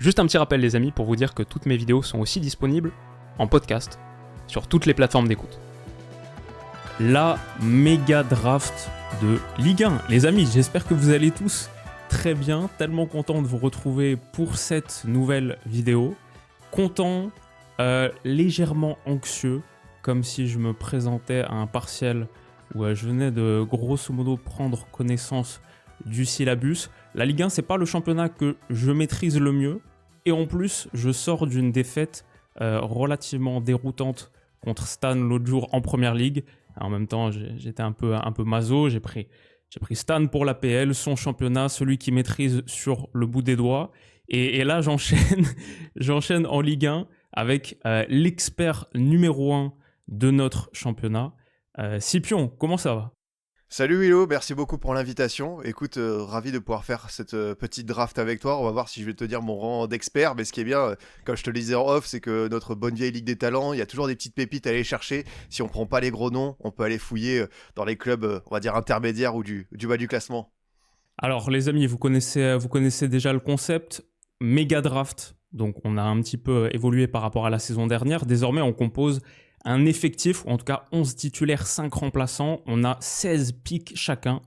Juste un petit rappel les amis pour vous dire que toutes mes vidéos sont aussi disponibles en podcast sur toutes les plateformes d'écoute. La méga draft de Ligue 1. Les amis, j'espère que vous allez tous très bien, tellement content de vous retrouver pour cette nouvelle vidéo. Content, légèrement anxieux, comme si je me présentais à un partiel où je venais de grosso modo prendre connaissance du syllabus. La Ligue 1, c'est pas le championnat que je maîtrise le mieux. Et en plus, je sors d'une défaite relativement déroutante contre Stan l'autre jour en Première Ligue. En même temps, j'étais un peu maso. J'ai pris Stan pour l'APL, son championnat, celui qui maîtrise sur le bout des doigts. Et là, j'enchaîne en Ligue 1 avec l'expert numéro 1 de notre championnat. Scipion, comment ça va ? Salut Willow, merci beaucoup pour l'invitation. Écoute, ravi de pouvoir faire cette petite draft avec toi. On va voir si je vais te dire mon rang d'expert. Mais ce qui est bien, comme je te le disais en off, c'est que notre bonne vieille Ligue des Talents, il y a toujours des petites pépites à aller chercher. Si on prend pas les gros noms, on peut aller fouiller dans les clubs, on va dire intermédiaires ou du bas du classement. Alors les amis, vous connaissez déjà le concept. Méga draft. Donc on a un petit peu évolué par rapport à la saison dernière. Désormais, on compose un effectif, ou en tout cas 11 titulaires, 5 remplaçants. On a 16 pics chacun.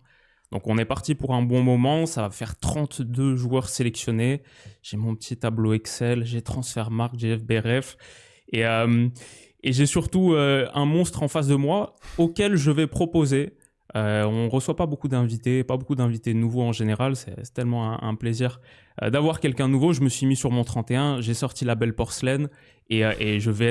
Donc on est parti pour un bon moment. Ça va faire 32 joueurs sélectionnés. J'ai mon petit tableau Excel, j'ai Transfermarkt, j'ai FBref. Et j'ai surtout un monstre en face de moi auquel je vais proposer. On ne reçoit pas beaucoup d'invités nouveaux en général. C'est tellement un plaisir d'avoir quelqu'un de nouveau. Je me suis mis sur mon 31, j'ai sorti la belle porcelaine et je vais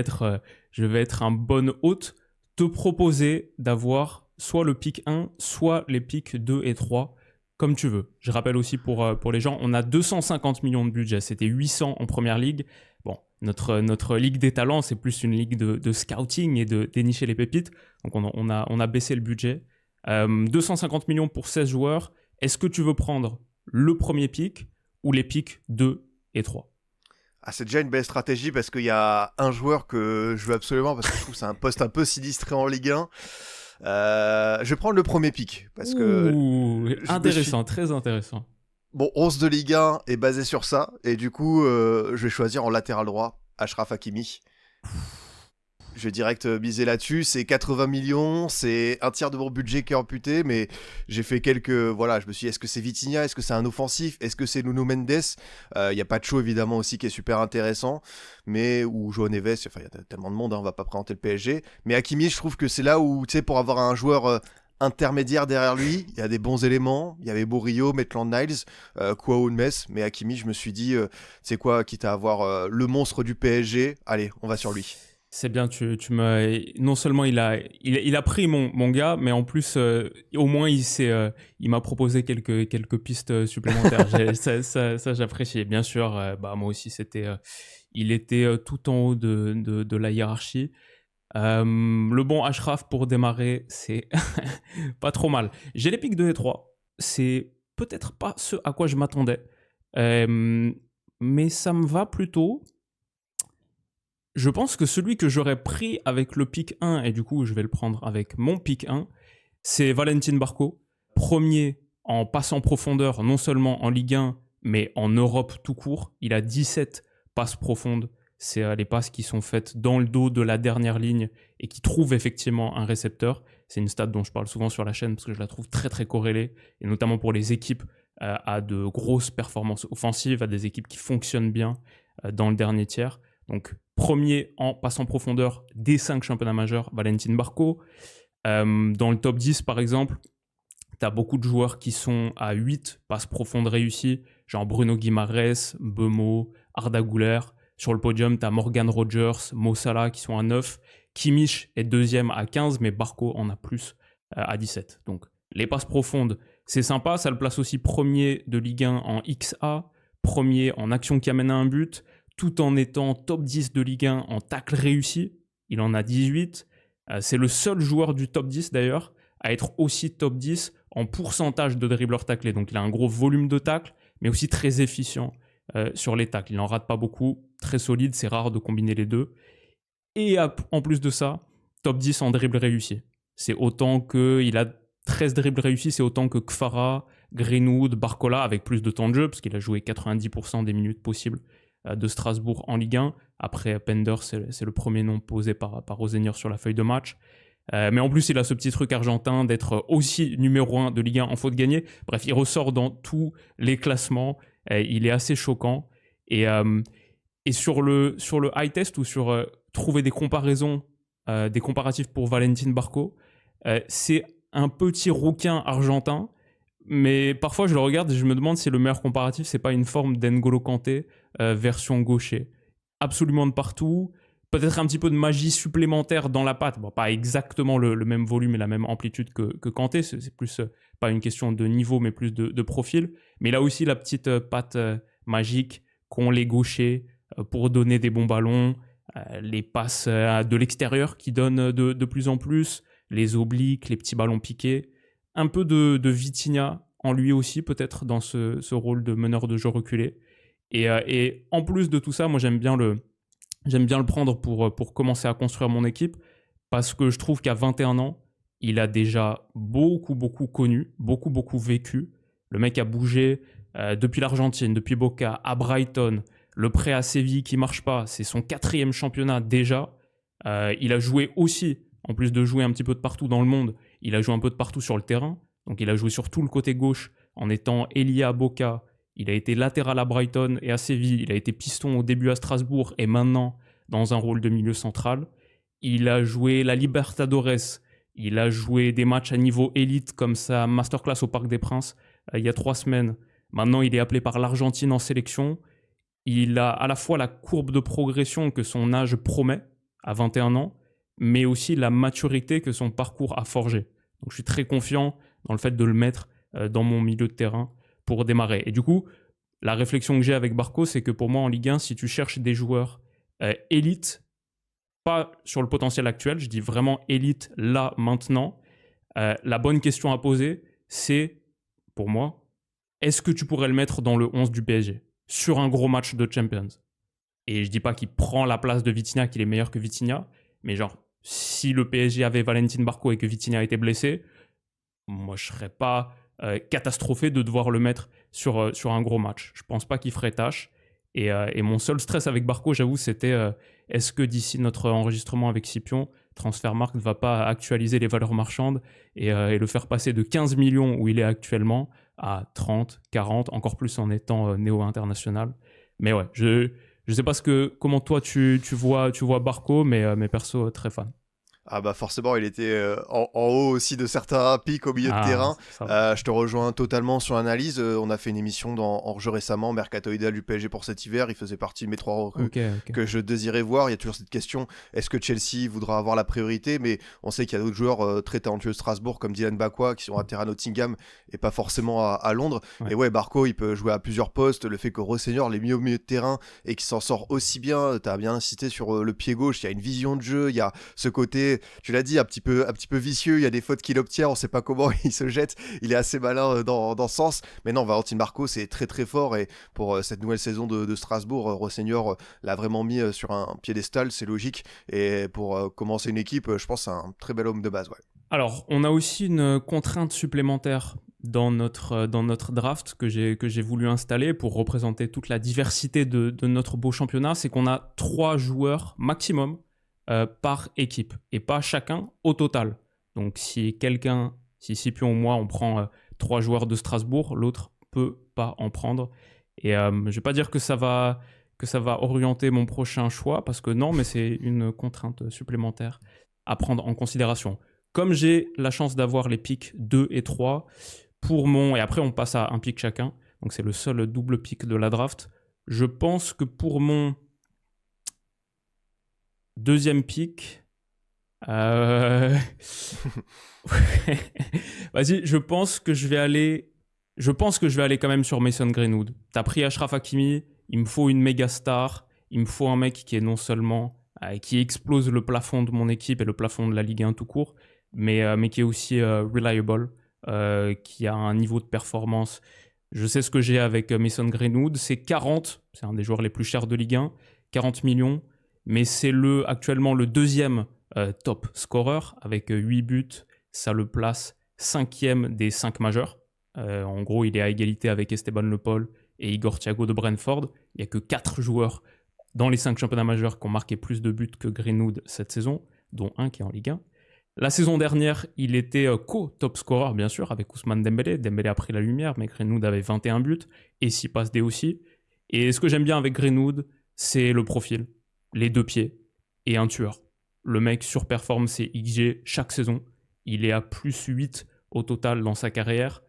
être un bon hôte, te proposer d'avoir soit le pick 1, soit les picks 2 et 3, comme tu veux. Je rappelle aussi pour les gens, on a 250 millions de budget, c'était 800 en Première Ligue. Bon, notre Ligue des Talents, c'est plus une ligue de scouting et de dénicher les pépites. Donc on a baissé le budget. 250 millions pour 16 joueurs. Est-ce que tu veux prendre le premier pick ou les picks 2 et 3 ? Ah, c'est déjà une belle stratégie parce qu'il y a un joueur que je veux absolument parce que je trouve que c'est un poste un peu sinistré en Ligue 1. Je vais prendre le premier pick parce que... Intéressant, très intéressant. Bon, 11 de Ligue 1 est basé sur ça et du coup, je vais choisir en latéral droit Achraf Hakimi. Je vais direct miser là-dessus, c'est 80 millions, c'est un tiers de mon budget qui est amputé, mais j'ai fait voilà, je me suis dit, est-ce que c'est Vitinha, est-ce que c'est un offensif, est-ce que c'est Nuno Mendes, il y a Pacho évidemment aussi qui est super intéressant, ou João Neves, enfin il y a tellement de monde, on va pas présenter le PSG, mais Hakimi, je trouve que c'est là où, tu sais, pour avoir un joueur intermédiaire derrière lui, il y a des bons éléments, il y avait Borio, Maitland-Niles, Kouao Nmes, mais Hakimi, je me suis dit, tu sais quoi, quitte à avoir le monstre du PSG, allez, on va sur lui. C'est bien, tu m'as... Non seulement il a pris mon gars, mais en plus, au moins, il m'a proposé quelques pistes supplémentaires. Ça, j'apprécie. Bien sûr, moi aussi, il était tout en haut de la hiérarchie. Le bon Achraf pour démarrer, c'est pas trop mal. J'ai les pics 2 et 3. C'est peut-être pas ce à quoi je m'attendais. Mais ça me va plutôt. Je pense que celui que j'aurais pris avec le pick 1, et du coup je vais le prendre avec mon pick 1, c'est Valentin Barco. Premier en passe en profondeur, non seulement en Ligue 1, mais en Europe tout court. Il a 17 passes profondes. C'est les passes qui sont faites dans le dos de la dernière ligne et qui trouvent effectivement un récepteur. C'est une stat dont je parle souvent sur la chaîne parce que je la trouve très très corrélée, et notamment pour les équipes à de grosses performances offensives, à des équipes qui fonctionnent bien dans le dernier tiers. Donc, premier en passe en profondeur des 5 championnats majeurs, Valentin Barco. Dans le top 10, par exemple, tu as beaucoup de joueurs qui sont à 8 passes profondes réussies, genre Bruno Guimaraes, Bemo, Arda Güler. Sur le podium, tu as Morgan Rogers, Mo Salah qui sont à 9. Kimmich est deuxième à 15, mais Barco en a plus à 17. Donc, les passes profondes, c'est sympa. Ça le place aussi premier de Ligue 1 en XA, premier en action qui amène à un but, tout en étant top 10 de Ligue 1 en tacle réussi. Il en a 18. C'est le seul joueur du top 10 d'ailleurs à être aussi top 10 en pourcentage de dribbleurs taclés. Donc il a un gros volume de tacles, mais aussi très efficient sur les tacles. Il n'en rate pas beaucoup, très solide, c'est rare de combiner les deux. Et en plus de ça, top 10 en dribble réussi. C'est autant qu'il a 13 dribbles réussis, c'est autant que Kfara, Greenwood, Barcola, avec plus de temps de jeu, parce qu'il a joué 90% des minutes possibles de Strasbourg en Ligue 1. Après, Pender, c'est le premier nom posé par Rosenior sur la feuille de match. Mais en plus, il a ce petit truc argentin d'être aussi numéro 1 de Ligue 1 en faute gagnée. Bref, il ressort dans tous les classements. Il est assez choquant. Et sur le high test ou sur trouver des comparaisons, des comparatifs pour Valentin Barco, c'est un petit rouquin argentin. Mais parfois, je le regarde et je me demande si le meilleur comparatif, c'est pas une forme d'N'Golo Kanté version gaucher. Absolument de partout. Peut-être un petit peu de magie supplémentaire dans la patte. Bon, pas exactement le même volume et la même amplitude que Kanté. C'est plus pas une question de niveau, mais plus de profil. Mais il a aussi la petite patte magique qu'ont les gauchers pour donner des bons ballons, les passes de l'extérieur qui donnent de plus en plus, les obliques, les petits ballons piqués. Un peu de Vitinha en lui aussi, peut-être, dans ce rôle de meneur de jeu reculé. Et en plus de tout ça, moi, j'aime bien le prendre pour commencer à construire mon équipe, parce que je trouve qu'à 21 ans, il a déjà beaucoup connu, beaucoup vécu. Le mec a bougé depuis l'Argentine, depuis Boca, à Brighton, le prêt à Séville qui marche pas, c'est son 4e championnat déjà. Il a joué aussi, en plus de jouer un petit peu de partout dans le monde, il a joué un peu de partout sur le terrain. Donc il a joué sur tout le côté gauche en étant ailier à Boca. Il a été latéral à Brighton et à Séville. Il a été piston au début à Strasbourg et maintenant dans un rôle de milieu central. Il a joué la Libertadores. Il a joué des matchs à niveau élite comme sa masterclass au Parc des Princes il y a 3 semaines. Maintenant, il est appelé par l'Argentine en sélection. Il a à la fois la courbe de progression que son âge promet à 21 ans, mais aussi la maturité que son parcours a forgé. Donc je suis très confiant dans le fait de le mettre dans mon milieu de terrain pour démarrer. Et du coup, la réflexion que j'ai avec Barco, c'est que pour moi en Ligue 1, si tu cherches des joueurs élites, pas sur le potentiel actuel, je dis vraiment élite là, maintenant, la bonne question à poser, c'est, pour moi, est-ce que tu pourrais le mettre dans le 11 du PSG sur un gros match de Champions? Et je dis pas qu'il prend la place de Vitinha, qu'il est meilleur que Vitinha, mais genre, si le PSG avait Valentin Barco et que Vitinha était blessé, moi je serais pas catastrophé de devoir le mettre sur un gros match. Je pense pas qu'il ferait tâche. Et mon seul stress avec Barco, j'avoue, c'était est-ce que d'ici notre enregistrement avec Scipion, Transfermarkt ne va pas actualiser les valeurs marchandes et le faire passer de 15 millions où il est actuellement à 30, 40, encore plus en étant néo-international. Mais ouais, je sais pas comment toi tu vois Barco, mais perso, très fan. Ah bah forcément, il était en haut aussi de certains pics au milieu de terrain. Je te rejoins totalement sur l'analyse. On a fait une émission dans Hors-jeu récemment, Mercato idéal du PSG pour cet hiver. Il faisait partie de mes 3 recrues que je désirais voir. Il y a toujours cette question, est-ce que Chelsea voudra avoir la priorité? Mais on sait qu'il y a d'autres joueurs très talentueux de Strasbourg, comme Dylan Bakwa, qui sont à terre à Nottingham et pas forcément à Londres. Ouais. Et ouais, Barco, il peut jouer à plusieurs postes. Le fait que Rosenior l'ait mis au milieu de terrain et qu'il s'en sort aussi bien, tu as bien insisté sur le pied gauche. Il y a une vision de jeu, il y a ce côté... Tu l'as dit, un petit peu vicieux, il y a des fautes qu'il obtient, on sait pas comment il se jette, il est assez malin dans ce sens, mais non, Valentin Barco c'est très très fort, et pour cette nouvelle saison de Strasbourg, Rosenior l'a vraiment mis sur un piédestal, c'est logique, et pour commencer une équipe, je pense que c'est un très bel homme de base. Ouais. Alors, on a aussi une contrainte supplémentaire dans notre draft que j'ai voulu installer pour représenter toute la diversité de notre beau championnat, c'est qu'on a 3 joueurs maximum par équipe et pas chacun au total. Donc si Scipion ou moi on prend 3 joueurs de Strasbourg, l'autre peut pas en prendre. Et je vais pas dire que ça va orienter mon prochain choix, parce que non, mais c'est une contrainte supplémentaire à prendre en considération. Comme j'ai la chance d'avoir les pics 2 et 3 et après on passe à un pic chacun, donc c'est le seul double pic de la draft, je pense que pour mon 2e pick, vas-y, je pense que je vais aller quand même sur Mason Greenwood. T'as pris Achraf Hakimi, il me faut une méga star, il me faut un mec qui est non seulement qui explose le plafond de mon équipe et le plafond de la Ligue 1 tout court, mais qui est aussi reliable, qui a un niveau de performance. Je sais ce que j'ai avec Mason Greenwood, c'est un des joueurs les plus chers de Ligue 1, 40 millions. Mais c'est actuellement le 2e top scorer avec 8 buts. Ça le place 5e des 5 majeurs. En gros, il est à égalité avec Esteban Le Paul et Igor Thiago de Brentford. Il n'y a que 4 joueurs dans les 5 championnats majeurs qui ont marqué plus de buts que Greenwood cette saison, dont un qui est en Ligue 1. La saison dernière, il était co-top scorer, bien sûr, avec Ousmane Dembélé. Dembélé a pris la lumière, mais Greenwood avait 21 buts, et 6 passes D aussi. Et ce que j'aime bien avec Greenwood, c'est le profil, les 2 pieds, et un tueur. Le mec surperforme ses XG chaque saison. Il est à plus 8 au total dans sa carrière,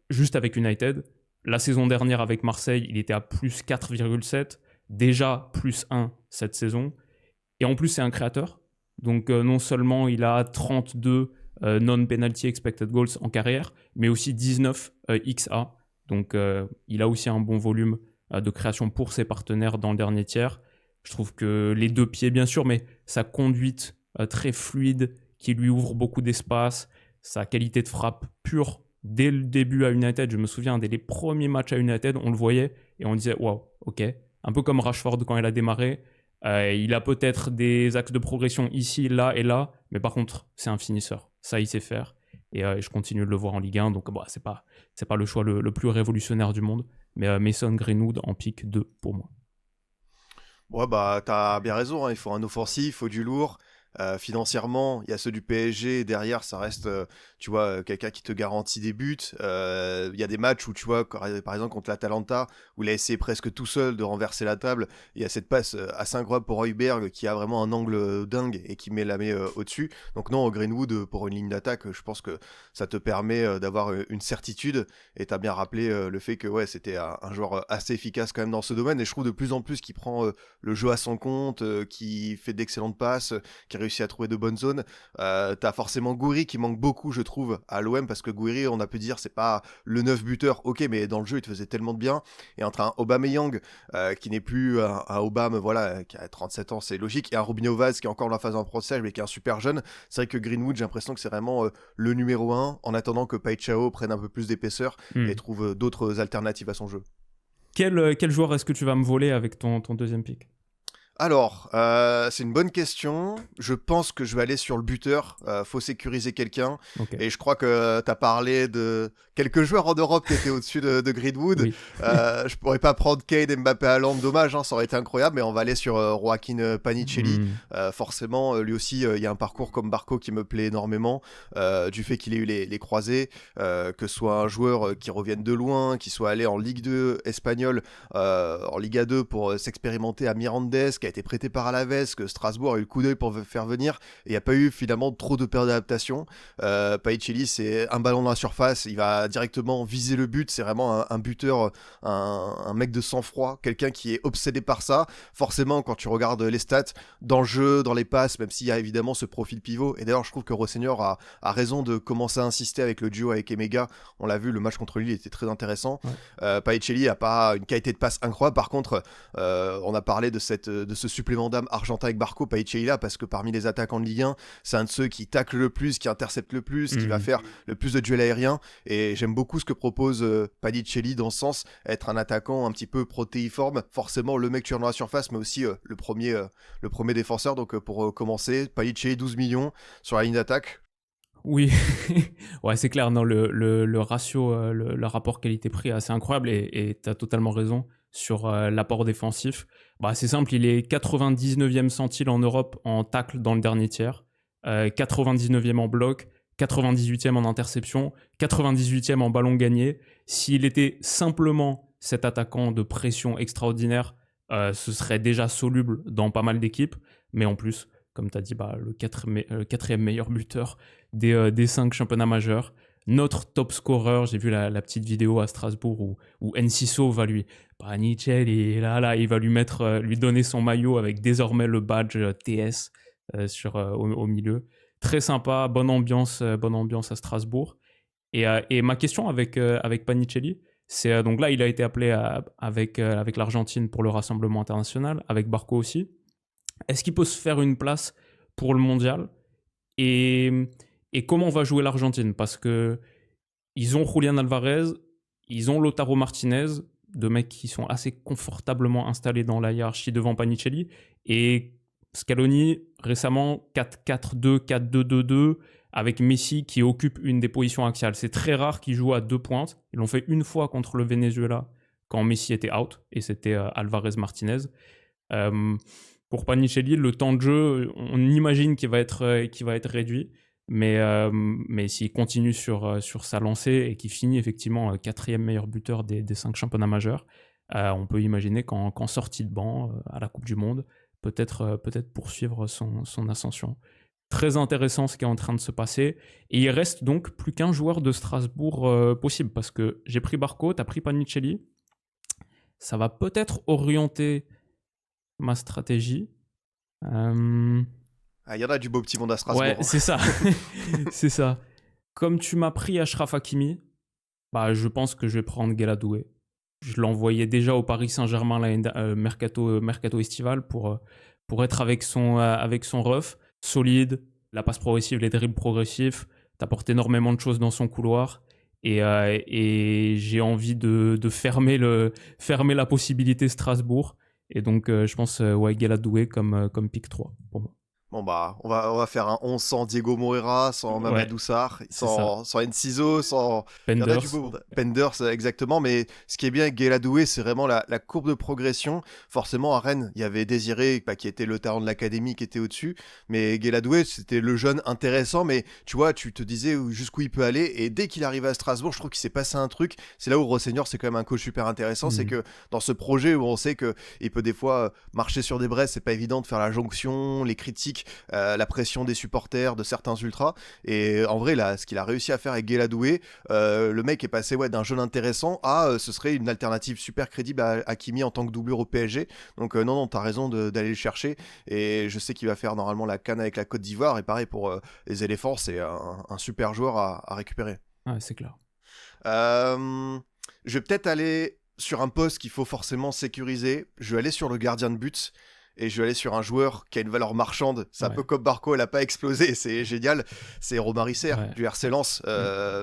juste avec United. La saison dernière avec Marseille, il était à plus 4,7, déjà plus 1 cette saison. Et en plus, c'est un créateur. Donc non seulement il a 32 non-penalty expected goals en carrière, mais aussi 19 XA. Donc il a aussi un bon volume de création pour ses partenaires dans le dernier tiers. Je trouve que les 2 pieds, bien sûr, mais sa conduite très fluide, qui lui ouvre beaucoup d'espace, sa qualité de frappe pure dès le début à United. Je me souviens, dès les premiers matchs à United, on le voyait et on disait « Waouh, ok ». Un peu comme Rashford quand il a démarré. Il a peut-être des axes de progression ici, là et là, mais par contre, c'est un finisseur. Ça, il sait faire. Et je continue de le voir en Ligue 1, donc c'est pas le choix le plus révolutionnaire du monde. Mais Mason Greenwood en pique 2 pour moi. Ouais, bah, t'as bien raison, hein, il faut un offensif, il faut du lourd. Financièrement, il y a ceux du PSG, derrière ça reste, tu vois, quelqu'un qui te garantit des buts. Il y a des matchs où, tu vois, par exemple contre l'Atalanta, où il a essayé presque tout seul de renverser la table. Il y a cette passe assez incroyable pour Højbjerg qui a vraiment un angle dingue et qui met la main au-dessus. Donc non, Greenwood, pour une ligne d'attaque, je pense que ça te permet d'avoir une certitude. Et t'as bien rappelé le fait que ouais, c'était un joueur assez efficace quand même dans ce domaine. Et je trouve de plus en plus qu'il prend le jeu à son compte, qui fait d'excellentes passes, qui réussi à trouver de bonnes zones. T'as forcément Gouiri qui manque beaucoup, je trouve, à l'OM, parce que Gouiri, on a pu dire, c'est pas le 9 buteur, ok, mais dans le jeu, il te faisait tellement de bien. Et entre un Aubameyang, qui n'est plus un Aubame, voilà, qui a 37 ans, c'est logique, et un Robinho Vaz qui est encore dans la phase d'apprentissage, mais qui est un super jeune, c'est vrai que Greenwood, j'ai l'impression que c'est vraiment le numéro 1, en attendant que Paixão prenne un peu plus d'épaisseur et trouve d'autres alternatives à son jeu. Quel joueur est-ce que tu vas me voler avec ton deuxième pick ? Alors, c'est une bonne question. Je pense que je vais aller sur le buteur. Faut sécuriser quelqu'un. Okay. Et je crois que tu as parlé de quelques joueurs en Europe qui étaient au-dessus de Greenwood. Oui. Je pourrais pas prendre Kane, Mbappé, Haaland, dommage, hein, ça aurait été incroyable. Mais on va aller sur Joaquin Panicelli. Forcément, lui aussi, il y a un parcours comme Barco qui me plaît énormément. Du fait qu'il ait eu les croisés, que ce soit un joueur qui revienne de loin, qui soit allé en Ligue 2 espagnole, en Liga 2 pour s'expérimenter à Mirandes, qui a été prêté par Alaves, que Strasbourg a eu le coup d'œil pour faire venir, et il n'y a pas eu finalement trop de période d'adaptation. Paicelli, c'est un ballon dans la surface, il va directement viser le but, c'est vraiment un buteur, un mec de sang-froid, quelqu'un qui est obsédé par ça. Forcément, quand tu regardes les stats, dans le jeu, dans les passes, même s'il y a évidemment ce profil pivot, et d'ailleurs je trouve que Rosseigneur a raison de commencer à insister avec le duo avec Emega, on l'a vu, le match contre lui était très intéressant. Ouais. Paicelli n'a pas une qualité de passe incroyable, par contre, on a parlé de ce supplément d'âme argentin avec Barco, Paicelli là, parce que parmi les attaquants de Ligue 1, c'est un de ceux qui tacle le plus, qui intercepte le plus, qui va faire le plus de duels aériens, et j'aime beaucoup ce que propose Panicelli dans ce sens, être un attaquant un petit peu protéiforme, forcément le mec tueur dans la surface, mais aussi le premier défenseur. Donc pour commencer, Panicelli 12 millions sur la ligne d'attaque. Oui, ouais, c'est clair, non, le ratio, le rapport qualité-prix est assez incroyable, et tu as totalement raison sur l'apport défensif. Bah, c'est simple, il est 99e centile en Europe en tacle dans le dernier tiers, 99e en bloc, 98e en interception, 98e en ballon gagné. S'il était simplement cet attaquant de pression extraordinaire, ce serait déjà soluble dans pas mal d'équipes, mais en plus, comme tu as dit, le quatrième meilleur buteur des 5 championnats majeurs. Notre top scorer, j'ai vu la petite vidéo à Strasbourg où Enciso va lui... Panicelli, il va lui donner son maillot avec désormais le badge TS au milieu. Très sympa, bonne ambiance à Strasbourg. Et ma question avec Panicelli, c'est donc là, il a été appelé avec l'Argentine pour le rassemblement international, avec Barco aussi. Est-ce qu'il peut se faire une place pour le mondial ? Et comment va jouer l'Argentine ? Parce que ils ont Julián Alvarez, ils ont Lautaro Martinez, deux mecs qui sont assez confortablement installés dans la hiérarchie devant Panicelli. Et Scaloni, récemment, 4-4-2, 4-2-2-2, avec Messi qui occupe une des positions axiales. C'est très rare qu'ils jouent à 2 pointes. Ils l'ont fait une fois contre le Venezuela, quand Messi était out, et c'était Alvarez Martinez. Pour Panicelli, le temps de jeu, on imagine qu'il va être réduit, mais s'il continue sur sa lancée et qu'il finit effectivement 4e meilleur buteur des 5 championnats majeurs, on peut imaginer qu'en sortie de banc à la Coupe du Monde, peut-être poursuivre son ascension. Très intéressant ce qui est en train de se passer. Et il reste donc plus qu'un joueur de Strasbourg possible, parce que j'ai pris Barco, tu as pris Panicelli. Ça va peut-être orienter ma stratégie. Il y en a du beau petit monde à Strasbourg. Ouais, c'est ça. C'est ça. Comme tu m'as pris Achraf Hakimi, je pense que je vais prendre Gueladoué. Je l'envoyais déjà au Paris Saint-Germain mercato estival pour être avec son ref solide, la passe progressive, les dribbles progressifs. T'apportes énormément de choses dans son couloir. Et j'ai envie de fermer la possibilité Strasbourg. Et donc, je pense Gueladoué comme pick 3 pour moi. Bon on va faire un 11 sans Diego Moreira, sans Mamadou Sarr, sans Enciso, sans Penders, exactement. Mais ce qui est bien avec Gueladoué, c'est vraiment la courbe de progression. Forcément, à Rennes, il y avait Désiré, qui était le talent de l'académie, qui était au-dessus. Mais Gueladoué, c'était le jeune intéressant. Mais tu vois, tu te disais jusqu'où il peut aller. Et dès qu'il arrive à Strasbourg, je trouve qu'il s'est passé un truc. C'est là où Rosseigneur, c'est quand même un coach super intéressant. C'est que dans ce projet où on sait qu'il peut des fois marcher sur des braises, c'est pas évident de faire la jonction, les critiques, la pression des supporters, de certains ultras. Et en vrai, là, ce qu'il a réussi à faire avec Gueladoué, le mec est passé d'un jeune intéressant à ce serait une alternative super crédible à Hakimi en tant que doublure au PSG. Donc non, t'as raison d'aller le chercher. Et je sais qu'il va faire normalement la CAN avec la Côte d'Ivoire. Et pareil pour les éléphants, c'est un super joueur à récupérer. Ouais, c'est clair. Je vais peut-être aller sur un poste qu'il faut forcément sécuriser. Je vais aller sur le gardien de but. Et je vais aller sur un joueur qui a une valeur marchande. C'est un peu comme Barco, elle n'a pas explosé, c'est génial. C'est Romary Serre du RC Lens.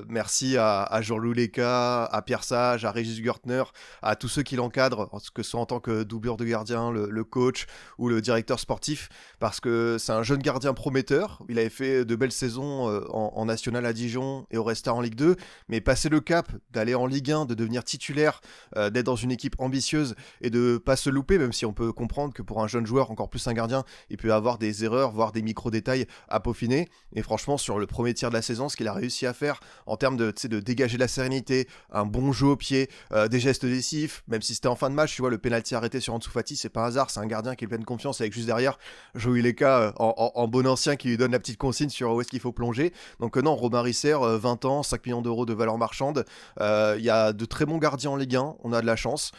Merci à Jean-Loup Leca, à Pierre Sage, à Régis Görtner, à tous ceux qui l'encadrent, que ce soit en tant que doublure de gardien, le coach ou le directeur sportif, parce que c'est un jeune gardien prometteur. Il avait fait de belles saisons en National à Dijon et au Resta en Ligue 2, mais passer le cap d'aller en Ligue 1, de devenir titulaire, d'être dans une équipe ambitieuse et de pas se louper, même si on peut comprendre que pour un jeune joueur, encore plus un gardien, il peut avoir des erreurs, voire des micro-détails à peaufiner. Et franchement, sur le premier tiers de la saison, ce qu'il a réussi à faire en termes de dégager la sérénité, un bon jeu au pied, des gestes décisifs, même si c'était en fin de match, tu vois, le penalty arrêté sur Ansu Fati, c'est pas un hasard, c'est un gardien qui est plein de confiance avec juste derrière Joey Leca en bon ancien qui lui donne la petite consigne sur où est-ce qu'il faut plonger. Donc non, Romary Serre, 20 ans, 5 millions d'euros de valeur marchande. Il y a de très bons gardiens en Ligue 1, on a de la chance.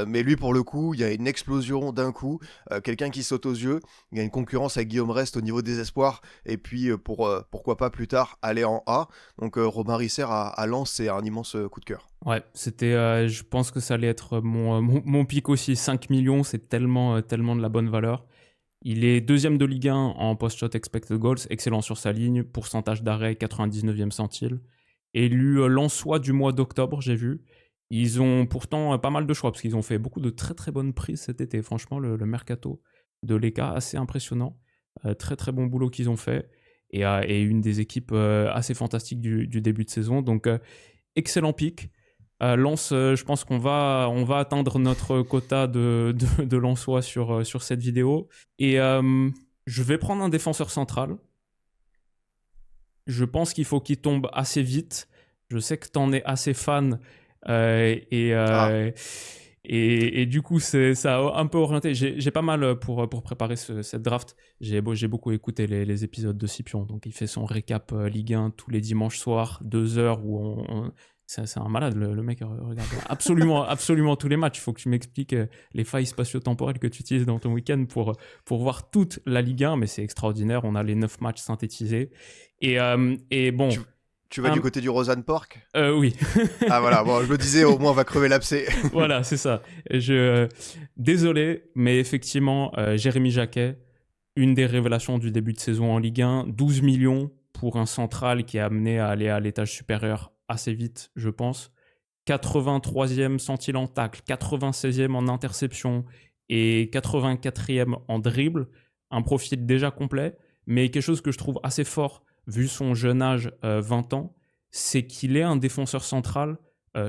Mais lui, pour le coup, il y a une explosion d'un coup. Quelqu'un qui saute aux yeux, il y a une concurrence avec Guillaume Rest au niveau des espoirs, et puis pourquoi pas plus tard aller en A. Donc Romary Serre à Lens, c'est un immense coup de cœur. Ouais, c'était, je pense que ça allait être mon pic aussi. 5 millions, c'est tellement de la bonne valeur. Il est deuxième de Ligue 1 en post-shot expected goals, excellent sur sa ligne, pourcentage d'arrêt 99e centile. Élu Lensois du mois d'octobre, j'ai vu. Ils ont pourtant pas mal de choix, parce qu'ils ont fait beaucoup de très très bonnes prises cet été. Franchement, le mercato de l'ECA, assez impressionnant. Très très bon boulot qu'ils ont fait. Et une des équipes assez fantastiques du début de saison. Donc, excellent pic. Lens, je pense qu'on va atteindre notre quota de Lensois sur cette vidéo. Et je vais prendre un défenseur central. Je pense qu'il faut qu'il tombe assez vite. Je sais que tu en es assez fan. Et du coup, ça a un peu orienté. J'ai pas mal pour préparer cette draft. J'ai beaucoup écouté les épisodes de Scipion. Donc, il fait son récap Ligue 1 tous les dimanches soirs, 2 heures où c'est un malade, le mec regarde absolument tous les matchs. Il faut que tu m'expliques les failles spatio-temporelles que tu utilises dans ton week-end pour voir toute la Ligue 1, mais c'est extraordinaire. On a les 9 matchs synthétisés. Et bon... Tu vas du côté du Rosanne Pork ? Oui. Ah voilà, bon, je me disais, au moins on va crever l'abcès. Voilà, c'est ça. Désolé, mais effectivement, Jérémy Jacquet, une des révélations du début de saison en Ligue 1, 12 millions pour un central qui est amené à aller à l'étage supérieur assez vite, je pense. 83e centile en tacle, 96e en interception et 84e en dribble. Un profil déjà complet, mais quelque chose que je trouve assez fort vu son jeune âge, 20 ans, c'est qu'il est un défenseur central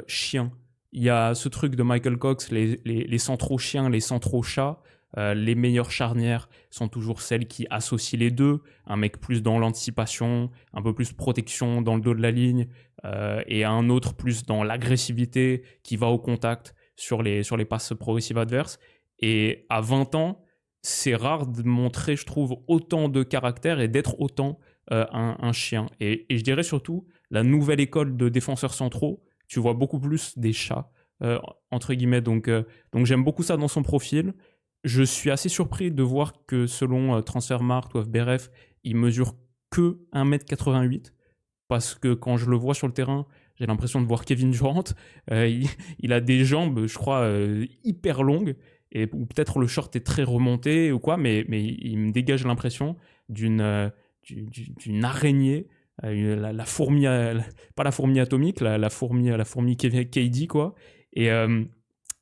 chien. il y a ce truc de Michael Cox, les centraux chiens, les centraux chats. Les meilleures charnières sont toujours celles qui associent les deux. Un mec plus dans l'anticipation, un peu plus protection dans le dos de la ligne, et un autre plus dans l'agressivité qui va au contact sur les passes progressives adverses. Et à 20 ans, c'est rare de montrer, je trouve, autant de caractère et d'être autant un chien. Et je dirais surtout, la nouvelle école de défenseurs centraux, tu vois beaucoup plus des chats, entre guillemets. Donc j'aime beaucoup ça dans son profil. Je suis assez surpris de voir que selon Transfermarkt ou FBref, il mesure que 1m88. Parce que quand je le vois sur le terrain, j'ai l'impression de voir Kevin Durant. Il a des jambes, je crois, hyper longues. Ou peut-être le short est très remonté ou quoi, mais il me dégage l'impression d'une araignée, la fourmi, pas la fourmi atomique, la fourmi KD, quoi. Et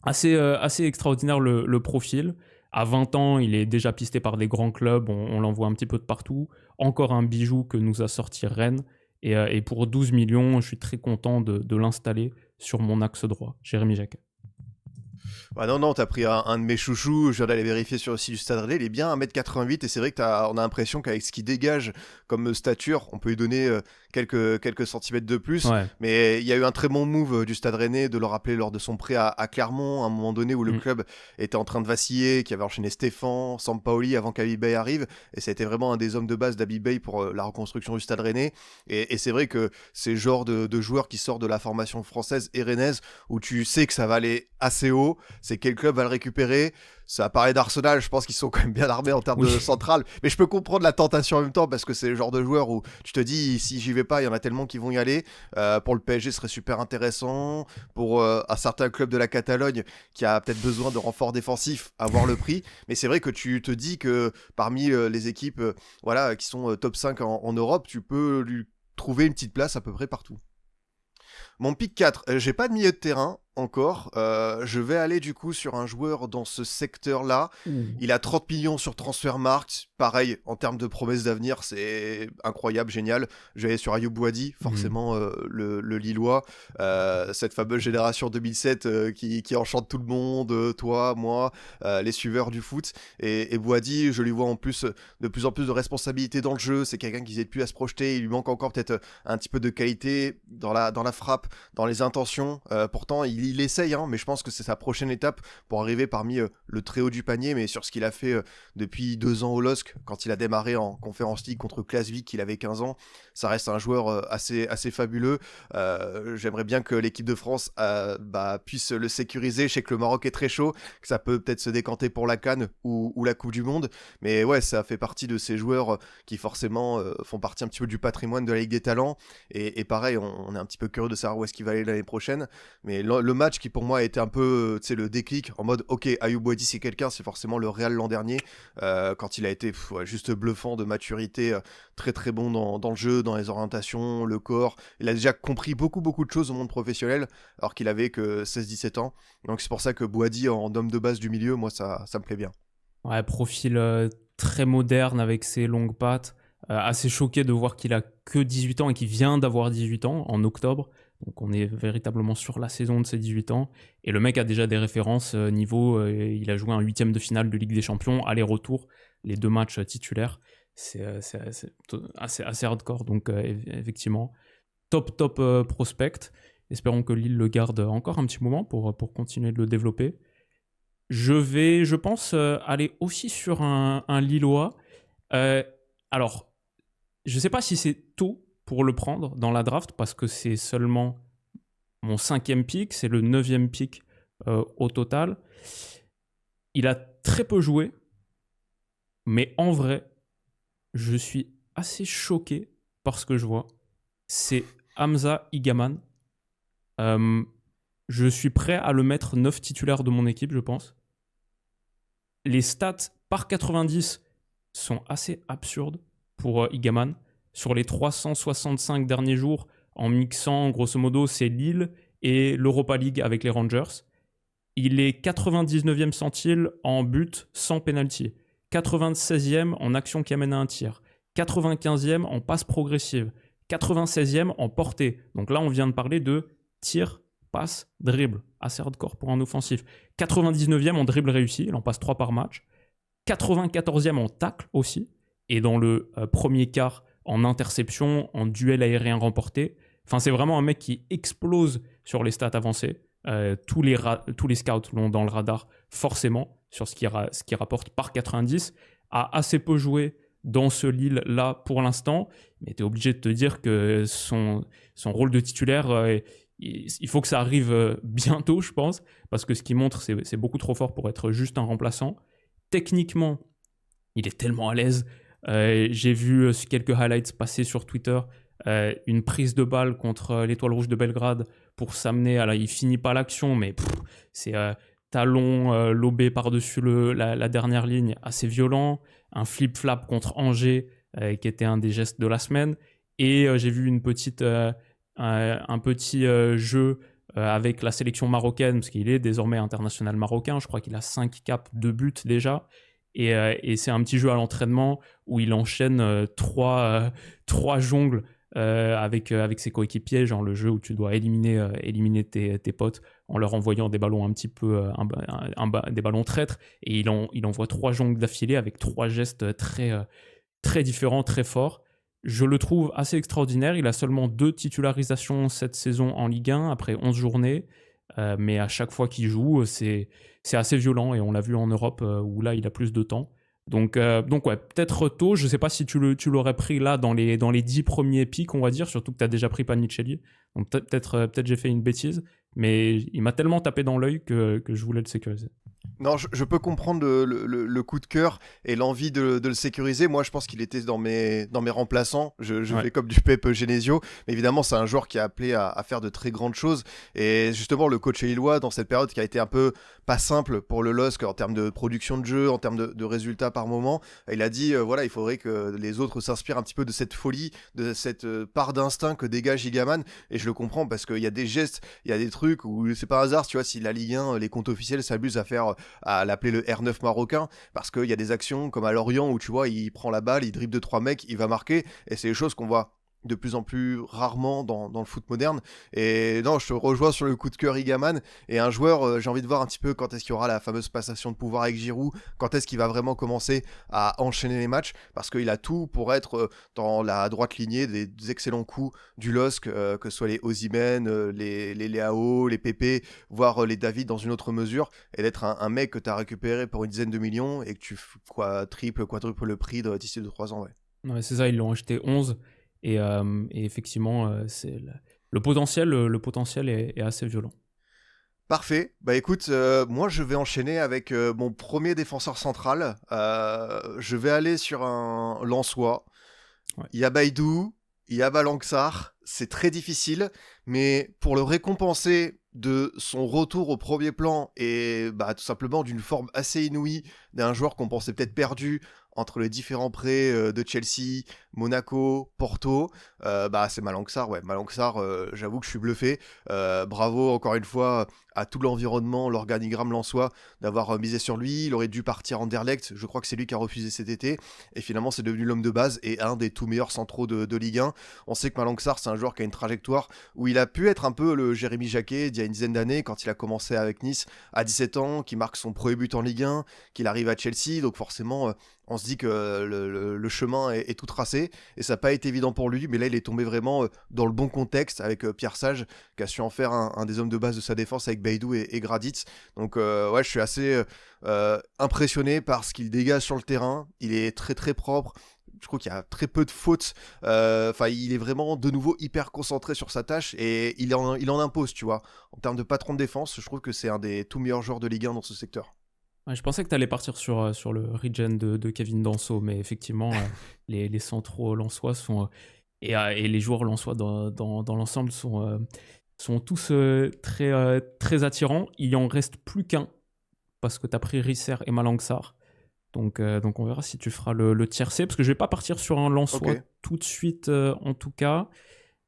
assez extraordinaire le profil. À 20 ans, il est déjà pisté par des grands clubs, on l'envoie un petit peu de partout. Encore un bijou que nous a sorti Rennes. Et pour 12 millions, je suis très content de l'installer sur mon axe droit, Jérémy Jacquet. Ah non, t'as pris un de mes chouchous, je viens d'aller vérifier sur le site du Stade Rennais, il est bien 1m88 et c'est vrai qu'on a l'impression qu'avec ce qu'il dégage comme stature, on peut lui donner quelques centimètres de plus. Ouais. Mais il y a eu un très bon move du Stade Rennais de le rappeler lors de son prêt à Clermont, à un moment donné où le club était en train de vaciller, qui avait enchaîné Stéphane, Sampaoli avant qu'Habib Beye arrive. Et ça a été vraiment un des hommes de base d'Habib Beye pour la reconstruction du Stade Rennais. Et c'est vrai que c'est le genre de joueur qui sort de la formation française et rennaise où tu sais que ça va aller assez haut. C'est quel club va le récupérer. Ça paraît d'Arsenal, je pense qu'ils sont quand même bien armés en termes de centrale. Mais je peux comprendre la tentation en même temps parce que c'est le genre de joueur où tu te dis si j'y vais pas, il y en a tellement qui vont y aller. Pour le PSG, ce serait super intéressant. Pour un certain club de la Catalogne qui a peut-être besoin de renforts défensifs, avoir le prix. Mais c'est vrai que tu te dis que parmi les équipes qui sont top 5 en Europe, tu peux lui trouver une petite place à peu près partout. Mon pick 4, j'ai pas de milieu de terrain encore. Je vais aller du coup sur un joueur dans ce secteur-là. Il a 30 millions sur Transfermarkt. Pareil, en termes de promesses d'avenir, c'est incroyable, génial. Je vais aller sur Ayoub Boadi, forcément le Lillois. Cette fameuse génération 2007 qui enchante tout le monde, toi, moi, les suiveurs du foot. Et Boadi, je lui vois en plus de plus en plus de responsabilités dans le jeu. C'est quelqu'un qui n'hésite plus à se projeter. Il lui manque encore peut-être un petit peu de qualité dans la frappe, dans les intentions. Pourtant, il essaye, mais je pense que c'est sa prochaine étape pour arriver parmi le très haut du panier. Mais sur ce qu'il a fait depuis 2 ans au LOSC, quand il a démarré en Conference League contre Klaasvik, il avait 15 ans, ça reste un joueur assez fabuleux. J'aimerais bien que l'équipe de France puisse le sécuriser. Je sais que le Maroc est très chaud, que ça peut peut-être se décanter pour la CAN ou la Coupe du Monde. Mais ouais, ça fait partie de ces joueurs qui forcément font partie un petit peu du patrimoine de la Ligue des Talents. Et pareil, on est un petit peu curieux de savoir où est-ce qu'il va aller l'année prochaine. Mais le match qui pour moi a été un peu le déclic en mode ok, Ayoub Boadi c'est quelqu'un, c'est forcément le Real l'an dernier quand il a été juste bluffant de maturité, très très bon dans le jeu, dans les orientations, le corps. Il a déjà compris beaucoup de choses au monde professionnel alors qu'il avait que 16-17 ans. Donc c'est pour ça que Boadi en homme de base du milieu, moi ça me plaît bien. Ouais, profil très moderne avec ses longues pattes. Assez choqué de voir qu'il a que 18 ans et qu'il vient d'avoir 18 ans en octobre. Donc on est véritablement sur la saison de ses 18 ans. Et le mec a déjà des références niveau... il a joué un 8e de finale de Ligue des Champions, aller-retour, les 2 matchs titulaires. C'est assez hardcore. Donc effectivement, top prospect. Espérons que Lille le garde encore un petit moment pour continuer de le développer. Je pense, aller aussi sur un Lillois. Alors, je ne sais pas si c'est tôt pour le prendre dans la draft, parce que c'est seulement mon 5e pick, c'est le 9e pick au total. Il a très peu joué, mais en vrai, je suis assez choqué par ce que je vois. C'est Hamza Igaman. Je suis prêt à le mettre 9 titulaire de mon équipe, je pense. Les stats par 90 sont assez absurdes pour Igaman. Sur les 365 derniers jours, en mixant, grosso modo, c'est Lille et l'Europa League avec les Rangers. Il est 99e centile en but sans penalty, 96e en action qui amène à un tir, 95e en passe progressive, 96e en portée. Donc là, on vient de parler de tir passe, dribble. Assez hardcore pour un offensif. 99e en dribble réussi, il en passe 3 par match. 94e en tacle aussi. Et dans le premier quart, en interception, en duel aérien remporté. Enfin, c'est vraiment un mec qui explose sur les stats avancées. Tous les scouts l'ont dans le radar, forcément, sur ce qui rapporte par 90. A assez peu joué dans ce Lille-là pour l'instant, mais tu es obligé de te dire que son rôle de titulaire, il faut que ça arrive bientôt, je pense, parce que ce qu'il montre, c'est beaucoup trop fort pour être juste un remplaçant. Techniquement, il est tellement à l'aise. J'ai vu quelques highlights passer sur Twitter, une prise de balle contre l'Étoile Rouge de Belgrade pour s'amener à il finit pas l'action, mais c'est talon lobé par-dessus la dernière ligne, assez violent. Un flip-flap contre Angers, qui était un des gestes de la semaine. Et j'ai vu un petit jeu avec la sélection marocaine, parce qu'il est désormais international marocain. Je crois qu'il a 5 caps, 2 buts déjà. Et c'est un petit jeu à l'entraînement où il enchaîne 3 jongles avec ses coéquipiers, genre le jeu où tu dois éliminer tes potes en leur envoyant des ballons un petit peu des ballons traîtres, et il envoie 3 jongles d'affilée avec 3 gestes très différents, très forts. Je le trouve assez extraordinaire. Il a seulement 2 titularisations cette saison en Ligue 1 après 11 journées, mais à chaque fois qu'il joue, c'est assez violent, et on l'a vu en Europe où là il a plus de temps. Donc ouais, peut-être tôt. Je ne sais pas si tu l'aurais pris là dans les 10 premiers pics, on va dire, surtout que tu as déjà pris Panicelli. Donc peut-être j'ai fait une bêtise, mais il m'a tellement tapé dans l'œil que je voulais le sécuriser. Non, je peux comprendre le coup de cœur et l'envie de le sécuriser. Moi, je pense qu'il était dans mes remplaçants. Je fais comme du Pep Genesio. Mais évidemment, c'est un joueur qui est appelé à faire de très grandes choses. Et justement, le coach lillois, dans cette période qui a été un peu pas simple pour le LOSC en termes de production de jeu, en termes de résultats par moment, il a dit voilà, il faudrait que les autres s'inspirent un petit peu de cette folie, de cette part d'instinct que dégage Gigaman. Et je le comprends parce qu'il y a des gestes, il y a des trucs où c'est pas hasard, tu vois, si la Ligue 1, les comptes officiels s'abusent à l'appeler le R9 marocain, parce qu'il y a des actions comme à Lorient où tu vois, il prend la balle, il dribble 2-3 mecs, il va marquer, et c'est des choses qu'on voit de plus en plus rarement dans le foot moderne. Et non, je te rejoins sur le coup de cœur Igaman, et un joueur, j'ai envie de voir un petit peu quand est-ce qu'il y aura la fameuse passation de pouvoir avec Giroud, quand est-ce qu'il va vraiment commencer à enchaîner les matchs, parce qu'il a tout pour être dans la droite lignée des excellents coups du LOSC, que ce soit les Osimhen, les Leao, les Pepe, voire les David dans une autre mesure, et d'être un mec que tu as récupéré pour une dizaine de millions et que tu quadruple le prix d'ici 2-3 ans. Ouais, c'est ça, ils l'ont acheté 11. Et effectivement, c'est le potentiel est assez violent. Parfait. Bah écoute, moi je vais enchaîner avec mon premier défenseur central. Je vais aller sur un Lensois. Ouais. Il y a Baïdou, il y a Malang-Sarr. C'est très difficile, mais pour le récompenser de son retour au premier plan et tout simplement d'une forme assez inouïe d'un joueur qu'on pensait peut-être perdu entre les différents prêts de Chelsea, Monaco, Porto, c'est Malang-Sarr. Ouais, Malang-Sarr, j'avoue que je suis bluffé. Bravo encore une fois à tout l'environnement, l'organigramme lensois d'avoir misé sur lui. Il aurait dû partir en Anderlecht. Je crois que c'est lui qui a refusé cet été. Et finalement, c'est devenu l'homme de base et un des tout meilleurs centraux de Ligue 1. On sait que Malang-Sarr, c'est un joueur qui a une trajectoire où il a pu être un peu le Jérémy Jacquet d'il y a une dizaine d'années quand il a commencé avec Nice à 17 ans, qui marque son premier but en Ligue 1, qu'il arrive à Chelsea. Donc forcément, on se dit que le chemin est tout tracé et ça n'a pas été évident pour lui, mais là il est tombé vraiment dans le bon contexte avec Pierre Sage qui a su en faire un des hommes de base de sa défense avec Baïdou et Graditz. Donc ouais, je suis assez impressionné par ce qu'il dégage sur le terrain. Il est très très propre. Je crois qu'il y a très peu de fautes. Il est vraiment de nouveau hyper concentré sur sa tâche et il en impose, tu vois. En termes de patron de défense, je trouve que c'est un des tout meilleurs joueurs de Ligue 1 dans ce secteur. Ouais, je pensais que tu allais partir sur le regen de Kevin Danso, mais effectivement, les centraux lensois sont... et les joueurs lensois dans l'ensemble sont tous très attirants. Il en reste plus qu'un, parce que tu as pris Risser et Malang-Sarr. Donc on verra si tu feras le tiercé, parce que je ne vais pas partir sur un lensois tout de suite, en tout cas.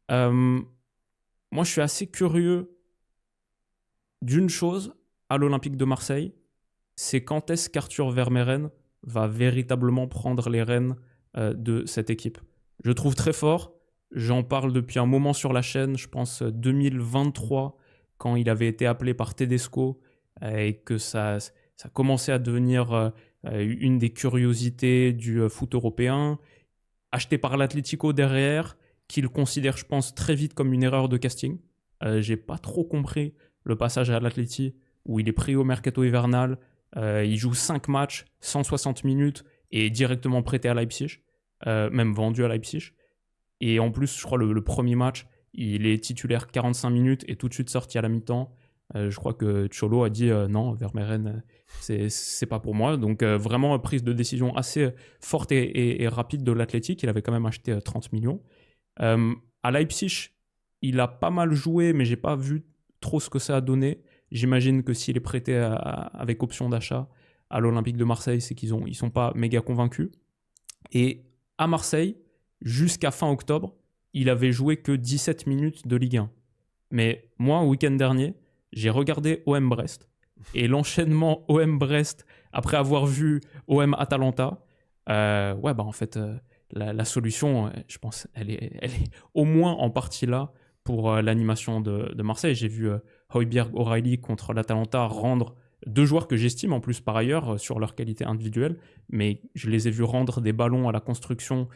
Moi, je suis assez curieux d'une chose à l'Olympique de Marseille, c'est quand est-ce qu'Arthur Vermeeren va véritablement prendre les rênes de cette équipe. Je trouve très fort, j'en parle depuis un moment sur la chaîne, je pense 2023, quand il avait été appelé par Tedesco et que ça commençait à devenir une des curiosités du foot européen, acheté par l'Atlético derrière, qu'il considère, je pense, très vite comme une erreur de casting. J'ai pas trop compris le passage à l'Atleti où il est pris au mercato hivernal, il joue 5 matchs, 160 minutes et est directement prêté à Leipzig, même vendu à Leipzig. Et en plus, je crois le premier match, il est titulaire 45 minutes et tout de suite sorti à la mi-temps. Je crois que Cholo a dit non, Vermeeren, c'est pas pour moi. Donc vraiment prise de décision assez forte et rapide de l'Athletic. Il avait quand même acheté 30 millions. À Leipzig, il a pas mal joué, mais j'ai pas vu trop ce que ça a donné. J'imagine que s'il est prêté avec option d'achat à l'Olympique de Marseille, c'est ils sont pas méga convaincus. Et à Marseille, jusqu'à fin octobre, il avait joué que 17 minutes de Ligue 1. Mais moi, au week-end dernier, j'ai regardé OM Brest. Et l'enchaînement OM Brest, après avoir vu OM Atalanta, en fait, la solution, je pense, elle est au moins en partie là pour l'animation de Marseille. J'ai vu Højbjerg O'Reilly contre l'Atalanta rendre 2 joueurs que j'estime en plus par ailleurs sur leur qualité individuelle, mais je les ai vus rendre des ballons à la construction,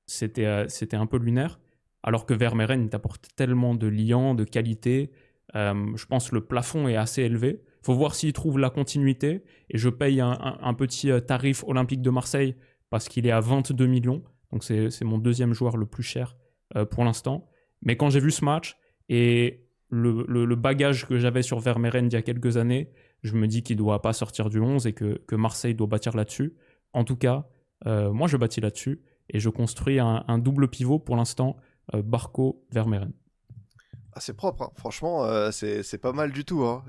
c'était un peu lunaire, alors que Vermeeren, il t'apporte tellement de liant, de qualité. Je pense que le plafond est assez élevé. Il faut voir s'il trouve la continuité, et je paye un petit tarif Olympique de Marseille parce qu'il est à 22 millions, donc c'est mon deuxième joueur le plus cher pour l'instant. Mais quand j'ai vu ce match et le bagage que j'avais sur Vermeeren il y a quelques années, je me dis qu'il ne doit pas sortir du 11 et que Marseille doit bâtir là-dessus. En tout cas, moi je bâtis là-dessus et je construis un double pivot pour l'instant, Barco-Vermeeren. Ah, c'est propre, hein. Franchement, c'est pas mal du tout, hein.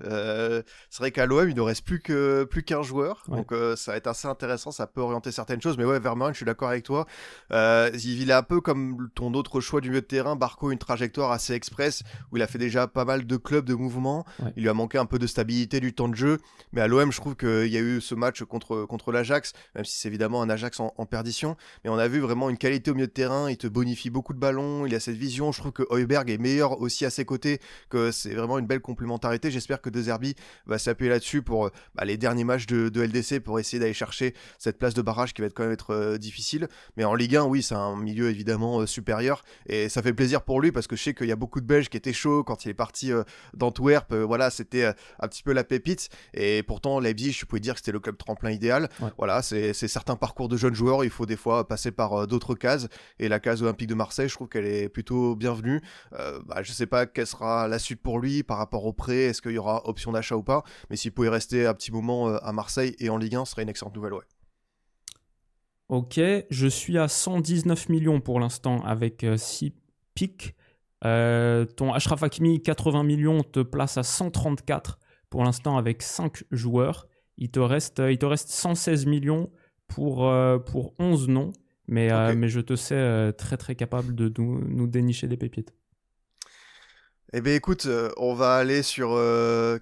C'est vrai qu'à l'OM, il ne reste plus qu'un joueur, Ouais. donc ça va être assez intéressant, ça peut orienter certaines choses, mais ouais, Vermaelen, je suis d'accord avec toi. Il a un peu comme ton autre choix du milieu de terrain, Barco, une trajectoire assez express, où il a fait déjà pas mal de clubs, de mouvements, Ouais. il lui a manqué un peu de stabilité, du temps de jeu, mais à l'OM, je trouve qu'il y a eu ce match contre l'Ajax, même si c'est évidemment un Ajax en perdition, mais on a vu vraiment une qualité au milieu de terrain, il te bonifie beaucoup de ballons, il a cette vision, je trouve que Højbjerg est meilleur aussi à ses côtés, que c'est vraiment une belle complémentarité. J'espère que De Zerbi va s'appuyer là-dessus pour les derniers matchs de LDC pour essayer d'aller chercher cette place de barrage qui va quand même être difficile. Mais en Ligue 1, oui, c'est un milieu évidemment supérieur et ça fait plaisir pour lui parce que je sais qu'il y a beaucoup de Belges qui étaient chauds quand il est parti d'Antwerp. Voilà, c'était un petit peu la pépite et pourtant Leipzig, je pouvais dire que c'était le club tremplin idéal. Ouais. Voilà, c'est certains parcours de jeunes joueurs, il faut des fois passer par d'autres cases et la case Olympique de Marseille, je trouve qu'elle est plutôt bienvenue. Je sais pas quelle sera la suite pour lui par rapport au prêt, est-ce qu'il y aura option d'achat ou pas, mais s'il pouvait rester un petit moment à Marseille et en Ligue 1, ce serait une excellente nouvelle, ouais. Ok, je suis à 119 millions pour l'instant avec 6 pics. Ton Achraf Hakimi, 80 millions, te place à 134 pour l'instant avec 5 joueurs. Il te reste 116 millions pour 11 noms, mais je te sais très très capable de nous dénicher des pépites. Eh bien écoute, on va aller sur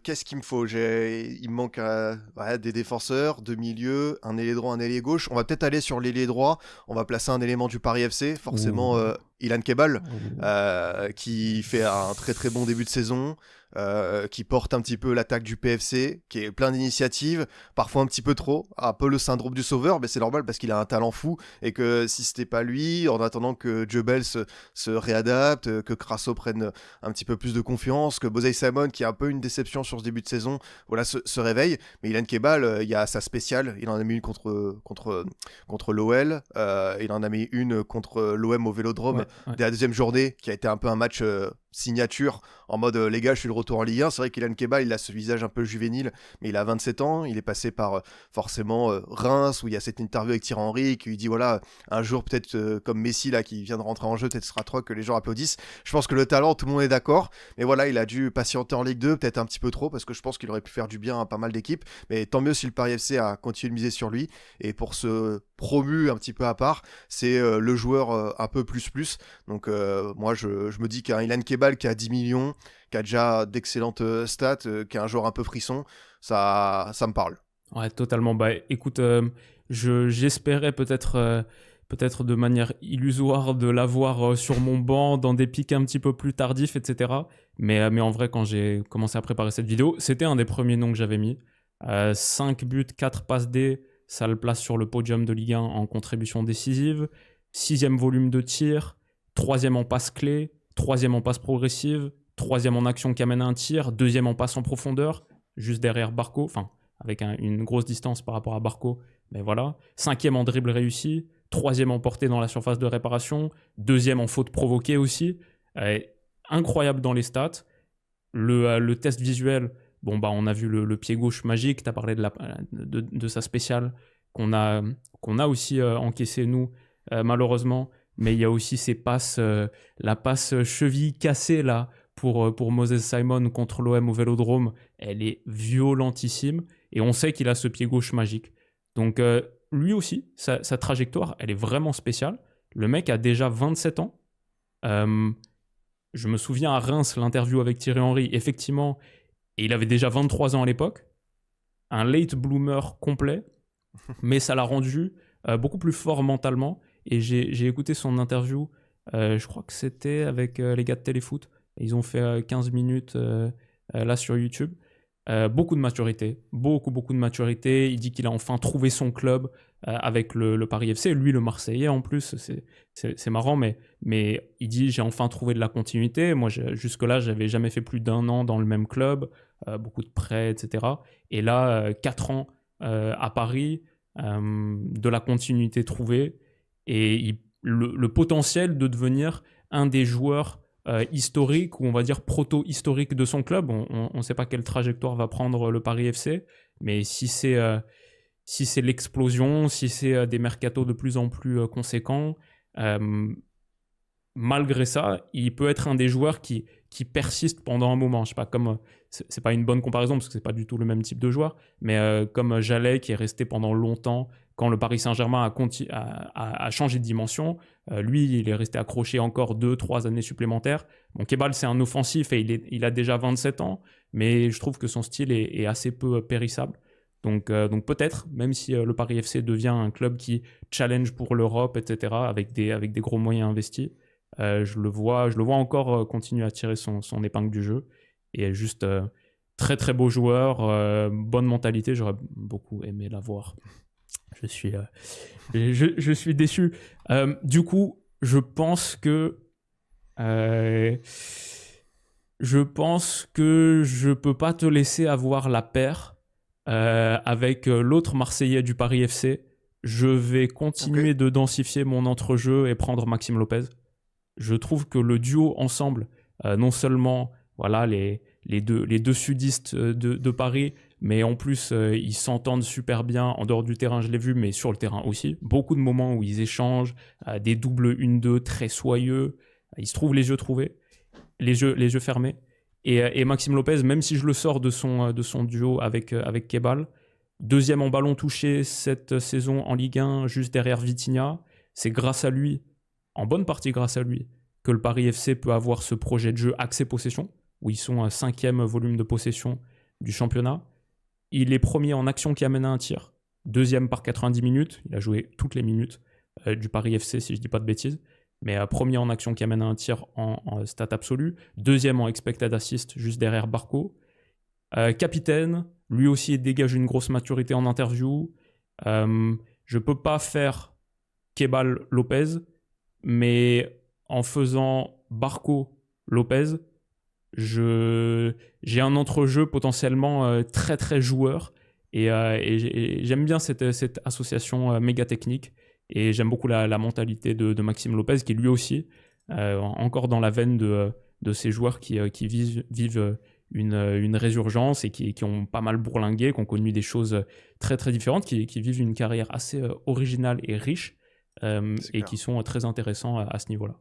qu'est-ce qu'il me faut. Il me manque des défenseurs, deux milieux, un ailier droit, un ailier gauche. On va peut-être aller sur l'ailier droit. On va placer un élément du Paris FC, forcément Ilan Kebal, qui fait un très très bon début de saison. Qui porte un petit peu l'attaque du PFC, qui est plein d'initiatives, parfois un petit peu trop, un peu le syndrome du sauveur, mais c'est normal parce qu'il a un talent fou et que si c'était pas lui, en attendant que Jebel se réadapte, que Crasso prenne un petit peu plus de confiance, que Bozey Simon, qui est un peu une déception sur ce début de saison, voilà, se réveille. Mais Ilan Kebal, il y a sa spéciale, il en a mis une contre l'OL, il en a mis une contre l'OM au Vélodrome dès la deuxième journée, qui a été un peu un match signature en mode les gars, je suis de retour en Ligue 1. C'est vrai qu'Ilan Kebal, il a ce visage un peu juvénile, mais il a 27 ans, il est passé par forcément Reims, où il y a cette interview avec Thierry Henry qui lui dit voilà, un jour peut-être comme Messi là qui vient de rentrer en jeu, peut-être ce sera toi que les gens applaudissent. Je pense que le talent, tout le monde est d'accord, mais voilà, il a dû patienter en Ligue 2, peut-être un petit peu trop, parce que je pense qu'il aurait pu faire du bien à pas mal d'équipes, mais tant mieux si le Paris FC a continué de miser sur lui, et pour ce promu un petit peu à part, c'est le joueur un peu plus. Donc moi je me dis qu'un Ilan Kebal qui a 10 millions, qui a déjà d'excellentes stats, qui est un joueur un peu frisson, ça me parle. Ouais, totalement. Bah écoute, j'espérais peut-être peut-être de manière illusoire de l'avoir sur mon banc dans des pics un petit peu plus tardifs, etc. Mais en vrai, quand j'ai commencé à préparer cette vidéo, c'était un des premiers noms que j'avais mis. 5 buts, 4 passes D, ça le place sur le podium de Ligue 1 en contribution décisive. 6e volume de tir, 3e en passe clé, 3e en passe progressive, 3e en action qui amène à un tir, 2e en passe en profondeur, juste derrière Barco, enfin avec une grosse distance par rapport à Barco, mais voilà. 5e en dribble réussi, 3e en portée dans la surface de réparation, 2e en faute provoquée aussi. Incroyable dans les stats. Le test visuel, bon, bah, on a vu le pied gauche magique, tu as parlé de sa spéciale qu'on a aussi encaissé nous, malheureusement. Mais il y a aussi ces passes, la passe cheville cassée là pour Moses Simon contre l'OM au Vélodrome, elle est violentissime et on sait qu'il a ce pied gauche magique. Donc lui aussi, sa trajectoire, elle est vraiment spéciale. Le mec a déjà 27 ans. Je me souviens à Reims, l'interview avec Thierry Henry, effectivement, et il avait déjà 23 ans à l'époque. Un late bloomer complet, mais ça l'a rendu beaucoup plus fort mentalement. Et j'ai écouté son interview, je crois que c'était avec les gars de Téléfoot. Ils ont fait 15 minutes là sur YouTube. Beaucoup de maturité, beaucoup de maturité. Il dit qu'il a enfin trouvé son club avec le Paris FC. Lui, le Marseillais en plus, c'est marrant, mais il dit j'ai enfin trouvé de la continuité. Moi, jusque-là, j'avais jamais fait plus d'1 an dans le même club, beaucoup de prêts, etc. Et là, 4 ans à Paris, de la continuité trouvée et le potentiel de devenir un des joueurs historique ou on va dire proto-historique de son club. On ne sait pas quelle trajectoire va prendre le Paris FC, mais si c'est l'explosion, si c'est des mercatos de plus en plus conséquents, malgré ça, il peut être un des joueurs qui persiste pendant un moment. Je sais pas, comme c'est pas une bonne comparaison parce que c'est pas du tout le même type de joueur, mais comme Jallet qui est resté pendant longtemps quand le Paris Saint-Germain a changé de dimension, lui, il est resté accroché encore 2-3 années supplémentaires. Bon, Kebal, c'est un offensif et il a déjà 27 ans, mais je trouve que son style est assez peu périssable. Donc peut-être, même si le Paris FC devient un club qui challenge pour l'Europe, etc., avec des gros moyens investis, je le vois encore continuer à tirer son épingle du jeu. Et juste très très beau joueur, bonne mentalité, j'aurais beaucoup aimé l'avoir. Je suis déçu. Du coup, je pense que je peux pas te laisser avoir la paire avec l'autre Marseillais du Paris FC. Je vais continuer de densifier mon entrejeu et prendre Maxime Lopez. Je trouve que le duo ensemble, non seulement voilà, les deux sudistes de Paris, mais en plus, ils s'entendent super bien en dehors du terrain, je l'ai vu, mais sur le terrain aussi. Beaucoup de moments où ils échangent, des doubles 1-2 très soyeux. Ils se trouvent les yeux fermés. Et Maxime Lopez, même si je le sors de son duo avec Kebal, deuxième en ballon touché cette saison en Ligue 1, juste derrière Vitinha, c'est grâce à lui, en bonne partie grâce à lui, que le Paris FC peut avoir ce projet de jeu accès-possession, où ils sont à 5e volume de possession du championnat. Il est premier en action qui amène à un tir, deuxième par 90 minutes, il a joué toutes les minutes du Paris FC si je ne dis pas de bêtises, mais premier en action qui amène à un tir en stat absolu, deuxième en expected assist juste derrière Barco, capitaine, lui aussi il dégage une grosse maturité en interview. Je ne peux pas faire Kebal Lopez, mais en faisant Barco Lopez, j'ai un entrejeu potentiellement très très joueur et j'aime bien cette association méga technique et j'aime beaucoup la mentalité de Maxime Lopez qui lui aussi encore dans la veine de ces joueurs qui vivent une résurgence et qui ont pas mal bourlingué, qui ont connu des choses très très différentes, qui vivent une carrière assez originale et riche et qui sont très intéressants à ce niveau-là.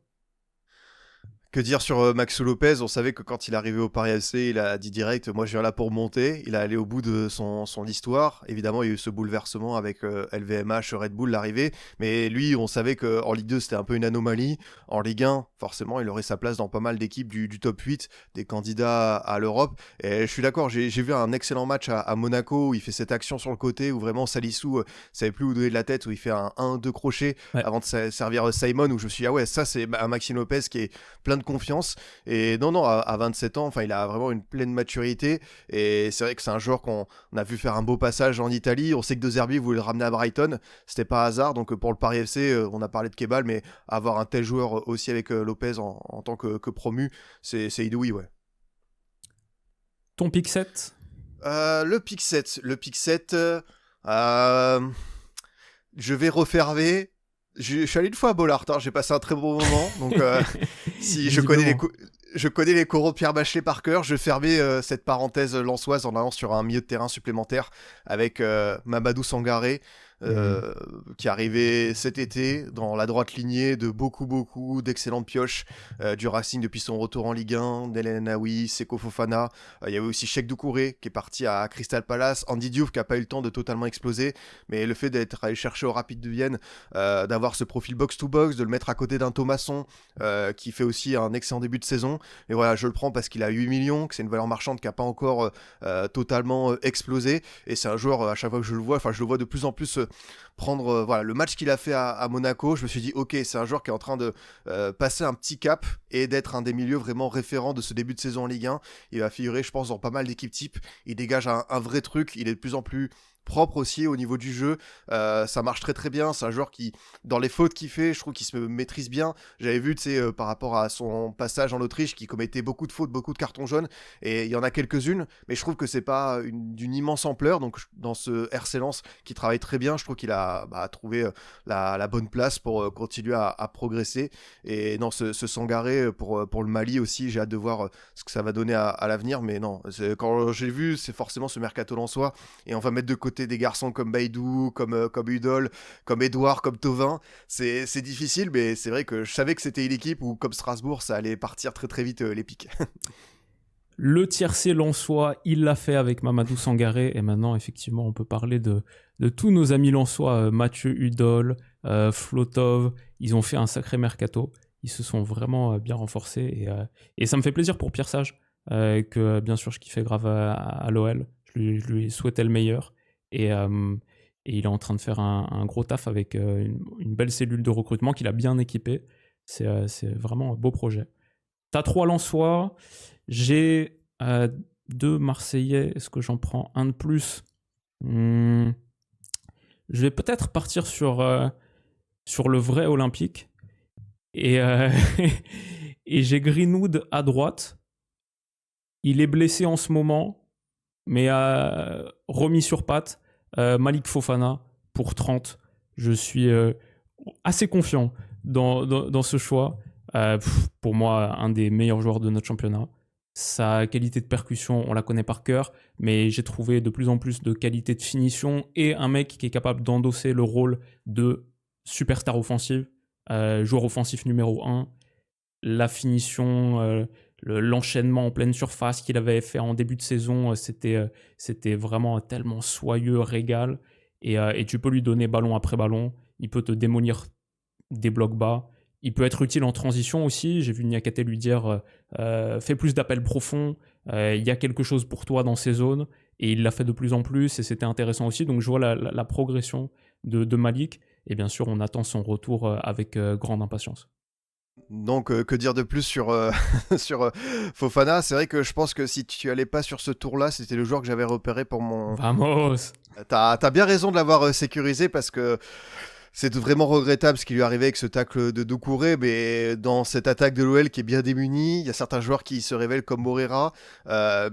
Que dire sur Maxou Lopez? On savait que quand il est arrivé au Paris FC, il a dit direct, moi je viens là pour monter. Il a allé au bout de son histoire. Évidemment, il y a eu ce bouleversement avec LVMH, Red Bull, l'arrivée. Mais lui, on savait qu'en Ligue 2, c'était un peu une anomalie. En Ligue 1, forcément, il aurait sa place dans pas mal d'équipes du top 8, des candidats à l'Europe. Et je suis d'accord, j'ai vu un excellent match à Monaco où il fait cette action sur le côté, où vraiment Salissou savait plus où donner de la tête, où il fait un 1-2 crochet Ouais. avant de servir Simon, où je me suis dit, ah ouais, ça c'est un Maxime Lopez qui est plein de confiance. Et non, à 27 ans, enfin, il a vraiment une pleine maturité. Et c'est vrai que c'est un joueur qu'on a vu faire un beau passage en Italie. On sait que De Zerbi voulait le ramener à Brighton. C'était pas hasard. Donc pour le Paris FC, on a parlé de Kebal, mais avoir un tel joueur aussi avec Lopez en tant que promu, c'est inouï, ouais. Ton pick 7? Le pick 7. Je vais refermer. Je suis allé une fois à Bollard, hein, j'ai passé un très bon moment, donc si je connais les coraux de Pierre Bachelet par cœur, je fermais cette parenthèse lensoise en allant sur un milieu de terrain supplémentaire avec Mamadou Sangaré, qui arrivait cet été dans la droite lignée de beaucoup d'excellentes pioches du Racing depuis son retour en Ligue 1, Delen Naoui, Seko Fofana. Il y avait aussi Cheikh Doucouré qui est parti à Crystal Palace, Andy Diouf qui n'a pas eu le temps de totalement exploser, mais le fait d'être allé chercher au Rapide de Vienne, d'avoir ce profil box-to-box, de le mettre à côté d'un Thomasson qui fait aussi un excellent début de saison. Et voilà, je le prends parce qu'il a 8 millions, que c'est une valeur marchande qui n'a pas encore totalement explosé. Et c'est un joueur, à chaque fois que je le vois de plus en plus prendre voilà, le match qu'il a fait à Monaco. Je me suis dit, ok, c'est un joueur qui est en train de passer un petit cap et d'être un des milieux vraiment référents de ce début de saison en Ligue 1. Il va figurer, je pense, dans pas mal d'équipes types. Il dégage un vrai truc. Il est de plus en plus propre aussi au niveau du jeu, ça marche très bien. C'est un joueur qui, dans les fautes qu'il fait, je trouve qu'il se maîtrise bien. J'avais vu, tu sais, par rapport à son passage en Autriche, qui commettait beaucoup de fautes, beaucoup de cartons jaunes, et il y en a quelques-unes, mais je trouve que c'est pas d'une immense ampleur. Donc dans ce RC Lens qui travaille très bien, je trouve qu'il a trouvé la bonne place pour continuer à progresser. Et non, ce Sangaré pour le Mali aussi, j'ai hâte de voir ce que ça va donner à l'avenir. Mais non, quand j'ai vu, c'est forcément ce mercato lensois, et on va mettre de côté des garçons comme Baïdou, comme Udol, comme Edouard, comme Thauvin. C'est difficile, mais c'est vrai que je savais que c'était une équipe où, comme Strasbourg, ça allait partir très vite les pics. Le tiercé lensois, il l'a fait avec Mamadou Sangaré, et maintenant, effectivement, on peut parler de tous nos amis lensois, Mathieu Udol, Flotov. Ils ont fait un sacré mercato. Ils se sont vraiment bien renforcés, et ça me fait plaisir pour Pierre Sage, que bien sûr je kiffais grave à l'OL. Je lui souhaitais le meilleur. Et il est en train de faire un gros taf avec une belle cellule de recrutement qu'il a bien équipée. C'est vraiment un beau projet. T'as 3 Lensois, j'ai 2 Marseillais. Est-ce que j'en prends un de plus? Je vais peut-être partir sur le vrai Olympique. Et, et j'ai Greenwood à droite. Il est blessé en ce moment, mais remis sur pattes. Malik Fofana pour 30. Je suis assez confiant dans ce choix. Pour moi, un des meilleurs joueurs de notre championnat. Sa qualité de percussion, on la connaît par cœur, mais j'ai trouvé de plus en plus de qualité de finition et un mec qui est capable d'endosser le rôle de superstar offensive, joueur offensif numéro 1. La finition, l'enchaînement en pleine surface qu'il avait fait en début de saison, c'était vraiment tellement soyeux, régal. Et tu peux lui donner ballon après ballon. Il peut te démolir des blocs bas. Il peut être utile en transition aussi. J'ai vu Niakate lui dire fais plus d'appels profonds. Il y a quelque chose pour toi dans ces zones. Et il l'a fait de plus en plus. Et c'était intéressant aussi. Donc je vois la progression de Malik. Et bien sûr, on attend son retour avec grande impatience. Donc, que dire de plus sur Fofana? C'est vrai que je pense que si tu allais pas sur ce tour-là, c'était le joueur que j'avais repéré pour mon... Vamos! T'as bien raison de l'avoir sécurisé, parce que c'est vraiment regrettable ce qui lui est arrivé avec ce tacle de Doucouré, mais dans cette attaque de l'OL qui est bien démunie, il y a certains joueurs qui se révèlent comme Moreira,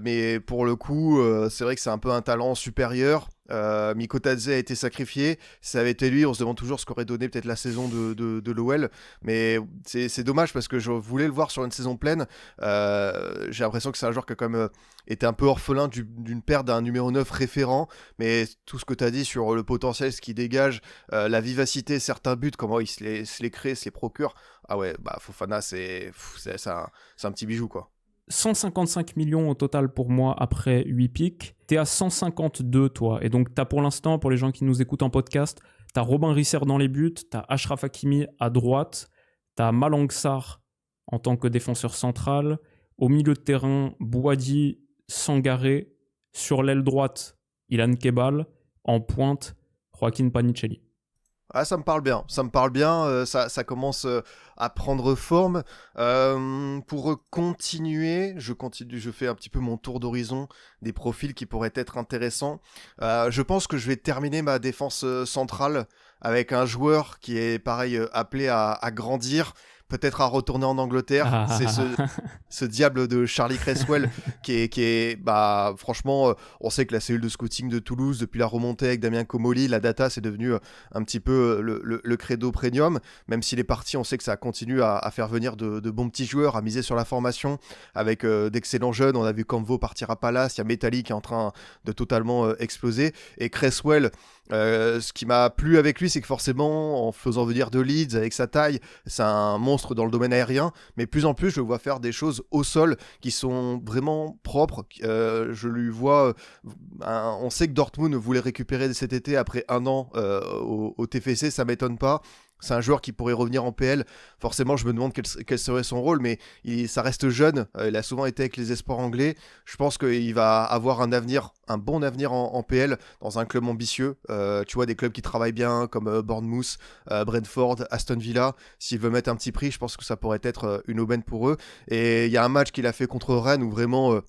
mais pour le coup, c'est vrai que c'est un peu un talent supérieur. Mikotadze a été sacrifié. Si ça avait été lui, on se demande toujours ce qu'aurait donné peut-être la saison de l'OL. Mais c'est dommage parce que je voulais le voir sur une saison pleine. J'ai l'impression que c'est un joueur qui a quand même été un peu orphelin d'une perte d'un numéro 9 référent. Mais tout ce que tu as dit sur le potentiel, ce qu'il dégage, la vivacité, certains buts, comment il se les crée, se les procure. Ah ouais, bah Fofana, c'est un petit bijou, quoi. 155 millions au total pour moi après 8 pics. T'es à 152 toi. Et donc t'as pour l'instant, pour les gens qui nous écoutent en podcast, t'as Robin Risser dans les buts, t'as Achraf Hakimi à droite, t'as Malang Sarr en tant que défenseur central. Au milieu de terrain, Bouhaddi, Sangaré. Sur l'aile droite, Ilan Kebal. En pointe, Joaquin Panicelli. Ah, ça me parle bien, ça commence à prendre forme. Pour continuer, je fais un petit peu mon tour d'horizon des profils qui pourraient être intéressants. Je pense que je vais terminer ma défense centrale avec un joueur qui est pareil appelé à grandir, peut-être à retourner en Angleterre. C'est ce diable de Charlie Cresswell qui est bah, franchement, on sait que la cellule de scouting de Toulouse, depuis la remontée avec Damien Comolli, la data, c'est devenu un petit peu le credo premium. Même s'il est parti, on sait que ça continue à faire venir de bons petits joueurs, à miser sur la formation avec d'excellents jeunes. On a vu Camvo partir à Palace, il y a Metalli qui est en train de totalement exploser. Et Cresswell, ce qui m'a plu avec lui, c'est que forcément, en faisant venir de Leeds avec sa taille, c'est un monstre dans le domaine aérien, mais plus en plus, je le vois faire des choses au sol qui sont vraiment propres. Je lui vois, on sait que Dortmund voulait récupérer cet été après un an au TFC, ça m'étonne pas. C'est un joueur qui pourrait revenir en PL. Forcément, je me demande quel serait son rôle, mais ça reste jeune. Il a souvent été avec les espoirs anglais. Je pense qu'il va avoir un bon avenir en PL dans un club ambitieux. Tu vois, des clubs qui travaillent bien comme Bournemouth, Brentford, Aston Villa. S'il veut mettre un petit prix, je pense que ça pourrait être une aubaine pour eux. Et il y a un match qu'il a fait contre Rennes où vraiment...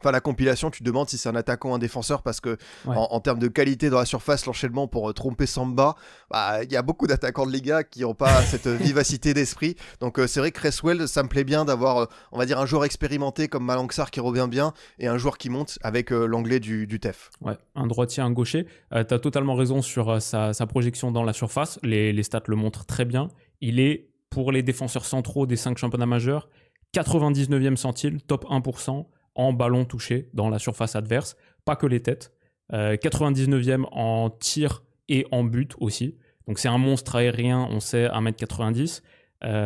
Enfin, la compilation, tu te demandes si c'est un attaquant ou un défenseur parce que en termes de qualité dans la surface, l'enchaînement pour tromper Samba, bah, y a beaucoup d'attaquants de Liga qui n'ont pas cette vivacité d'esprit. Donc c'est vrai que Cresswell, ça me plaît bien d'avoir, on va dire, un joueur expérimenté comme Malang Sarr qui revient bien et un joueur qui monte avec l'anglais du TEF. Ouais, un droitier, un gaucher. Tu as totalement raison sur sa projection dans la surface. Les stats le montrent très bien. Il est, pour les défenseurs centraux des 5 championnats majeurs, 99e centile, top 1%. En ballon touché dans la surface adverse, pas que les têtes. 99e en tir et en but aussi. Donc c'est un monstre aérien, on sait, 1m90.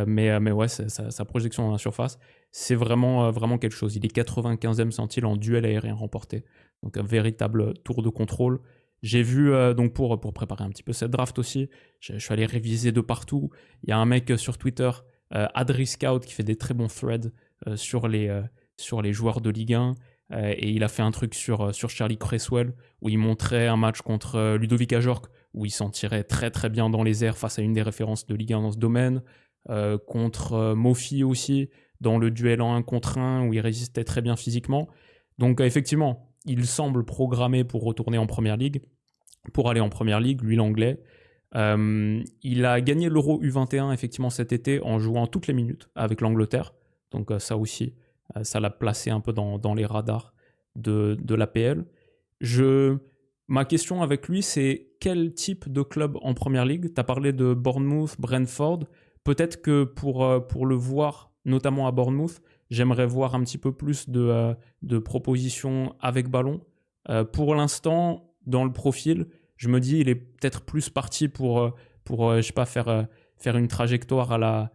Mais ouais, sa projection dans la surface, c'est vraiment quelque chose. Il est 95e centile en duel aérien remporté. Donc un véritable tour de contrôle. J'ai vu, donc pour préparer un petit peu cette draft aussi, je suis allé réviser de partout. Il y a un mec sur Twitter, Adri Scout, qui fait des très bons threads sur les joueurs de Ligue 1, et il a fait un truc sur Charlie Cresswell où il montrait un match contre Ludovic Ajorc où il s'en tirait très très bien dans les airs face à une des références de Ligue 1 dans ce domaine, contre Mofi aussi dans le duel en 1 contre 1 où il résistait très bien physiquement. Donc effectivement, il semble programmé pour retourner en Première Ligue, pour aller en Première Ligue, lui l'anglais. Il a gagné l'Euro U21 effectivement cet été en jouant toutes les minutes avec l'Angleterre, donc ça aussi, ça l'a placé un peu dans les radars de l'APL. Ma question avec lui, c'est quel type de club en Première Ligue ? Tu as parlé de Bournemouth, Brentford. Peut-être que pour le voir, notamment à Bournemouth, j'aimerais voir un petit peu plus de propositions avec ballon. Pour l'instant, dans le profil, je me dis il est peut-être plus parti pour je sais pas, faire une trajectoire à la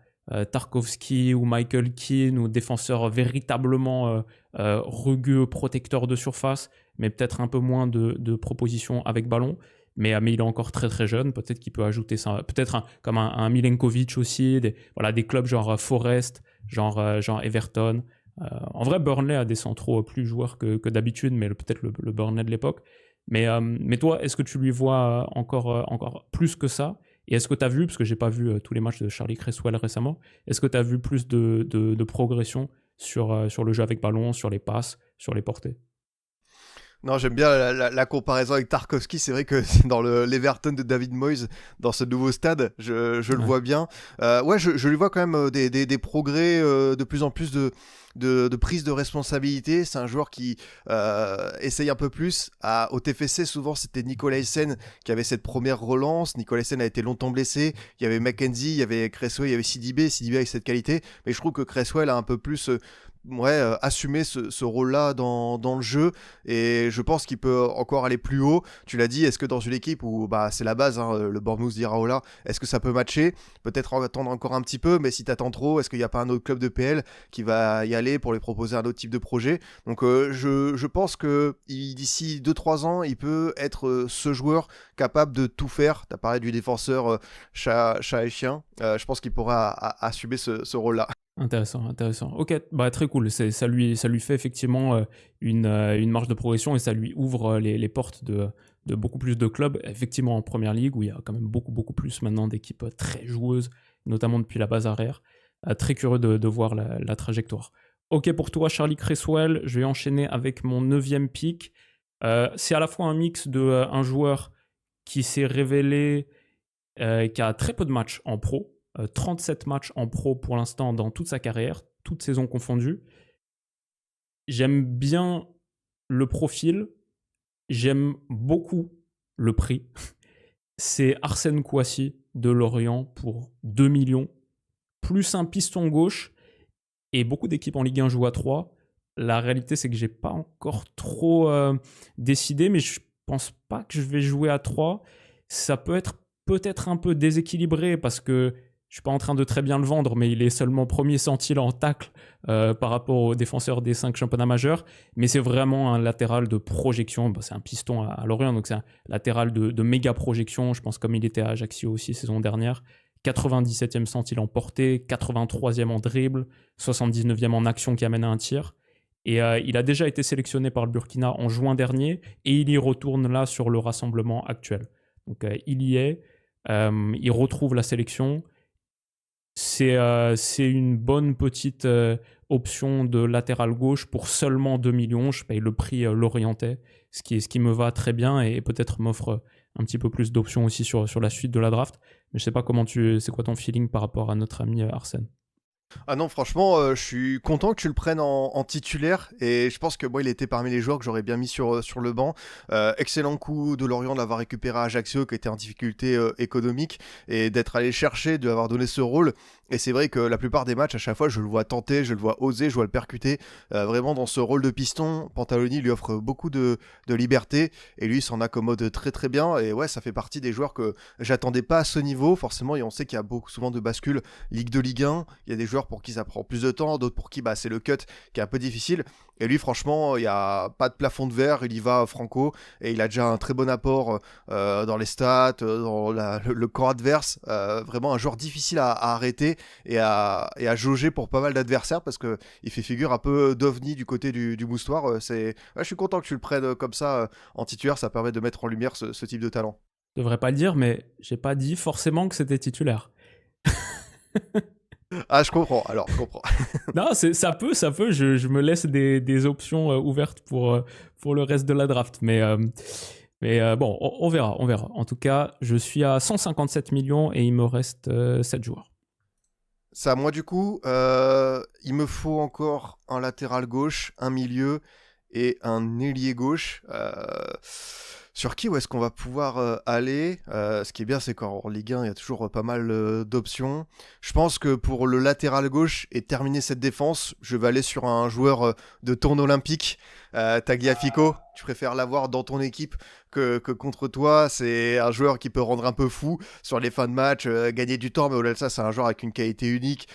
Tarkowski ou Michael Keane ou défenseurs véritablement rugueux, protecteurs de surface, mais peut-être un peu moins de propositions avec ballon. Mais il est encore très très jeune, peut-être qu'il peut ajouter ça. Peut-être comme un Milenkovic aussi, des clubs genre Forest, genre Everton. En vrai, Burnley a des centraux plus joueurs que d'habitude, mais peut-être le Burnley de l'époque. Mais toi, est-ce que tu lui vois encore plus que ça ? Et est-ce que tu as vu, parce que je n'ai pas vu tous les matchs de Charlie Cresswell récemment, est-ce que tu as vu plus de progression sur le jeu avec ballon, sur les passes, sur les portées ? Non, j'aime bien la comparaison avec Tarkowski. C'est vrai que c'est dans l'Everton de David Moyes, dans ce nouveau stade, je le Ouais. vois bien. Ouais, je lui vois quand même des progrès, de plus en plus de prise de responsabilité. C'est un joueur qui essaye un peu plus. Au TFC, souvent, c'était Nicolaisen qui avait cette première relance. Nicolaisen a été longtemps blessé. Il y avait McKenzie, il y avait Cresswell, il y avait Sidibé. Sidibé avec cette qualité. Mais je trouve que Cresswell a un peu plus assumé ce rôle-là dans le jeu. Et je pense qu'il peut encore aller plus haut. Tu l'as dit, est-ce que dans une équipe où c'est la base, hein, le Bournemouth d'Iraola, est-ce que ça peut matcher? Peut-être attendre encore un petit peu, mais si t'attends trop, est-ce qu'il n'y a pas un autre club de PL qui va y aller pour lui proposer un autre type de projet? Donc je pense que d'ici 2-3 ans, il peut être ce joueur capable de tout faire. Tu as parlé du défenseur chat et chien. Je pense qu'il pourra assumer ce rôle-là. Intéressant, intéressant. Ok, bah très cool. Ça lui fait effectivement une marge de progression et ça lui ouvre les portes de beaucoup plus de clubs. Effectivement, en première ligue, où il y a quand même beaucoup plus maintenant d'équipes très joueuses, notamment depuis la base arrière. Très curieux de voir la trajectoire. Ok, pour toi, Charlie Cresswell, je vais enchaîner avec mon 9e pick. C'est à la fois un mix de un joueur qui s'est révélé, qui a très peu de matchs en pro. 37 matchs en pro pour l'instant dans toute sa carrière, toutes saisons confondues. J'aime bien le profil, j'aime beaucoup le prix. C'est Arsène Kouassi de Lorient pour 2 millions, plus un piston gauche, et beaucoup d'équipes en Ligue 1 jouent à 3. La réalité, c'est que j'ai pas encore trop décidé, mais je pense pas que je vais jouer à 3. Ça peut être peut-être un peu déséquilibré parce que je suis pas en train de très bien le vendre, mais il est seulement premier centile en tacle par rapport aux défenseurs des 5 championnats majeurs. Mais c'est vraiment un latéral de projection. C'est un piston à Lorient, donc c'est un latéral de méga projection. Je pense comme il était à Ajaccio aussi saison dernière. 97e centile en portée, 83e en dribble, 79e en action qui amène à un tir. Et il a déjà été sélectionné par le Burkina en juin dernier et il y retourne là sur le rassemblement actuel. Donc il y est, il retrouve la sélection. C'est une bonne petite option de latéral gauche pour seulement 2 millions. Je paye le prix lorientais, ce qui me va très bien et peut-être m'offre un petit peu plus d'options aussi sur la suite de la draft. Mais je sais pas c'est quoi ton feeling par rapport à notre ami Arsène. Ah non, franchement, je suis content que tu le prennes en titulaire et je pense que moi, il était parmi les joueurs que j'aurais bien mis sur le banc. Excellent coup de Lorient de l'avoir récupéré à Ajaccio qui était en difficulté économique et d'être allé chercher, de lui avoir donné ce rôle. Et c'est vrai que la plupart des matchs, à chaque fois, je le vois tenter, je le vois oser, je vois le percuter. Vraiment dans ce rôle de piston, Pantaloni lui offre beaucoup de liberté et lui s'en accommode très très bien. Et ouais, ça fait partie des joueurs que j'attendais pas à ce niveau, forcément, et on sait qu'il y a beaucoup souvent de bascules Ligue 2, Ligue 1. Il y a des joueurs pour qui ça prend plus de temps, d'autres pour qui c'est le cut qui est un peu difficile. Et lui, franchement, il n'y a pas de plafond de verre, il y va franco, et il a déjà un très bon apport dans les stats, dans le camp adverse. Vraiment un joueur difficile à arrêter et à jauger pour pas mal d'adversaires, parce qu'il fait figure un peu d'ovni du côté du moustoir. Je suis content que tu le prennes comme ça en titulaire, ça permet de mettre en lumière ce type de talent. Je devrais pas le dire, mais j'ai pas dit forcément que c'était titulaire. Ah, je comprends, alors, je comprends. Non, ça peut, je me laisse des options ouvertes pour le reste de la draft. Mais bon, on verra. En tout cas, je suis à 157 millions et il me reste 7 joueurs. Ça, moi, du coup, il me faut encore un latéral gauche, un milieu et un ailier gauche. Sur qui, où est-ce qu'on va pouvoir aller? Ce qui est bien, c'est qu'en Ligue 1, il y a toujours pas mal d'options. Je pense que pour le latéral gauche et terminer cette défense, je vais aller sur un joueur de tourne olympique, Tagliafico. Tu préfères l'avoir dans ton équipe que contre toi. C'est un joueur qui peut rendre un peu fou sur les fins de match, gagner du temps, mais au-delà de ça, c'est un joueur avec une qualité unique.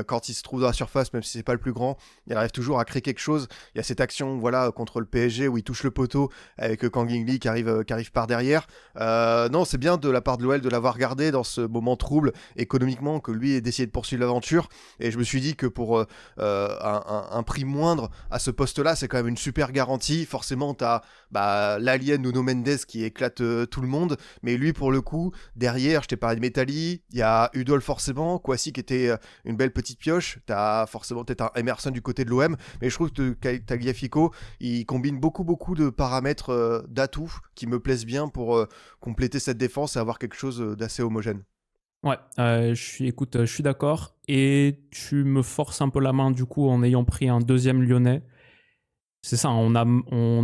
Quand il se trouve dans la surface, même si c'est pas le plus grand, il arrive toujours à créer quelque chose. Il y a cette action contre le PSG où il touche le poteau avec Kang In-lee qui arrive par derrière. Non, c'est bien de la part de l'OL de l'avoir gardé dans ce moment trouble économiquement, que lui ait décidé de poursuivre l'aventure. Et je me suis dit que pour un prix moindre à ce poste-là, c'est quand même une super super garanti. Forcément, t'as l'alien Nuno Mendes qui éclate tout le monde, mais lui, pour le coup, derrière, je t'ai parlé de Metalli, il y a Udol forcément, Kwasi qui était une belle petite pioche, t'as forcément peut-être un Emerson du côté de l'OM, mais je trouve que Tagliafico, il combine beaucoup de paramètres d'atouts qui me plaisent bien pour compléter cette défense et avoir quelque chose d'assez homogène. Ouais, je suis d'accord. Et tu me forces un peu la main du coup en ayant pris un deuxième Lyonnais. C'est ça, on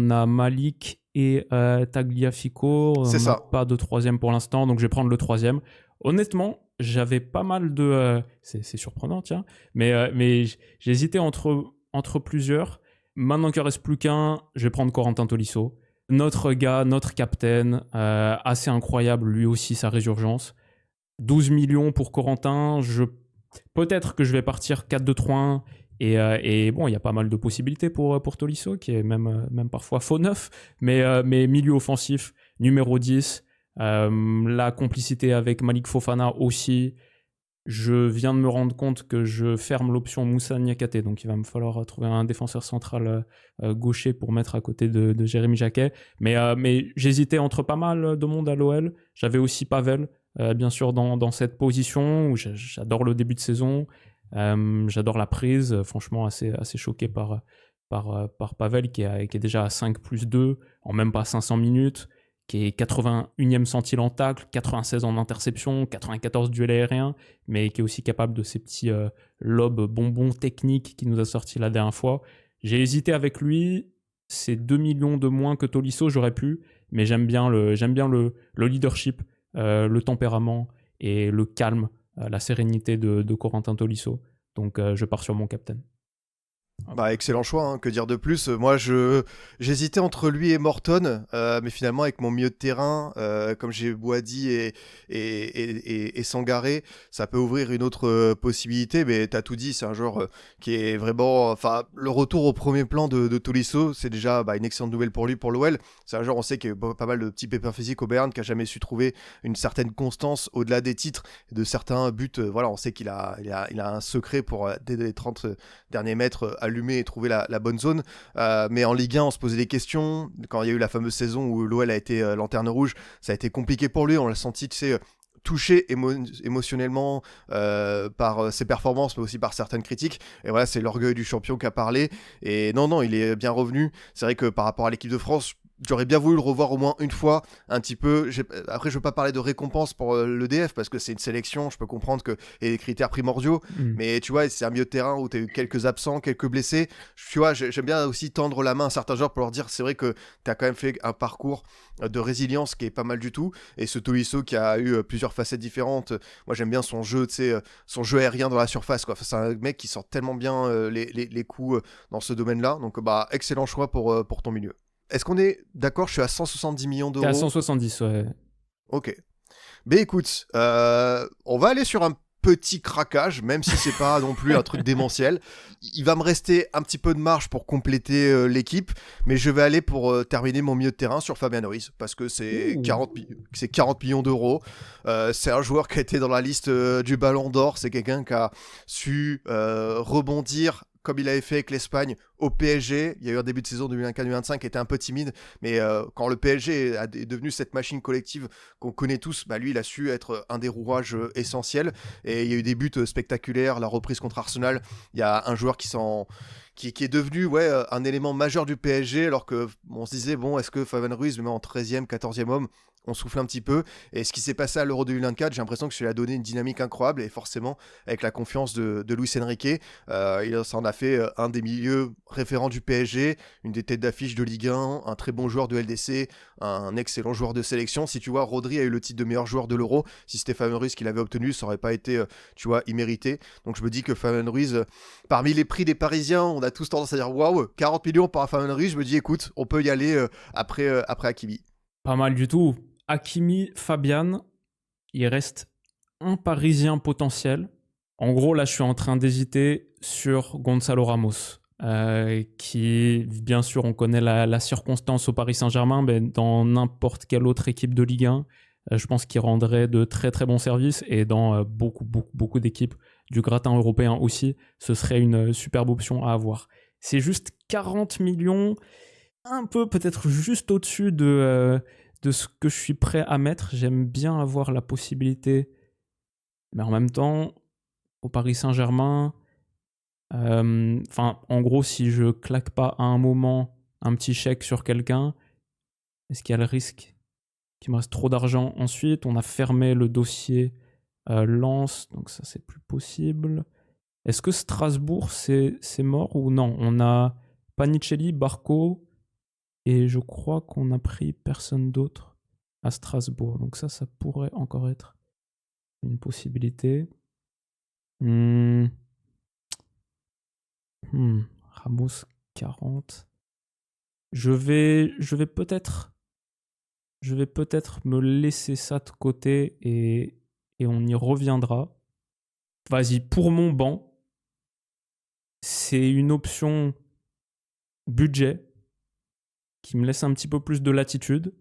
a Malik et Tagliafico. On C'est n'a ça. pas de troisième pour l'instant, donc je vais prendre le troisième. Honnêtement, j'avais pas mal de... c'est surprenant, tiens. Mais j'hésitais entre plusieurs. Maintenant qu'il ne reste plus qu'un, je vais prendre Corentin Tolisso. Notre gars, notre capitaine, assez incroyable, lui aussi, sa résurgence. 12 millions pour Corentin. Peut-être que je vais partir 4-2-3-1. Et bon, il y a pas mal de possibilités pour Tolisso, qui est même parfois faux neuf, mais milieu offensif, numéro 10. La complicité avec Malik Fofana aussi. Je viens de me rendre compte que je ferme l'option Moussa Niakhaté, donc il va me falloir trouver un défenseur central gaucher pour mettre à côté de Jérémy Jacquet. Mais j'hésitais entre pas mal de monde à l'OL. J'avais aussi Pavel, bien sûr, dans cette position où j'adore le début de saison. J'adore la prise. Franchement, assez choqué par Pavel qui est déjà à 5+2 en même pas 500 minutes, qui est 81e centile en tacle, 96 en interception, 94 duels aériens, mais qui est aussi capable de ces petits lobes bonbons techniques qu'il nous a sortis la dernière fois. J'ai hésité avec lui, c'est 2 millions de moins que Tolisso, j'aurais pu, mais j'aime bien le leadership, le tempérament et le calme, la sérénité de Corentin Tolisso. Donc je pars sur mon capitaine. Excellent choix, hein, que dire de plus. Moi, j'hésitais entre lui et Morton, mais finalement, avec mon milieu de terrain, comme j'ai Boadi et Sangaré, ça peut ouvrir une autre possibilité, mais t'as tout dit, c'est un joueur qui est vraiment... Enfin, le retour au premier plan de Tolisso, c'est déjà une excellente nouvelle pour lui, pour l'OL. C'est un joueur, on sait qu'il y a eu pas mal de petits pépins physiques au Bayern, qui a jamais su trouver une certaine constance au-delà des titres, de certains buts. Voilà, on sait qu'il a un secret pour, dès les 30 derniers mètres, allumer et trouver la bonne zone. Mais en Ligue 1, on se posait des questions. Quand il y a eu la fameuse saison où l'OL a été lanterne rouge, ça a été compliqué pour lui. On l'a senti, tu sais, touché émotionnellement par ses performances, mais aussi par certaines critiques. Et voilà, c'est l'orgueil du champion qui a parlé. Et non, il est bien revenu. C'est vrai que par rapport à l'équipe de France, j'aurais bien voulu le revoir au moins une fois, un petit peu. Après, je veux pas parler de récompense pour l'EDF, parce que c'est une sélection, je peux comprendre qu'il y a des critères primordiaux, mais tu vois, c'est un milieu de terrain où tu as eu quelques absents, quelques blessés. Tu vois, j'aime bien aussi tendre la main à certains joueurs pour leur dire, c'est vrai que tu as quand même fait un parcours de résilience qui est pas mal du tout, et ce Tolisso qui a eu plusieurs facettes différentes, moi j'aime bien son jeu, tu sais, son jeu aérien dans la surface, quoi. Enfin, c'est un mec qui sort tellement bien les coups dans ce domaine-là, donc excellent choix pour ton milieu. Est-ce qu'on est d'accord? Je suis à 170 millions d'euros. T'es à 170, ouais. Ok. Mais écoute, on va aller sur un petit craquage, même si c'est pas non plus un truc démentiel. Il va me rester un petit peu de marge pour compléter l'équipe, mais je vais aller pour terminer mon milieu de terrain sur Fabian Ruiz, parce que c'est 40 millions d'euros. C'est un joueur qui a été dans la liste du Ballon d'Or. C'est quelqu'un qui a su rebondir comme il avait fait avec l'Espagne au PSG. Il y a eu un début de saison 2024-2025 qui était un peu timide, mais quand le PSG est devenu cette machine collective qu'on connaît tous, lui il a su être un des rouages essentiels, et il y a eu des buts spectaculaires, la reprise contre Arsenal. Il y a un joueur qui est devenu un élément majeur du PSG, alors qu'on se disait, bon, est-ce que Fabian Ruiz le met en 13e, 14e homme? On souffle un petit peu, et ce qui s'est passé à l'Euro 2024, j'ai l'impression que ça lui a donné une dynamique incroyable, et forcément avec la confiance de Luis Enrique, il s'en a fait un des milieux référents du PSG, une des têtes d'affiche de Ligue 1, un très bon joueur de LDC, un excellent joueur de sélection. Si tu vois, Rodri a eu le titre de meilleur joueur de l'Euro, si c'était Fabian Ruiz qui l'avait obtenu, ça aurait pas été immérité. Donc je me dis que Fabian Ruiz, parmi les prix des Parisiens, on a tous tendance à dire waouh, 40 millions par Fabian Ruiz. Je me dis écoute, on peut y aller après Hakimi. Pas mal du tout. Hakimi, Fabian, il reste un Parisien potentiel. En gros, là, je suis en train d'hésiter sur Gonzalo Ramos, qui, bien sûr, on connaît la circonstance au Paris Saint-Germain, mais dans n'importe quelle autre équipe de Ligue 1, je pense qu'il rendrait de très très bons services, et dans beaucoup d'équipes du gratin européen aussi, ce serait une superbe option à avoir. C'est juste 40 millions. un peu, peut-être juste au-dessus de ce que je suis prêt à mettre. J'aime bien avoir la possibilité, mais en même temps, au Paris Saint-Germain, en gros, si je claque pas à un moment un petit chèque sur quelqu'un, est-ce qu'il y a le risque qu'il me reste trop d'argent ensuite? On a fermé le dossier Lens, donc ça, c'est plus possible. Est-ce que Strasbourg, c'est mort ou non? On a Panicelli, Barco, et je crois qu'on a pris personne d'autre à Strasbourg. Donc ça pourrait encore être une possibilité. Ramos, 40. Je vais peut-être me laisser ça de côté et on y reviendra. Vas-y, pour mon banc, c'est une option budget qui me laisse un petit peu plus de latitude.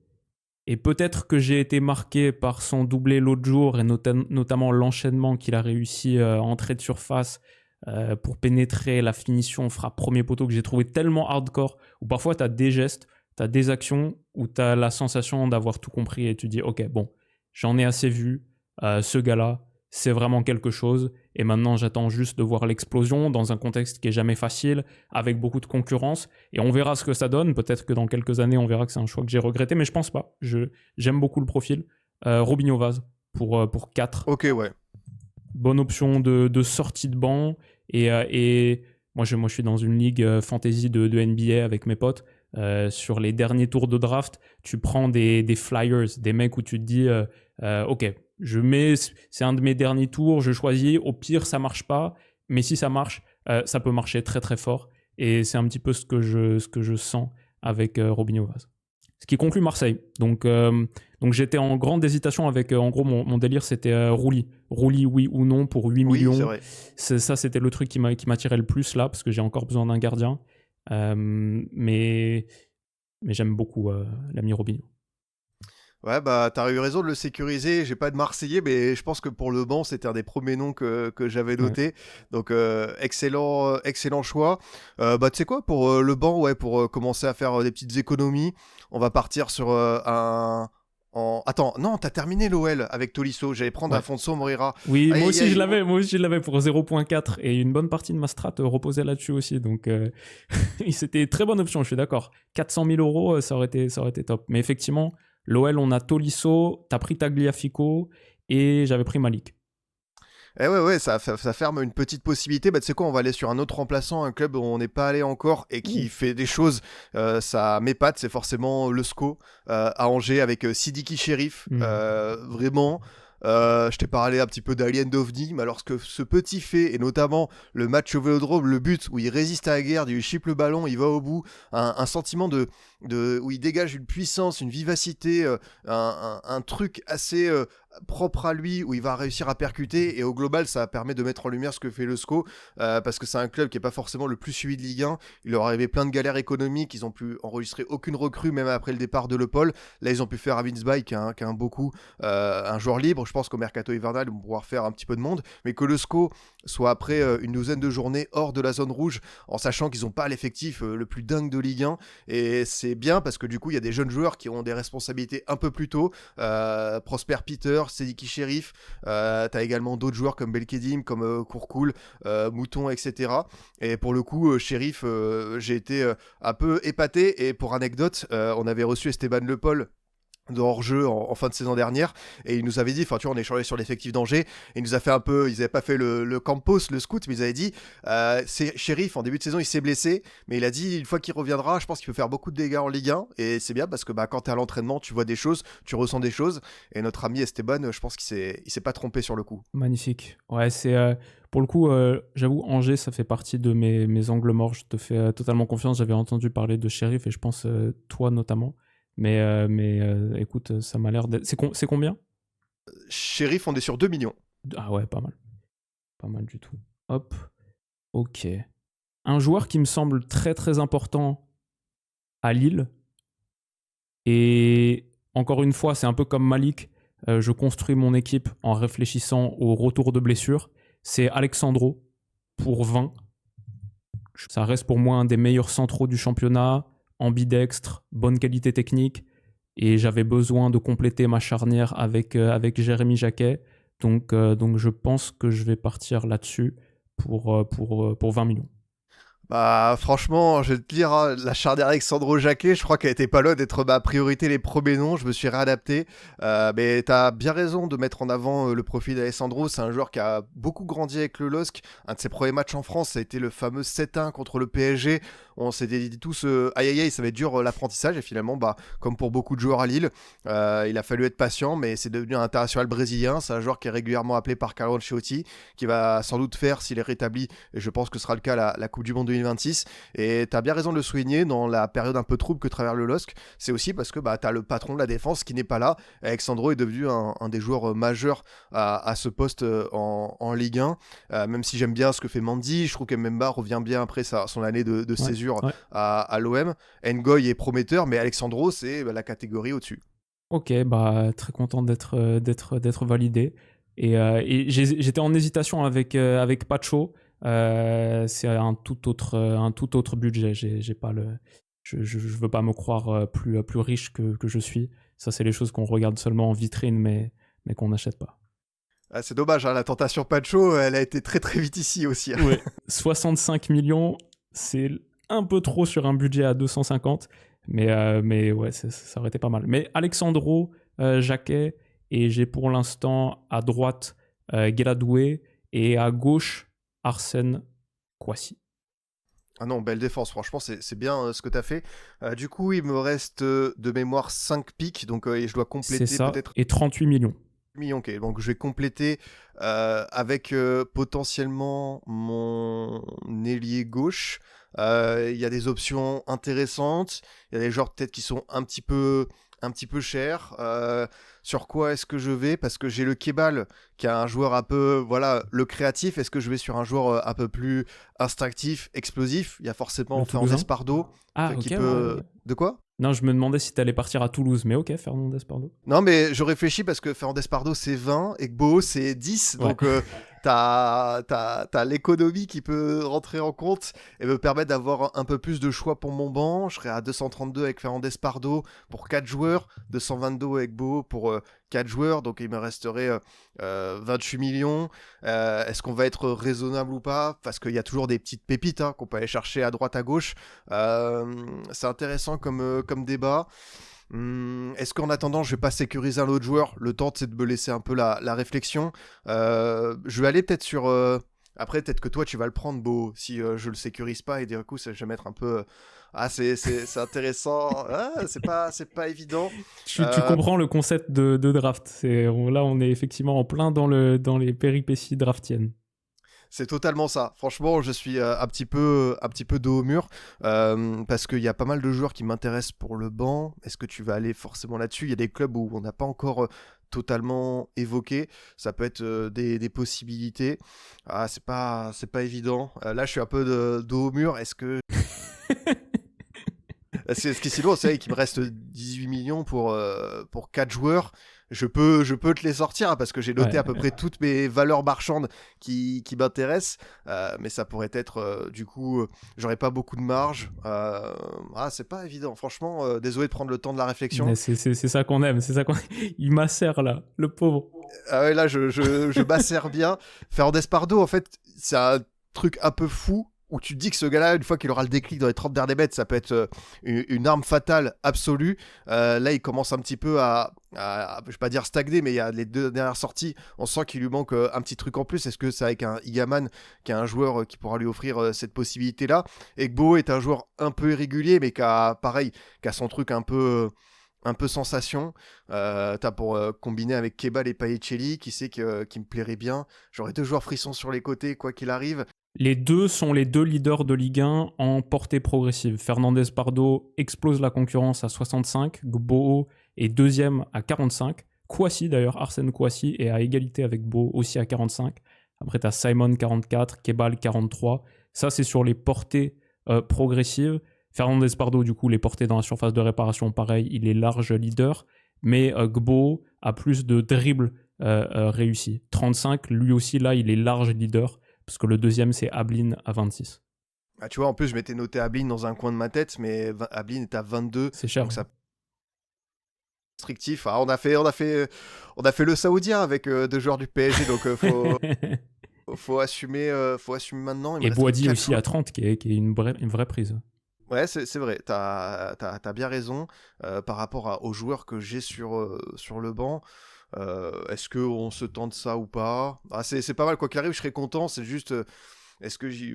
Et peut-être que j'ai été marqué par son doublé l'autre jour et notamment l'enchaînement qu'il a réussi à entrer de surface pour pénétrer la finition frappe premier poteau que j'ai trouvé tellement hardcore, où parfois tu as des gestes, tu as des actions où tu as la sensation d'avoir tout compris et tu dis ok, bon, j'en ai assez vu, ce gars-là, c'est vraiment quelque chose et maintenant j'attends juste de voir l'explosion dans un contexte qui est jamais facile, avec beaucoup de concurrence et on verra ce que ça donne. Peut-être que dans quelques années on verra que c'est un choix que j'ai regretté, mais je pense pas. J'aime beaucoup le profil. Robinho Vaz pour 4. Ok, ouais. Bonne option de sortie de banc et moi je suis dans une ligue fantasy de NBA avec mes potes. Sur les derniers tours de draft, tu prends des flyers, des mecs où tu te dis ok, c'est un de mes derniers tours, je choisis, au pire ça marche pas, mais si ça marche, ça peut marcher très très fort et c'est un petit peu ce que je sens avec Robinho Vaz. Ce qui conclut Marseille. Donc j'étais en grande hésitation avec, en gros, mon délire, c'était Rouli. Rouli, oui ou non, pour 8 Oui, millions. c'est vrai. Ça, c'était le truc qui m'attirait le plus là, parce que j'ai encore besoin d'un gardien. Mais j'aime beaucoup l'ami Robinho. Ouais, bah t'as eu raison de le sécuriser. J'ai pas de Marseillais, mais je pense que pour le banc, c'était un des premiers noms que j'avais noté. Ouais. Donc excellent choix. Bah tu sais quoi, pour le banc, ouais, pour commencer à faire des petites économies, on va partir sur Attends, non, t'as terminé l'OL avec Tolisso. J'allais prendre Afonso Moreira. Oui, moi aussi je l'avais pour 0.4 et une bonne partie de ma strat reposait là-dessus aussi. Donc c'était très bonne option, je suis d'accord. 400 000 €, ça aurait été top. Mais effectivement, l'OL, on a Tolisso, t'as pris Tagliafico et j'avais pris Malik. Eh ouais, ça ferme une petite possibilité. Bah, tu sais quoi, on va aller sur un autre remplaçant, un club où on n'est pas allé encore et qui fait des choses. Ça m'épate, c'est forcément le SCO à Angers avec Sidiki Cherif. Vraiment. Je t'ai parlé un petit peu d'Alien d'OVNI, mais alors ce petit fait, et notamment le match au Vélodrome, le but où il résiste à la guerre, il chipe le ballon, il va au bout, un sentiment où il dégage une puissance, une vivacité, un truc assez propre à lui, où il va réussir à percuter, et au global ça permet de mettre en lumière ce que fait le SCO, parce que c'est un club qui n'est pas forcément le plus suivi de Ligue 1. Il leur arrivait plein de galères économiques, ils n'ont pu enregistrer aucune recrue même après le départ de Le Paul. Là ils ont pu faire Avinsby qui a un beaucoup un joueur libre. Je pense qu'au mercato hivernal ils vont pouvoir faire un petit peu de monde, mais que le SCO soit après une douzaine de journées hors de la zone rouge, en sachant qu'ils n'ont pas l'effectif le plus dingue de Ligue 1, et c'est bien parce que du coup il y a des jeunes joueurs qui ont des responsabilités un peu plus tôt, Prosper Peter, Sediki Cherif, t'as également d'autres joueurs comme Belkedim, comme Kourkoul, Mouton, etc. Et pour le coup Cherif, j'ai été un peu épaté, et pour anecdote, on avait reçu Esteban Le Paul de hors-jeu en fin de saison dernière, et il nous avait dit, enfin tu vois, on échangeait sur l'effectif d'Angers, et il nous a fait un peu, ils avaient pas fait le Campos, le scout, mais ils avaient dit c'est Cherif, en début de saison il s'est blessé, mais il a dit une fois qu'il reviendra, je pense qu'il peut faire beaucoup de dégâts en Ligue 1, et c'est bien parce que quand t'es à l'entraînement, tu vois des choses, tu ressens des choses, et notre ami Esteban, je pense qu'il s'est pas trompé sur le coup. Magnifique. Ouais, c'est pour le coup, j'avoue, Angers, ça fait partie de mes angles morts. Je te fais totalement confiance. J'avais entendu parler de Cherif, et je pense toi notamment. Mais écoute, ça m'a l'air d'être... C'est combien ? Cherif, on est sur 2 millions. Ah ouais, pas mal. Pas mal du tout. Hop. Ok. Un joueur qui me semble très très important à Lille. Et encore une fois, c'est un peu comme Malik. Je construis mon équipe en réfléchissant au retour de blessure. C'est Alexandro pour 20. Ça reste pour moi un des meilleurs centraux du championnat. ambidextre, bonne qualité technique, et j'avais besoin de compléter ma charnière avec Jérémy Jacquet. Donc je pense que je vais partir là-dessus pour 20 millions. Bah franchement, je vais te dire, hein, la charnière Alexandro Jacquet, je crois qu'elle était pas loin d'être ma priorité les premiers noms, je me suis réadapté. Mais t'as bien raison de mettre en avant le profil d'Alessandro, c'est un joueur qui a beaucoup grandi avec le LOSC. Un de ses premiers matchs en France, ça a été le fameux 7-1 contre le PSG. On s'était dit tous, aïe aïe aïe, ça va être dur l'apprentissage, et finalement, bah, comme pour beaucoup de joueurs à Lille, il a fallu être patient, mais c'est devenu un international brésilien, c'est un joueur qui est régulièrement appelé par Carlo Ancelotti, qui va sans doute faire, s'il est rétabli, et je pense que ce sera le cas, la Coupe du Monde 2026. Et tu as bien raison de le souligner, dans la période un peu trouble que traverse le LOSC, c'est aussi parce que bah, tu as le patron de la défense qui n'est pas là. Alexandro est devenu un des joueurs majeurs à ce poste en Ligue 1, même si j'aime bien ce que fait Mandy, je trouve qu'Mbemba revient bien après son année de césure à l'OM. Ngoy est prometteur, mais Alexandro, c'est la catégorie au-dessus. Ok, bah, très content d'être validé. Et j'étais en hésitation avec Pacho. C'est un tout autre budget. J'ai pas je veux pas me croire plus riche que je suis. Ça, c'est les choses qu'on regarde seulement en vitrine, mais qu'on n'achète pas. Ah, c'est dommage, hein, la tentation Pacho, elle a été très très vite ici aussi. Hein. Ouais. 65 millions, c'est un peu trop sur un budget à 250, mais ouais, ça aurait été pas mal. Mais Alexandro Jacquet, et j'ai pour l'instant à droite Guéladoué et à gauche Arsène Kouassi. Ah non, belle défense, franchement, c'est bien ce que tu as fait. Du coup, il me reste de mémoire 5 pics, donc je dois compléter peut-être. Et 38 millions. Ok, donc je vais compléter avec potentiellement mon ailier gauche. Il y a des options intéressantes. Il y a des joueurs peut-être qui sont un petit peu chers. Sur quoi est-ce que je vais? Parce que j'ai le Kebal qui est un joueur un peu, voilà, le créatif. Est-ce que je vais sur un joueur un peu plus instinctif, explosif? Il y a forcément Fernandez Pardo qui peut... Ouais. De quoi? Non, je me demandais si t'allais partir à Toulouse, mais ok, Fernandez Pardo. Non, mais je réfléchis parce que Fernandez Pardo c'est 20 et Gbo c'est 10, donc t'as l'économie qui peut rentrer en compte et me permettre d'avoir un peu plus de choix pour mon banc. Je serai à 232 avec Fernandez Pardo pour 4 joueurs, 222 avec Gbo pour 4 joueurs, donc il me resterait 28 millions. Est-ce qu'on va être raisonnable ou pas? Parce qu'il y a toujours des petites pépites qu'on peut aller chercher à droite, à gauche. C'est intéressant comme débat. Est-ce qu'en attendant, je vais pas sécuriser un autre joueur? Le temps, c'est de me laisser un peu la réflexion. Je vais aller peut-être sur... Après, peut-être que toi, tu vas le prendre, Beau, si je le sécurise pas. Et du coup, je vais mettre un peu... Ah, c'est intéressant. Ah, c'est pas évident. Tu comprends le concept de draft. Là, on est effectivement en plein dans les péripéties draftiennes. C'est totalement ça. Franchement, je suis un petit peu dos au mur parce qu'il y a pas mal de joueurs qui m'intéressent pour le banc. Est-ce que tu vas aller forcément là-dessus? Il y a des clubs où on n'a pas encore totalement évoqué. Ça peut être des possibilités. Ah, c'est pas évident. Là, je suis un peu dos au mur. Est-ce que ce qui est si lourd, c'est vrai qu'il me reste 18 millions pour 4 joueurs. Je peux te les sortir parce que j'ai noté à peu près toutes mes valeurs marchandes qui m'intéressent. Mais ça pourrait être, du coup, j'aurais pas beaucoup de marge. C'est pas évident. Franchement, désolé de prendre le temps de la réflexion. C'est ça qu'on aime. Il macère là, le pauvre. Ah ouais, là, je macère bien. Fernandez Pardo, en fait, c'est un truc un peu fou où tu te dis que ce gars-là, une fois qu'il aura le déclic dans les 30 derniers mètres, ça peut être une arme fatale absolue. Là, il commence un petit peu à je vais pas dire stagner, mais il y a les 2 dernières sorties, on sent qu'il lui manque un petit truc en plus. Est-ce que c'est avec un Igaman, qui est un joueur qui pourra lui offrir cette possibilité-là? Et Gbo est un joueur un peu irrégulier, mais qui a son truc un peu sensation. T'as pour combiner avec Kebal et Payecelli, qui me plairait bien. J'aurais 2 joueurs frissons sur les côtés, quoi qu'il arrive. Les deux sont les 2 leaders de Ligue 1 en portée progressive. Fernandez Pardo explose la concurrence à 65, Gbo est 2e à 45, Kouassi d'ailleurs, Arsène Kouassi est à égalité avec Gbo aussi à 45. Après t'as Simon 44, Kebal 43. Ça c'est sur les portées progressives. Fernandez Pardo du coup les portées dans la surface de réparation pareil, il est large leader, mais Gbo a plus de dribbles réussis. 35, lui aussi là il est large leader, parce que le 2e c'est Ablin à 26. Ah, tu vois, en plus, je m'étais noté Ablin dans un coin de ma tête, mais Ablin est à 22. C'est cher. Donc ça restrictif. Ah, on a fait le Saoudien avec 2 joueurs du PSG, donc faut assumer maintenant. Il me Et resterait Boadi 4 aussi à 30, qui est une vraie prise. Ouais, c'est vrai, t'as bien raison. Par rapport aux joueurs que j'ai sur le banc. Est-ce qu'on se tente ça ou pas? C'est pas mal, quoi qu'il arrive, je serais content. C'est juste, est-ce que j'y.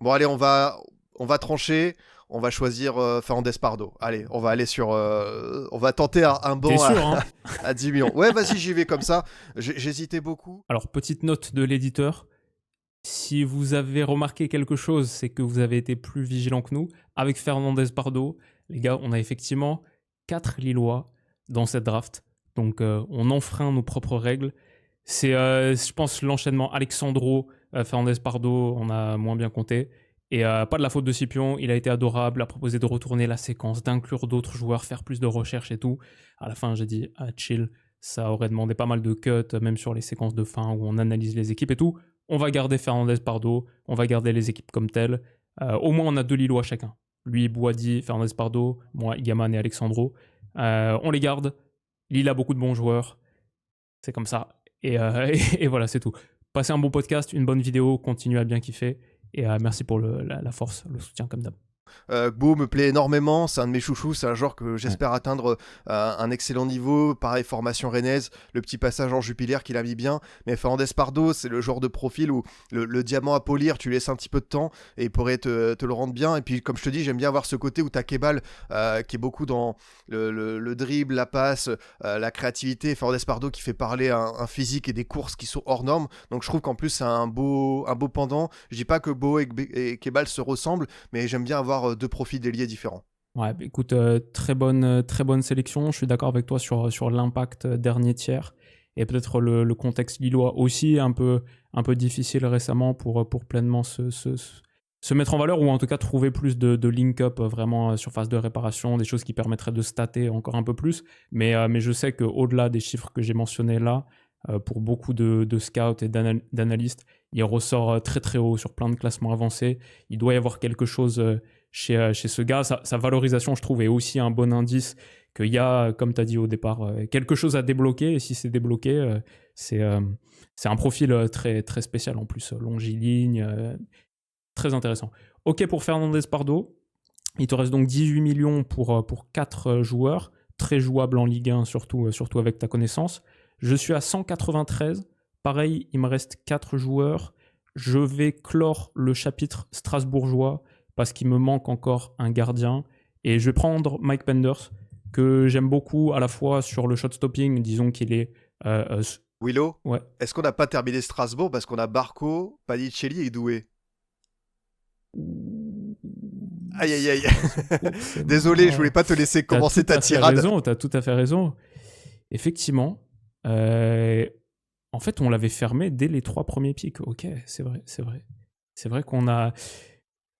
Bon, allez, on va trancher. On va choisir Fernandez Pardo. Allez, on va aller on va tenter un T'es banc sûr, hein? à 10 millions. Ouais, vas-y, j'y vais comme ça. J'hésitais beaucoup. Alors, petite note de l'éditeur. Si vous avez remarqué quelque chose, c'est que vous avez été plus vigilant que nous. Avec Fernandez Pardo, les gars, on a effectivement 4 Lillois dans cette draft. Donc, on enfreint nos propres règles. C'est, je pense, l'enchaînement Alexandro, Fernandez Pardo, on a moins bien compté. Et pas de la faute de Scipion, il a été adorable, a proposé de retourner la séquence, d'inclure d'autres joueurs, faire plus de recherches et tout. À la fin, j'ai dit, chill, ça aurait demandé pas mal de cuts, même sur les séquences de fin où on analyse les équipes et tout. On va garder Fernandez Pardo, on va garder les équipes comme telles. Au moins, on a 2 Lillois chacun. Lui, Boadi, Fernandez Pardo, moi, Igaman et Alexandro. On les garde. Lille a beaucoup de bons joueurs. C'est comme ça. Et voilà, c'est tout. Passez un bon podcast, une bonne vidéo, continuez à bien kiffer. Et merci pour la force, le soutien comme d'hab. Gbo me plaît énormément, c'est un de mes chouchous, c'est un joueur que j'espère atteindre un excellent niveau. Pareil, formation rennaise, le petit passage en Jupiler qu'il a mis bien. Mais Fernandez Pardo, c'est le genre de profil où le diamant à polir, tu laisses un petit peu de temps et il pourrait te le rendre bien. Et puis, comme je te dis, j'aime bien avoir ce côté où t'as Kebal qui est beaucoup dans le dribble, la passe, la créativité. Fernandez Pardo qui fait parler un physique et des courses qui sont hors normes. Donc, je trouve qu'en plus, c'est un beau pendant. Je dis pas que Gbo et Kebal se ressemblent, mais j'aime bien avoir 2 profils d'ailier différents. Ouais, bah, écoute, très bonne sélection. Je suis d'accord avec toi sur l'impact dernier tiers et peut-être le contexte lillois aussi un peu difficile récemment pour pleinement se mettre en valeur ou en tout cas trouver plus de link-up vraiment sur phase de réparation, des choses qui permettraient de stater encore un peu plus. Mais je sais qu'au-delà des chiffres que j'ai mentionnés là, pour beaucoup de scouts et d'analystes, il ressort très très haut sur plein de classements avancés. Il doit y avoir quelque chose chez ce gars. Sa valorisation, je trouve, est aussi un bon indice qu'il y a, comme tu as dit au départ, quelque chose à débloquer. Et si c'est débloqué, c'est un profil très, très spécial en plus, longiligne, très intéressant. Ok pour Fernandez Pardo. Il te reste donc 18 millions pour 4 joueurs, très jouables en Ligue 1, surtout avec ta connaissance. Je suis à 193. Pareil, il me reste 4 joueurs. Je vais clore le chapitre strasbourgeois parce qu'il me manque encore un gardien. Et je vais prendre Mike Penders, que j'aime beaucoup à la fois sur le shot stopping, disons qu'il est... Willow, ouais. Est-ce qu'on n'a pas terminé Strasbourg parce qu'on a Barco, Panicelli et Doué? Aïe aïe aïe. Désolé, je voulais pas te laisser commencer ta tirade. T'as tout à fait raison. Effectivement. En fait, on l'avait fermé dès les 3 premiers pics. Ok, c'est vrai. C'est vrai qu'on a...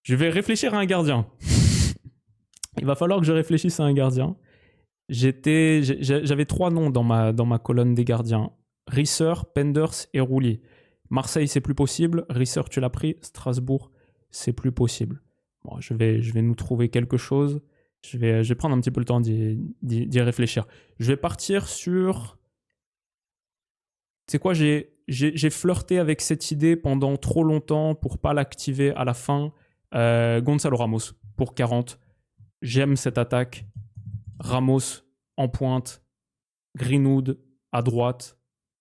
Je vais réfléchir à un gardien. Il va falloir que je réfléchisse à un gardien. J'avais 3 noms dans ma colonne des gardiens. Risser, Penders et Roulier. Marseille, c'est plus possible. Risser, tu l'as pris. Strasbourg, c'est plus possible. Bon, je vais nous trouver quelque chose. Je vais prendre un petit peu le temps d'y réfléchir. Je vais partir sur... Tu sais quoi, j'ai flirté avec cette idée pendant trop longtemps pour pas l'activer à la fin. Gonzalo Ramos pour 40. J'aime cette attaque. Ramos en pointe. Greenwood à droite.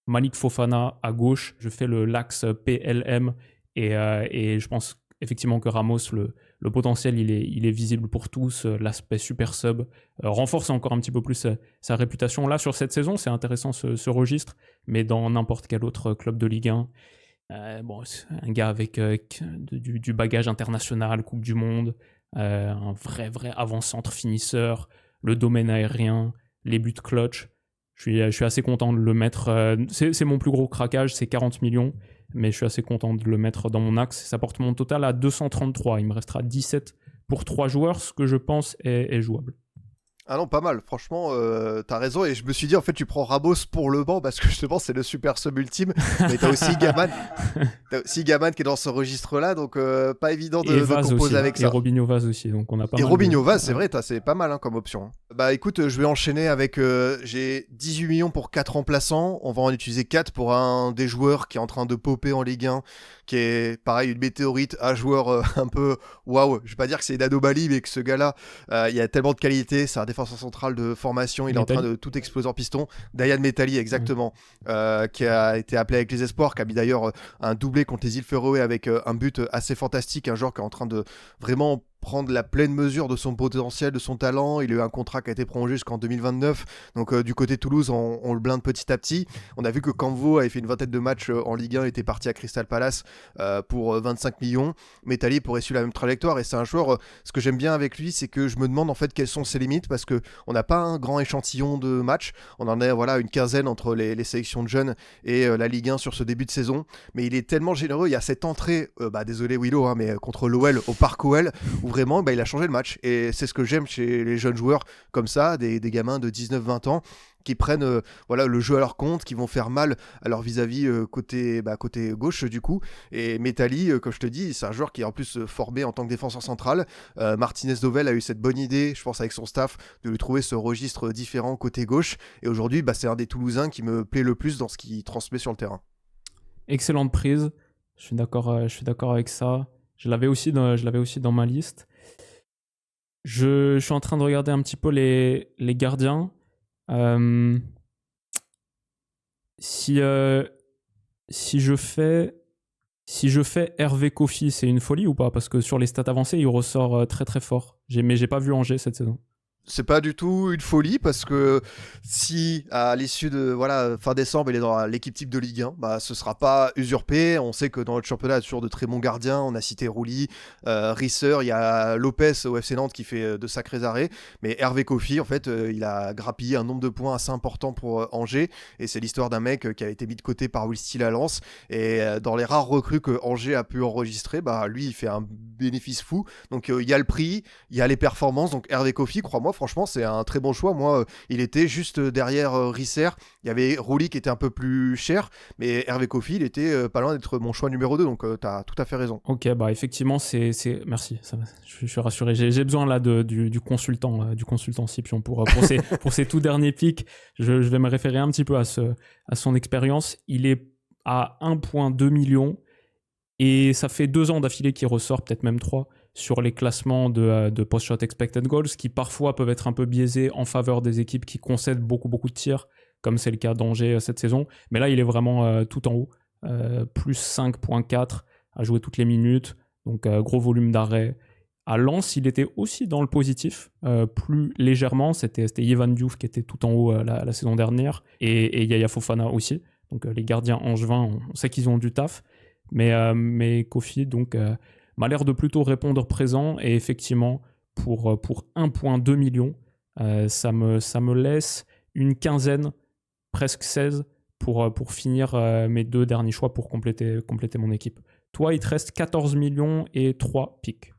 Malik Fofana à gauche. Je fais l'axe PLM et je pense effectivement que Ramos, le potentiel, il est visible pour tous. L'aspect super sub renforce encore un petit peu plus sa réputation. Là, sur cette saison, c'est intéressant ce registre, mais dans n'importe quel autre club de Ligue 1, c'est un gars avec du bagage international, Coupe du Monde, un vrai avant-centre finisseur, le domaine aérien, les buts clutch. Je suis assez content de le mettre. C'est mon plus gros craquage, c'est 40 millions, mais je suis assez content de le mettre dans mon axe. Ça porte mon total à 233. Il me restera 17 pour 3 joueurs, ce que je pense est jouable. Ah non, pas mal. Franchement, t'as raison. Et je me suis dit, en fait, tu prends Ramos pour le banc parce que justement, c'est le super sub ultime. Mais t'as aussi Gaman. T'as aussi Gaman qui est dans ce registre-là. Donc, pas évident Et de Vaz composer aussi, avec et ça. Robinho Vaz aussi, donc on a pas Et mal de... Robinho Vaz, c'est Ouais. vrai, c'est pas mal comme option. Bah écoute, je vais enchaîner avec. J'ai 18 millions pour 4 remplaçants. On va en utiliser 4 pour un des joueurs qui est en train de popper en Ligue 1, qui est pareil, une météorite, un joueur un peu waouh. Je vais pas dire que c'est Dado Bali, mais que ce gars-là, il a tellement de qualité. C'est un défenseur central de formation. Il est en train Métalli. de tout exploser en piston. Dayan Metali, Ouais. exactement, qui a été appelé avec les espoirs, qui a mis d'ailleurs un doublé contre les îles Féroé avec un but assez fantastique. Un joueur qui est en train de vraiment prendre la pleine mesure de son potentiel, de son talent. Il a eu un contrat qui a été prolongé jusqu'en 2029. Donc du côté Toulouse, on le blinde petit à petit. On a vu que Camvo avait fait une vingtaine de matchs en Ligue 1, était parti à Crystal Palace pour 25 millions. Metali pourrait suivre la même trajectoire. Et c'est un joueur, ce que j'aime bien avec lui, c'est que je me demande en fait quelles sont ses limites parce que on n'a pas un grand échantillon de matchs. On en a voilà une quinzaine entre les sélections de jeunes et la Ligue 1 sur ce début de saison. Mais il est tellement généreux. Il y a cette entrée, désolé Willow, mais contre l'OL au Parc OL où vraiment il a changé le match. Et c'est ce que j'aime chez les jeunes joueurs comme ça, des gamins de 19-20 ans qui prennent voilà, le jeu à leur compte, qui vont faire mal à leur vis-à-vis côté gauche du coup. Et Metali, comme je te dis, c'est un joueur qui est en plus formé en tant que défenseur central. Martinez Dovel a eu cette bonne idée, je pense avec son staff, de lui trouver ce registre différent côté gauche. Et aujourd'hui, c'est un des Toulousains qui me plaît le plus dans ce qu'il transmet sur le terrain. Excellente prise, je suis d'accord avec ça. Je l'avais aussi dans ma liste. Je suis en train de regarder un petit peu les gardiens. Euh, si, euh, si je fais si je fais Hervé Kofi, c'est une folie ou pas? Parce que sur les stats avancées, il ressort très très fort. Mais j'ai pas vu Angers cette saison. C'est pas du tout une folie parce que si à l'issue de voilà fin décembre il est dans l'équipe type de Ligue 1, ce sera pas usurpé. On sait que dans notre championnat il y a toujours de très bons gardiens. On a cité Rouli, Risser, il y a Lopez au FC Nantes qui fait de sacrés arrêts. Mais Hervé Kofi en fait il a grappillé un nombre de points assez important pour Angers et c'est l'histoire d'un mec qui a été mis de côté par Will Steele à Lens et dans les rares recrues que Angers a pu enregistrer, lui il fait un bénéfice fou. Donc il y a le prix, il y a les performances. Donc Hervé Kofi, crois-moi, franchement, c'est un très bon choix. Moi, il était juste derrière Risser. Il y avait Rouli qui était un peu plus cher, mais Hervé Kofi, il était pas loin d'être mon choix numéro 2. Donc t'as tout à fait raison. Ok, effectivement, merci, je suis rassuré. J'ai besoin là du consultant Scipion pour ces tout derniers pics. Je vais me référer un petit peu à son expérience. Il est à 1,2 million et ça fait 2 ans d'affilée qu'il ressort, peut-être même 3, sur les classements de post-shot expected goals, qui parfois peuvent être un peu biaisés en faveur des équipes qui concèdent beaucoup de tirs, comme c'est le cas d'Angers cette saison. Mais là, il est vraiment tout en haut, plus 5,4 à jouer toutes les minutes, donc gros volume d'arrêt. À Lens, il était aussi dans le positif, plus légèrement. C'était Yvan Diouf qui était tout en haut la saison dernière, et Yaya Fofana aussi. Donc les gardiens angevins, on sait qu'ils ont du taf. Mais Kofi donc m'a l'air de plutôt répondre présent, et effectivement pour 1,2 million, ça me laisse une quinzaine, presque 16 pour finir mes 2 derniers choix pour compléter mon équipe. Toi, il te reste 14 millions et 3 pics.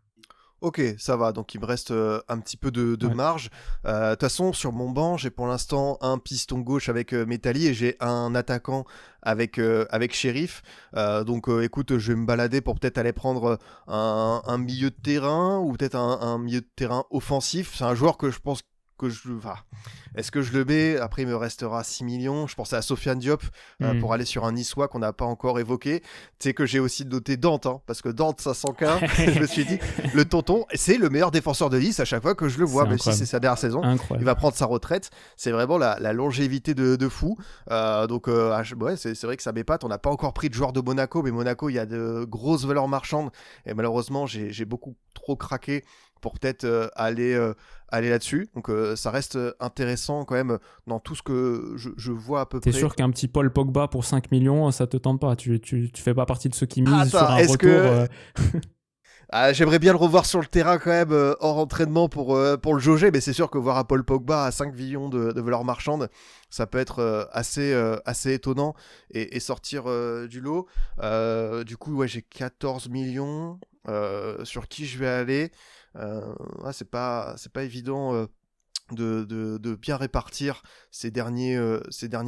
Ok, ça va, donc il me reste un petit peu de Ouais. marge. De toute façon, sur mon banc, j'ai pour l'instant un piston gauche avec Metali et j'ai un attaquant avec Sheriff. Donc écoute, je vais me balader pour peut-être aller prendre un milieu de terrain ou peut-être un milieu de terrain offensif. C'est un joueur que je pense que est-ce que je le mets? Après, il me restera 6 millions. Je pensais à Sofiane Diop pour aller sur un Niçois qu'on n'a pas encore évoqué. Tu sais que j'ai aussi noté Dante, parce que Dante, 515, je me suis dit, le tonton, c'est le meilleur défenseur de Nice à chaque fois que je le vois, même si c'est sa dernière saison. Incroyable. Il va prendre sa retraite. C'est vraiment la longévité de fou. Donc, c'est vrai que ça m'épate. On n'a pas encore pris de joueur de Monaco, mais Monaco, il y a de grosses valeurs marchandes. Et malheureusement, j'ai beaucoup trop craqué pour peut-être aller là-dessus. Donc ça reste intéressant quand même dans tout ce que je vois à peu près. T'es sûr qu'un petit Paul Pogba pour 5 millions, ça te tente pas? Tu fais pas partie de ceux qui misent sur un retour J'aimerais bien le revoir sur le terrain quand même hors entraînement pour le jauger, mais c'est sûr que voir un Paul Pogba à 5 millions de valeur marchande, ça peut être assez étonnant et sortir du lot. Du coup, ouais, j'ai 14 millions. Sur qui je vais aller? C'est pas évident de bien répartir ces derniers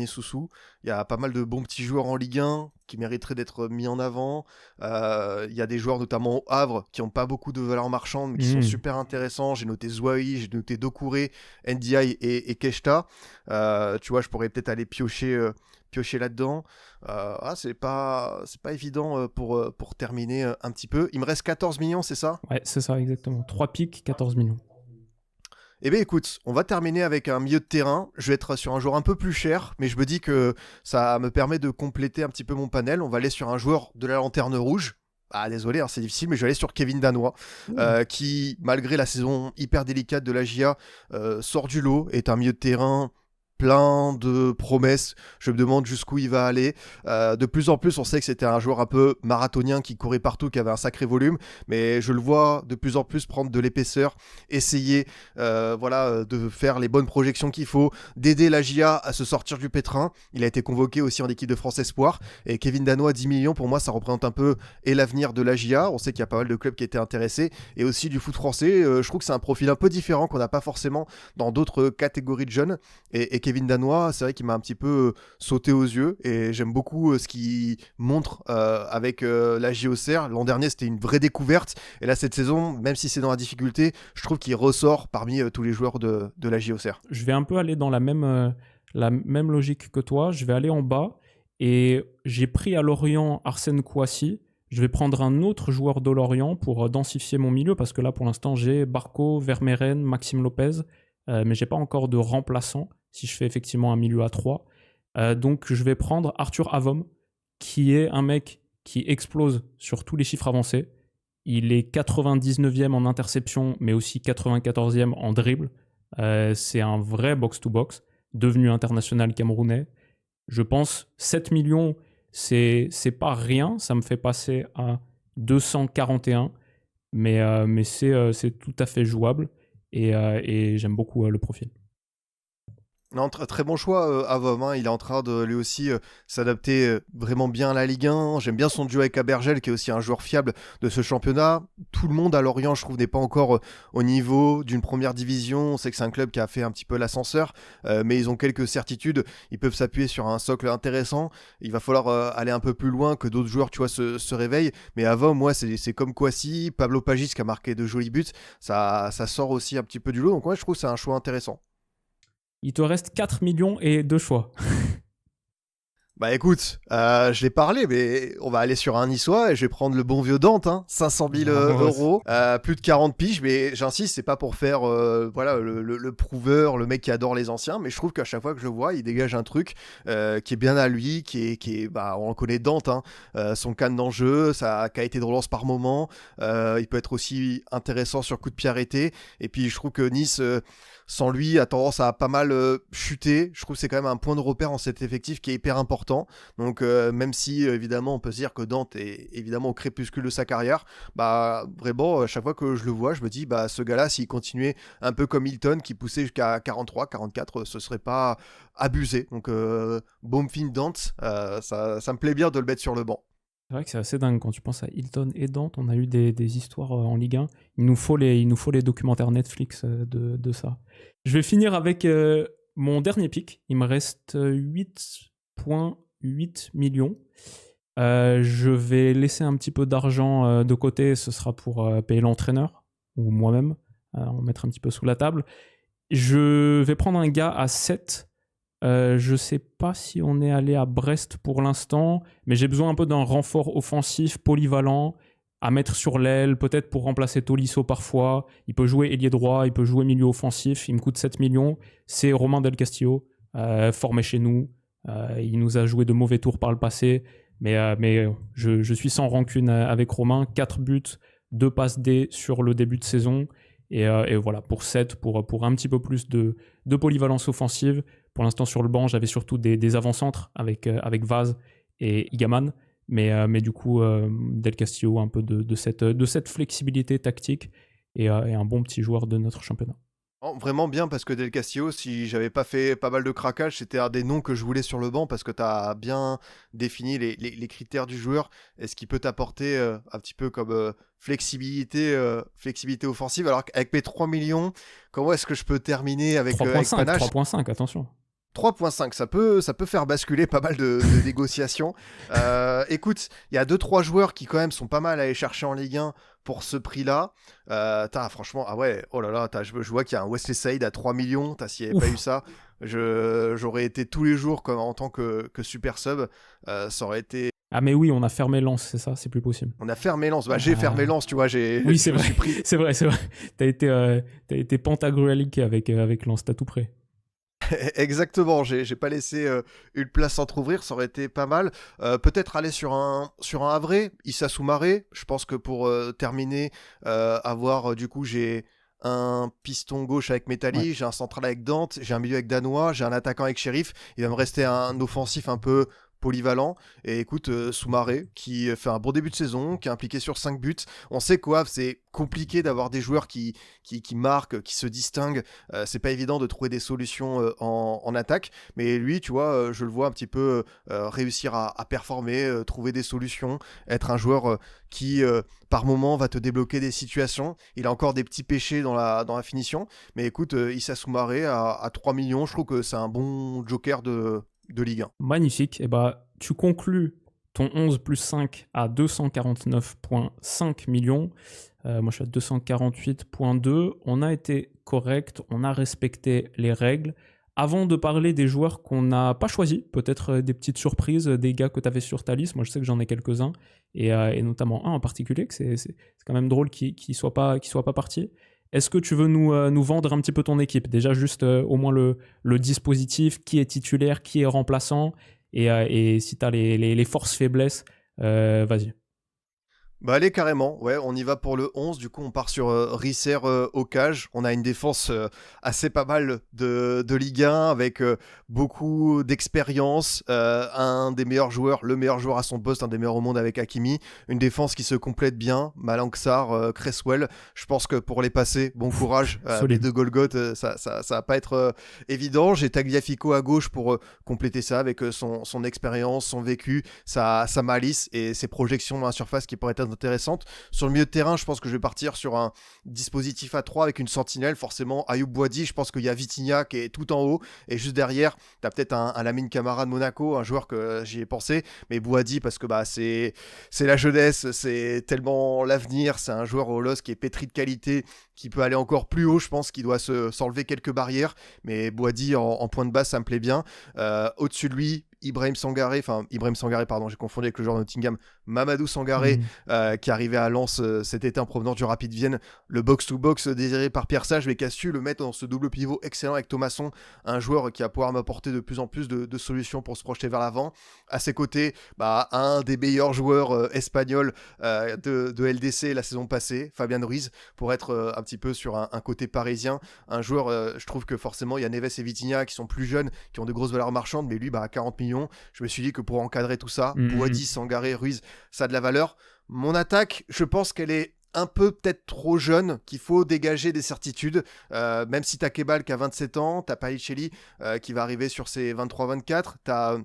sous-sous. Il y a pas mal de bons petits joueurs en Ligue 1 qui mériteraient d'être mis en avant. Il y a des joueurs notamment au Havre qui n'ont pas beaucoup de valeur marchande mais qui sont super intéressants. J'ai noté Zouaï, j'ai noté Doucouré, Ndiaye et Keshta. Tu vois, je pourrais peut-être aller piocher là-dedans. C'est pas évident pour terminer un petit peu. Il me reste 14 millions, c'est ça? Ouais, c'est ça, exactement. 3 pics, 14 millions. Eh bien écoute, on va terminer avec un milieu de terrain. Je vais être sur un joueur un peu plus cher, mais je me dis que ça me permet de compléter un petit peu mon panel. On va aller sur un joueur de la lanterne rouge. Ah désolé, c'est difficile, mais je vais aller sur Kevin Danois, qui, malgré la saison hyper délicate de la GIA, sort du lot, est un milieu de terrain plein de promesses. Je me demande jusqu'où il va aller. De plus en plus, on sait que c'était un joueur un peu marathonien qui courait partout, qui avait un sacré volume, mais je le vois de plus en plus prendre de l'épaisseur, essayer de faire les bonnes projections qu'il faut, d'aider la GIA à se sortir du pétrin. Il a été convoqué aussi en équipe de France Espoir, et Kevin Danois, 10 millions, pour moi, ça représente un peu et l'avenir de la GIA. On sait qu'il y a pas mal de clubs qui étaient intéressés, et aussi du foot français. Je trouve que c'est un profil un peu différent qu'on n'a pas forcément dans d'autres catégories de jeunes, et Kevin Danois, c'est vrai qu'il m'a un petit peu sauté aux yeux, et j'aime beaucoup ce qu'il montre avec la JOCR. L'an dernier, c'était une vraie découverte, et là, cette saison, même si c'est dans la difficulté, je trouve qu'il ressort parmi tous les joueurs de la JOCR. Je vais un peu aller dans la même logique que toi. Je vais aller en bas, et j'ai pris à Lorient Arsène Kouassi. Je vais prendre un autre joueur de Lorient pour densifier mon milieu, parce que là, pour l'instant, j'ai Barco, Vermeeren, Maxime Lopez, mais j'ai pas encore de remplaçant si je fais effectivement un milieu à 3. Donc je vais prendre Arthur Avom, qui est un mec qui explose sur tous les chiffres avancés. Il est 99e en interception, mais aussi 94e en dribble. C'est un vrai box-to-box, devenu international camerounais. Je pense 7 millions, c'est pas rien. Ça me fait passer à 241, mais c'est tout à fait jouable. Et j'aime beaucoup le profil. Non, très bon choix, Avom, hein. Il est en train de lui aussi s'adapter vraiment bien à la Ligue 1. J'aime bien son duo avec Abergel, qui est aussi un joueur fiable de ce championnat. Tout le monde à Lorient, je trouve, n'est pas encore au niveau d'une première division. On sait que c'est un club qui a fait un petit peu l'ascenseur, mais ils ont quelques certitudes. Ils peuvent s'appuyer sur un socle intéressant. Il va falloir aller un peu plus loin, que d'autres joueurs, tu vois, se réveillent. Mais Avom, moi, c'est comme Kouassi, Pablo Pagis qui a marqué de jolis buts. Ça sort aussi un petit peu du lot. Donc ouais, je trouve que c'est un choix intéressant. Il te reste 4 millions et 2 choix. Bah écoute, je l'ai parlé, mais on va aller sur un niçois et je vais prendre le bon vieux Dante, 500 000 euros, plus de 40 piges, mais j'insiste, c'est pas pour faire le prouveur, le mec qui adore les anciens, mais je trouve qu'à chaque fois que je le vois, il dégage un truc qui est bien à lui, qui est on le connaît Dante, son canne d'enjeu, sa qualité de relance par moment, il peut être aussi intéressant sur coup de pied arrêté, et puis je trouve que Nice... sans lui, a tendance à pas mal chuter. Je trouve que c'est quand même un point de repère en cet effectif qui est hyper important. Donc même si évidemment on peut se dire que Dante est évidemment au crépuscule de sa carrière, vraiment à chaque fois que je le vois, je me dis ce gars-là, s'il continuait un peu comme Hilton qui poussait jusqu'à 43, 44, ce serait pas abusé. Donc Boumfin Dante, ça me plaît bien de le mettre sur le banc. C'est vrai que c'est assez dingue quand tu penses à Hilton et Dante. On a eu des histoires en Ligue 1. Il nous faut les documentaires Netflix de ça. Je vais finir avec mon dernier pick. Il me reste 8,8 millions. Je vais laisser un petit peu d'argent de côté. Ce sera pour payer l'entraîneur ou moi-même. En mettre un petit peu sous la table. Je vais prendre un gars à 7. Je sais pas si on est allé à Brest pour l'instant, mais j'ai besoin un peu d'un renfort offensif polyvalent à mettre sur l'aile, peut-être pour remplacer Tolisso parfois. Il peut jouer ailier droit, il peut jouer milieu offensif. Il me coûte 7 millions. C'est Romain Del Castillo, formé chez nous. Il nous a joué de mauvais tours par le passé, mais je suis sans rancune avec Romain. 4 buts, 2 passes D sur le début de saison. Et voilà, pour 7, pour un petit peu plus de polyvalence offensive. Pour l'instant, sur le banc, j'avais surtout des avant-centres avec Vaz et Igaman. Mais du coup, Del Castillo, un peu de cette flexibilité tactique et un bon petit joueur de notre championnat. Oh, vraiment bien parce que Del Castillo, si j'avais pas fait pas mal de craquage, c'était un des noms que je voulais sur le banc parce que tu as bien défini les critères du joueur et ce qu'il peut t'apporter un petit peu comme flexibilité offensive. Alors qu'avec mes 3 millions, comment est-ce que je peux terminer avec 3.5, panache? 3.5, attention. 3,5, ça peut faire basculer pas mal de négociations. Écoute, il y a 2-3 joueurs qui quand même sont pas mal à aller chercher en Ligue 1 pour ce prix-là. Franchement, ah ouais, oh là là, je vois qu'il y a un Wesley Saïd à 3 millions. S'il n'y avait pas eu Ouf. ça, j'aurais été tous les jours comme en tant que super sub. Ça aurait été... Ah mais oui, on a fermé Lens, c'est ça, c'est plus possible. On a fermé Lens. J'ai fermé Lens, tu vois. Oui, Je c'est me vrai, suis pris... c'est vrai, c'est vrai. T'as été pantagruélique avec Lens, t'as tout prêt. Exactement, j'ai pas laissé une place s'entrouvrir, ça aurait été pas mal. Peut-être aller sur un Havre, Issa Soumaré. Je pense que pour terminer, avoir du coup, j'ai un piston gauche avec Ouais. Metali, j'ai un central avec Dante, j'ai un milieu avec Danois, j'ai un attaquant avec Sheriff. Il va me rester un offensif un peu polyvalent. Et écoute, Soumaré, qui fait un bon début de saison, qui est impliqué sur 5 buts. On sait quoi, c'est compliqué d'avoir des joueurs qui marquent, qui se distinguent. C'est pas évident de trouver des solutions en attaque. Mais lui, tu vois, je le vois un petit peu réussir à performer, trouver des solutions, être un joueur qui, par moment, va te débloquer des situations. Il a encore des petits péchés dans la finition. Mais écoute, Issa Soumaré à 3 millions, je trouve que c'est un bon joker de Ligue 1. Magnifique. Et bah, tu conclus ton 11 plus 5 à 249,5 millions. Moi, je suis à 248,2. On a été correct, on a respecté les règles. Avant de parler des joueurs qu'on n'a pas choisis, peut-être des petites surprises, des gars que tu avais sur ta liste, moi je sais que j'en ai quelques-uns, et notamment un en particulier, que c'est quand même drôle qu'il ne soit pas parti. Est-ce que tu veux nous vendre un petit peu ton équipe? Déjà juste au moins le dispositif, qui est titulaire, qui est remplaçant, et si tu as les forces-faiblesses, vas-y. Bah allez carrément, ouais, on y va pour le 11, du coup on part sur Risser au cage, on a une défense assez pas mal de Ligue 1 avec beaucoup d'expérience, un des meilleurs joueurs, le meilleur joueur à son poste, un des meilleurs au monde avec Hakimi, une défense qui se complète bien, Malang Sarr, Cresswell, je pense que pour les passer, bon courage, les Solide. deux Golgoth, ça va pas être évident, j'ai Tagliafico à gauche pour compléter ça avec son expérience, son vécu, sa malice et ses projections dans la surface qui pourraient être intéressante. Sur le milieu de terrain, je pense que je vais partir sur un dispositif à 3 avec une sentinelle. Forcément, Ayoub Boadi, je pense qu'il y a Vitinha qui est tout en haut. Et juste derrière, tu as peut-être un Lamine Camara de Monaco, un joueur que j'y ai pensé. Mais Boadi, parce que c'est la jeunesse, c'est tellement l'avenir. C'est un joueur au LOS qui est pétri de qualité, qui peut aller encore plus haut. Je pense qu'il doit s'enlever quelques barrières. Mais Boadi en point de base, ça me plaît bien. Au-dessus de lui, Ibrahim Sangaré, pardon, j'ai confondu avec le joueur de Nottingham, Mamadou Sangaré, qui arrivait à Lens cet été en provenance du Rapid Vienne, le box-to-box désiré par Pierre Sage, mais qui a su le mettre dans ce double pivot excellent avec Thomasson, un joueur qui va pouvoir m'apporter de plus en plus de solutions pour se projeter vers l'avant. À ses côtés, un des meilleurs joueurs espagnols de LDC la saison passée, Fabian Ruiz, pour être un petit peu sur un côté parisien, un joueur, je trouve que forcément il y a Neves et Vitinha qui sont plus jeunes, qui ont de grosses valeurs marchandes, mais lui à 40 millions, je me suis dit que pour encadrer tout ça, Boadi, Sangaré, Ruiz, ça a de la valeur. Mon attaque, je pense qu'elle est un peu peut-être trop jeune, qu'il faut dégager des certitudes, même si t'as Kebal qui a 27 ans, t'as Palichelli qui va arriver sur ses 23-24, t'as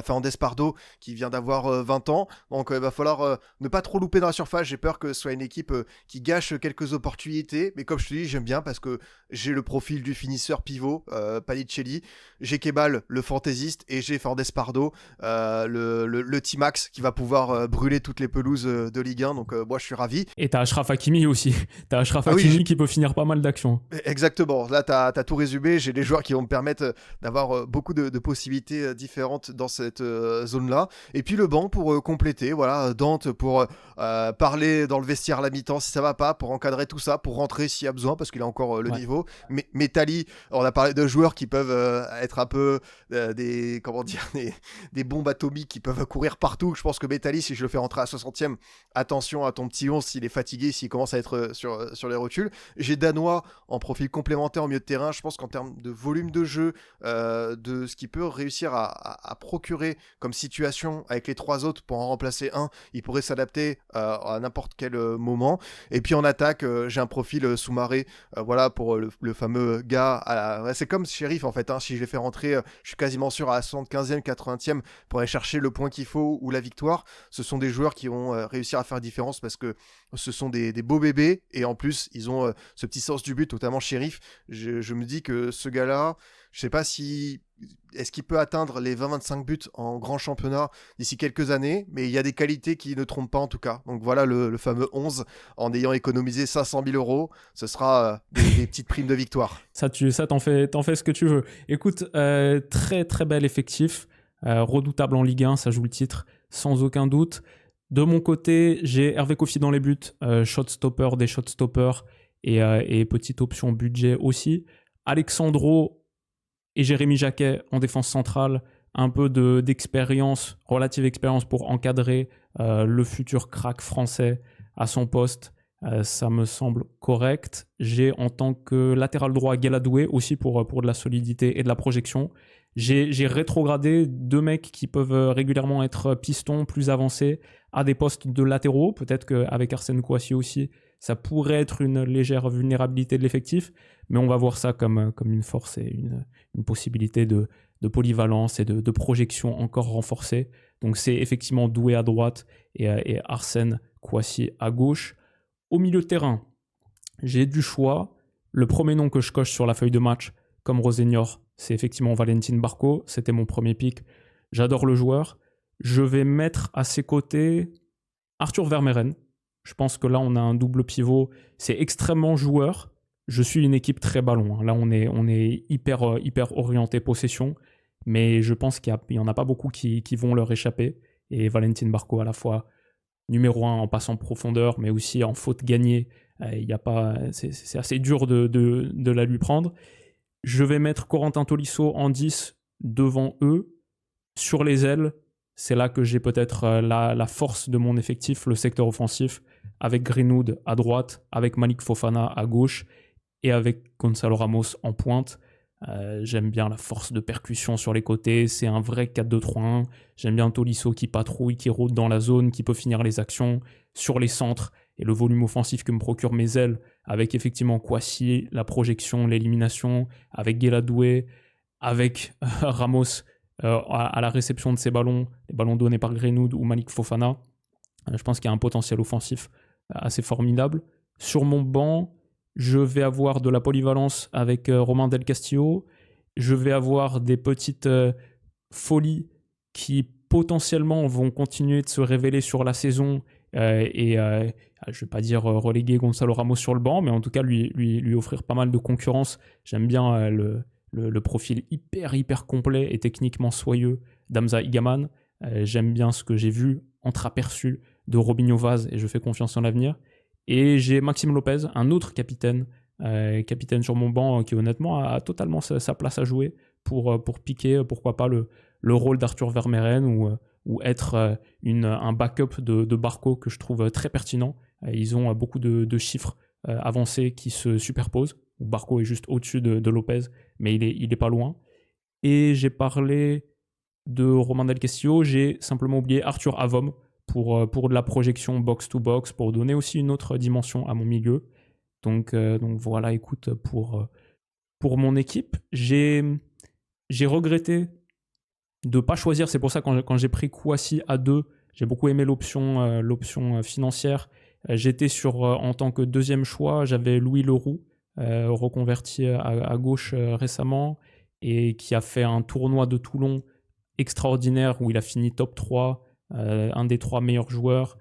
Fernandez Pardo qui vient d'avoir 20 ans, donc il va falloir ne pas trop louper dans la surface. J'ai peur que ce soit une équipe qui gâche quelques opportunités, mais comme je te dis, j'aime bien parce que j'ai le profil du finisseur pivot, Palicelli, j'ai Kebal le fantaisiste, et j'ai Fernandez Pardo, le T-Max qui va pouvoir brûler toutes les pelouses de Ligue 1, donc moi je suis ravi. Et t'as Achraf Hakimi aussi. T'as Achraf Oui, Hakimi qui peut finir pas mal d'actions. Exactement, là t'as tout résumé, j'ai des joueurs qui vont me permettre d'avoir beaucoup de possibilités différentes dans cette zone-là. Et puis le banc pour compléter, voilà, Dante pour parler dans le vestiaire à la mi-temps si ça va pas, pour encadrer tout ça, pour rentrer s'il y a besoin, parce qu'il a encore le niveau. Metali, on a parlé de joueurs qui peuvent être un peu des bombes atomiques qui peuvent courir partout. Je pense que Metali, si je le fais rentrer à 60e, attention à ton petit 11 s'il est fatigué, s'il commence à être sur les rotules. J'ai Danois en profil complémentaire au milieu de terrain. Je pense qu'en termes de volume de jeu, de ce qu'il peut réussir à procurer procurer comme situation avec les 3 autres pour en remplacer un, il pourrait s'adapter à n'importe quel moment. Et puis en attaque, j'ai un profil Soumaré, voilà, pour le fameux gars. Ouais, c'est comme Sheriff en fait, hein, si je les fais rentrer, je suis quasiment sûr à la 75e, 80e pour aller chercher le point qu'il faut ou la victoire. Ce sont des joueurs qui vont réussir à faire la différence parce que ce sont des beaux bébés et en plus ils ont ce petit sens du but, notamment Sheriff. Je me dis que ce gars-là, je sais pas si est-ce qu'il peut atteindre les 20-25 buts en grand championnat d'ici quelques années, mais il y a des qualités qui ne trompent pas en tout cas. Donc voilà le fameux 11, en ayant économisé 500 000 euros, ce sera des petites primes de victoire. Ça, t'en fais ce que tu veux. Écoute, très très bel effectif, redoutable en Ligue 1, ça joue le titre sans aucun doute. De mon côté, j'ai Hervé Kofi dans les buts, shotstopper, des shotstoppers et petite option budget aussi. Alexandro et Jérémy Jacquet en défense centrale, un peu d'expérience, relative expérience pour encadrer le futur crack français à son poste. Ça me semble correct. J'ai en tant que latéral droit Guéladoué aussi pour de la solidité et de la projection. J'ai rétrogradé 2 mecs qui peuvent régulièrement être pistons plus avancés à des postes de latéraux. Peut-être qu'avec Arsène Kouassi aussi, ça pourrait être une légère vulnérabilité de l'effectif, mais on va voir ça comme une force et une possibilité de polyvalence et de projection encore renforcée. Donc c'est effectivement Doué à droite et Arsène Kouassi à gauche. Au milieu de terrain, j'ai du choix. Le premier nom que je coche sur la feuille de match, comme Rosenior, c'est effectivement Valentin Barco. C'était mon premier pick. J'adore le joueur. Je vais mettre à ses côtés Arthur Vermeeren. Je pense que là, on a un double pivot. C'est extrêmement joueur. Je suis une équipe très ballon. Là, on est hyper orienté possession. Mais je pense qu'il n'y en a pas beaucoup qui vont leur échapper. Et Valentin Barco, à la fois numéro 1 en passant en profondeur, mais aussi en faute gagnée. C'est assez dur de la lui prendre. Je vais mettre Corentin Tolisso en 10 devant eux. Sur les ailes, c'est là que j'ai peut-être la force de mon effectif, le secteur offensif, avec Greenwood à droite, avec Malik Fofana à gauche et avec Gonzalo Ramos en pointe. J'aime bien la force de percussion sur les côtés, c'est un vrai 4-2-3-1. J'aime bien Tolisso qui patrouille, qui rôde dans la zone, qui peut finir les actions sur les centres et le volume offensif que me procurent mes ailes, avec effectivement Kouassi, la projection, l'élimination, avec Guéladoué, avec Ramos à la réception de ces ballons, les ballons donnés par Greenwood ou Malik Fofana. Je pense qu'il y a un potentiel offensif assez formidable. Sur mon banc, je vais avoir de la polyvalence avec Romain Del Castillo. Je vais avoir des petites folies qui potentiellement vont continuer de se révéler sur la saison je ne vais pas dire reléguer Gonzalo Ramos sur le banc, mais en tout cas lui offrir pas mal de concurrence. J'aime bien le profil hyper complet et techniquement soyeux d'Hamza Igaman. J'aime bien ce que j'ai vu entreaperçu de Robinho Vaz et je fais confiance en l'avenir. Et j'ai Maxime Lopez, un autre capitaine sur mon banc qui honnêtement a totalement sa place à jouer pour piquer, pourquoi pas, le rôle d'Arthur Vermeeren ou être un backup de Barco que je trouve très pertinent. Ils ont beaucoup de chiffres avancés qui se superposent. Barco est juste au-dessus de Lopez, mais il est pas loin. Et j'ai parlé de Romain Del Castillo, j'ai simplement oublié Arthur Avom pour de la projection box-to-box, pour donner aussi une autre dimension à mon milieu. Donc voilà, écoute, pour mon équipe, j'ai regretté de ne pas choisir. C'est pour ça quand j'ai pris Kouassi à 2, j'ai beaucoup aimé l'option financière. J'étais en tant que deuxième choix, j'avais Louis Leroux, reconverti à gauche récemment, et qui a fait un tournoi de Toulon extraordinaire où il a fini top 3, un des 3 meilleurs joueurs.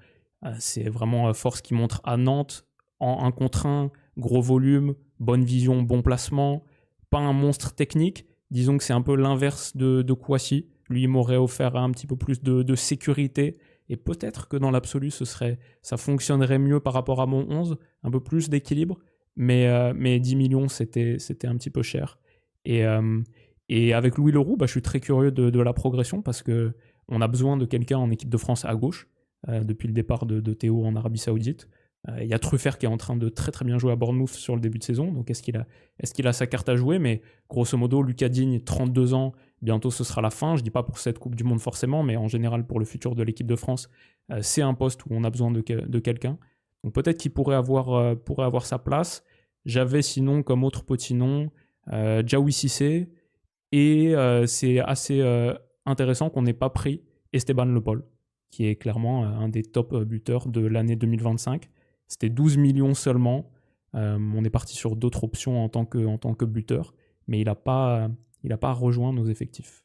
C'est vraiment force qui montre à Nantes, en 1 contre 1, gros volume, bonne vision, bon placement, pas un monstre technique. Disons que c'est un peu l'inverse de Kouassi. Lui, il m'aurait offert un petit peu plus de sécurité, et peut-être que dans l'absolu, ça fonctionnerait mieux par rapport à mon 11, un peu plus d'équilibre, mais 10 millions, c'était un petit peu cher. Et avec Louis Leroux, je suis très curieux de la progression, parce qu'on a besoin de quelqu'un en équipe de France à gauche, depuis le départ de Théo en Arabie Saoudite. Il y a Truffert qui est en train de très très bien jouer à Bournemouth sur le début de saison, donc est-ce qu'il a sa carte à jouer? Mais grosso modo, Lucas Digne, 32 ans, Bientôt, ce sera la fin. Je ne dis pas pour cette Coupe du Monde forcément, mais en général, pour le futur de l'équipe de France, c'est un poste où on a besoin de quelqu'un. Donc peut-être qu'il pourrait avoir sa place. J'avais sinon comme autre petit nom Diawy Cissé. Et c'est assez intéressant qu'on n'ait pas pris Esteban Le Pol, qui est clairement un des top buteurs de l'année 2025. C'était 12 millions seulement. On est parti sur d'autres options en tant que buteur, mais il n'a pas rejoint nos effectifs.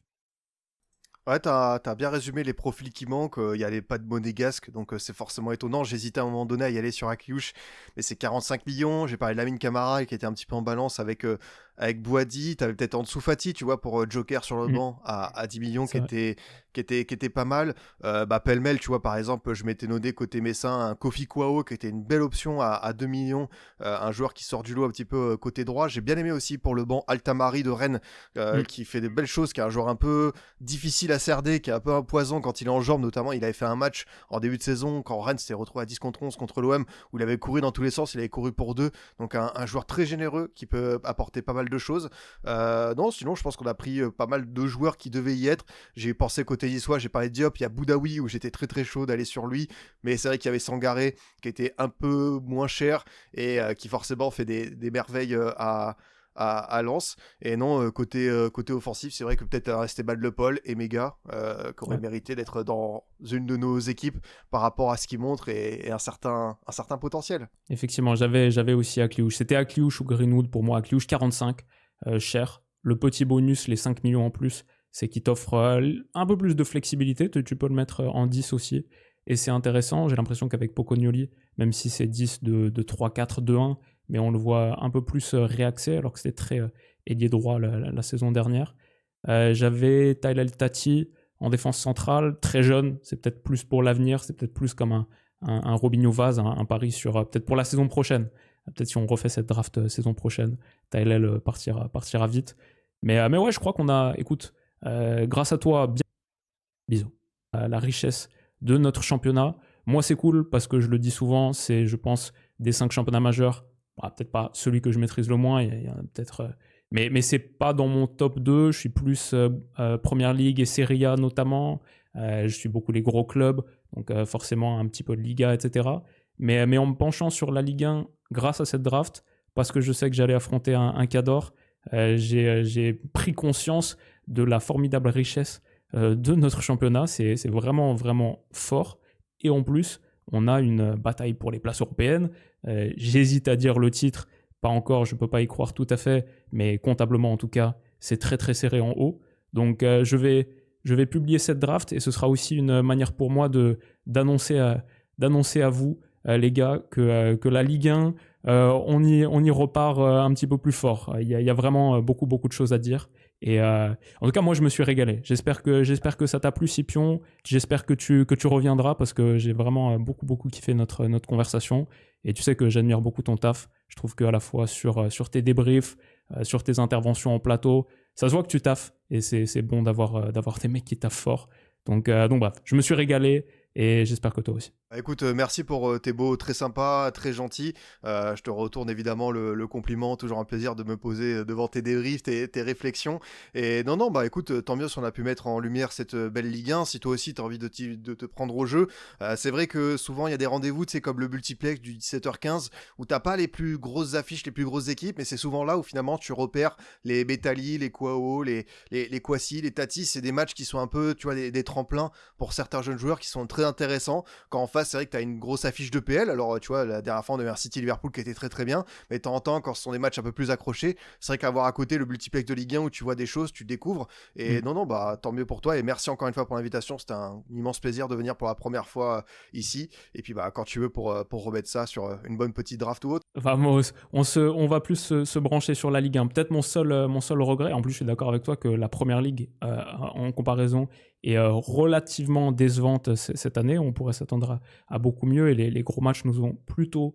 Ouais, t'as bien résumé les profils qui manquent. Il n'y avait pas de monégasque, donc c'est forcément étonnant. J'hésitais à un moment donné à y aller sur Akliouche, mais c'est 45 millions. J'ai parlé de Lamine Camara qui était un petit peu en balance avec Bouhaddi. T'avais peut-être Ansu Fati, tu vois, pour Joker sur le banc à 10 millions qui était pas mal. Pêle-mêle, tu vois, par exemple, je m'étais noté côté Messin un Kofi Kouao qui était une belle option à 2 millions. Un joueur qui sort du lot un petit peu côté droit. J'ai bien aimé aussi pour le banc Altamari de Rennes qui fait des belles choses, qui est un joueur un peu difficile à cerder, qui est un peu un poison quand il est en jambes. Notamment, il avait fait un match en début de saison quand Rennes s'était retrouvé à 10 contre 11 contre l'OM où il avait couru dans tous les sens, il avait couru pour 2. Donc un joueur très généreux qui peut apporter pas mal de choses. Non, sinon je pense qu'on a pris pas mal de joueurs qui devaient y être. J'ai pensé côté niçois, j'ai parlé de Diop, il y a Boudaoui où j'étais très très chaud d'aller sur lui, mais c'est vrai qu'il y avait Sangaré qui était un peu moins cher et qui forcément fait des merveilles à Lens. Et non, côté offensif, c'est vrai que peut-être Esteban Le Pol et Méga qui auraient mérité d'être dans une de nos équipes par rapport à ce qu'ils montrent et un certain potentiel. Effectivement, j'avais aussi Akliouche. C'était Akliouche ou Greenwood pour moi. Akliouche 45, cher. Le petit bonus, les 5 millions en plus, c'est qu'il t'offre un peu plus de flexibilité. Tu peux le mettre en 10 aussi. Et c'est intéressant. J'ai l'impression qu'avec Pocognoli, même si c'est 10 de 3-4, 2-1, mais on le voit un peu plus réaxé, alors que c'était très ailier droit la saison dernière. J'avais Taylel Tati en défense centrale, très jeune. C'est peut-être plus pour l'avenir. C'est peut-être plus comme un Robinho Vaz, un pari sur peut-être pour la saison prochaine. Peut-être si on refait cette draft saison prochaine, Taylel partira vite. Mais ouais, je crois qu'on a, écoute, grâce à toi, bien, bisous, la richesse de notre championnat. Moi, c'est cool parce que je le dis souvent, c'est, je pense, des 5 championnats majeurs, peut-être pas celui que je maîtrise le moins, il y en a peut-être, mais c'est pas dans mon top 2. Je suis plus Première Ligue et Serie A notamment. Je suis beaucoup les gros clubs, donc forcément un petit peu de Liga, etc. Mais en me penchant sur la Ligue 1 grâce à cette draft, parce que je sais que j'allais affronter un Cador, j'ai pris conscience de la formidable richesse de notre championnat. C'est vraiment, vraiment fort. Et en plus, on a une bataille pour les places européennes. J'hésite à dire le titre, pas encore, je ne peux pas y croire tout à fait, mais comptablement en tout cas, c'est très très serré en haut. Donc je vais publier cette draft et ce sera aussi une manière pour moi d'annoncer à vous, les gars, que la Ligue 1, on y repart un petit peu plus fort. Il y a vraiment beaucoup de choses à dire. Et en tout cas, moi, je me suis régalé. J'espère que ça t'a plu, Scipion. J'espère que tu reviendras parce que j'ai vraiment beaucoup kiffé notre conversation. Et tu sais que j'admire beaucoup ton taf. Je trouve qu'à la fois sur tes débriefs, sur tes interventions en plateau, ça se voit que tu taffes. Et c'est bon d'avoir des mecs qui taffent fort. Donc bref, je me suis régalé. Et j'espère que toi aussi. Écoute, merci pour tes mots très sympas, très gentils. Je te retourne évidemment le compliment. Toujours un plaisir de me poser devant tes débriefs, tes réflexions. Et non, écoute, tant mieux si on a pu mettre en lumière cette belle Ligue 1. Si toi aussi tu as envie de te prendre au jeu. C'est vrai que souvent il y a des rendez-vous, tu sais, comme le multiplex du 17h15, où t'as pas les plus grosses affiches, les plus grosses équipes, mais c'est souvent là où finalement tu repères les Betali, les Kouao, les Kwasi, les Tati. C'est des matchs qui sont un peu, tu vois, des tremplins pour certains jeunes joueurs qui sont très intéressants. Quand en face, c'est vrai que tu as une grosse affiche de PL. Alors, tu vois, la dernière fois, on avait un City-Liverpool qui était très très bien. Mais de temps en temps, quand ce sont des matchs un peu plus accrochés, c'est vrai qu'avoir à côté le multiplex de Ligue 1 où tu vois des choses, tu découvres. Et non, tant mieux pour toi. Et merci encore une fois pour l'invitation. C'était un immense plaisir de venir pour la première fois ici. Et puis, quand tu veux pour remettre ça sur une bonne petite draft ou autre. Vamos, on va plus se brancher sur la Ligue 1. Peut-être mon seul regret, en plus je suis d'accord avec toi que la Première Ligue, en comparaison, est relativement décevante cette année. On pourrait s'attendre à beaucoup mieux et les gros matchs nous ont plutôt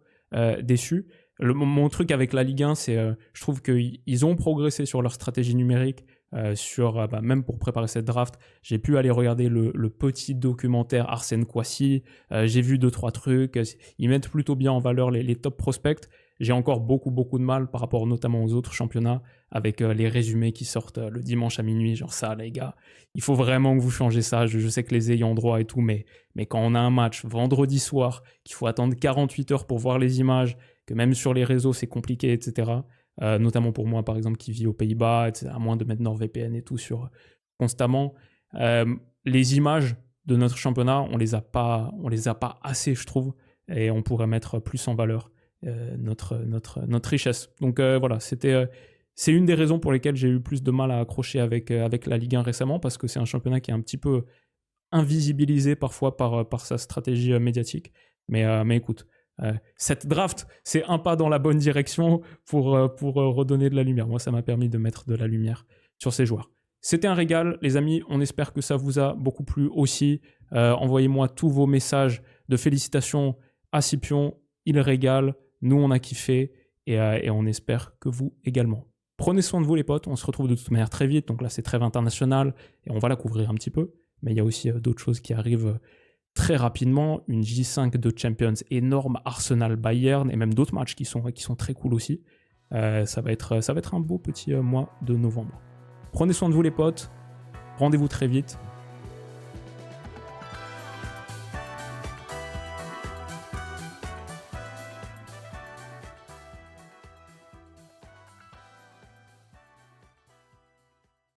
déçus. Mon truc avec la Ligue 1, c'est je trouve qu'ils ont progressé sur leur stratégie numérique, même pour préparer cette draft. J'ai pu aller regarder le petit documentaire Arsène Kwasi. J'ai vu 2-3 trucs. Ils mettent plutôt bien en valeur les top prospects. j'ai encore beaucoup de mal par rapport notamment aux autres championnats avec les résumés qui sortent le dimanche à minuit, genre ça les gars, il faut vraiment que vous changez ça, je sais que les ayants droit et tout, mais quand on a un match vendredi soir, qu'il faut attendre 48 heures pour voir les images, que même sur les réseaux c'est compliqué, etc., notamment pour moi par exemple qui vis aux Pays-Bas, etc., à moins de mettre NordVPN et tout sur constamment, les images de notre championnat, on les a pas assez, je trouve, et on pourrait mettre plus en valeur notre richesse. Donc voilà, c'est une des raisons pour lesquelles j'ai eu plus de mal à accrocher avec la Ligue 1 récemment, parce que c'est un championnat qui est un petit peu invisibilisé parfois par sa stratégie médiatique. Mais écoute, cette draft, c'est un pas dans la bonne direction pour redonner de la lumière. Moi, ça m'a permis de mettre de la lumière sur ces joueurs. C'était un régal, les amis. On espère que ça vous a beaucoup plu aussi. Envoyez-moi tous vos messages de félicitations à Scipion. Il régale. Nous, on a kiffé. Et on espère que vous également. Prenez soin de vous, les potes. On se retrouve de toute manière très vite. Donc là, c'est trêve internationale. Et on va la couvrir un petit peu. Mais il y a aussi d'autres choses qui arrivent très rapidement. Une J5 de Champions énorme. Arsenal-Bayern. Et même d'autres matchs qui sont très cool aussi. Ça va être un beau petit mois de novembre. Prenez soin de vous les potes, rendez-vous très vite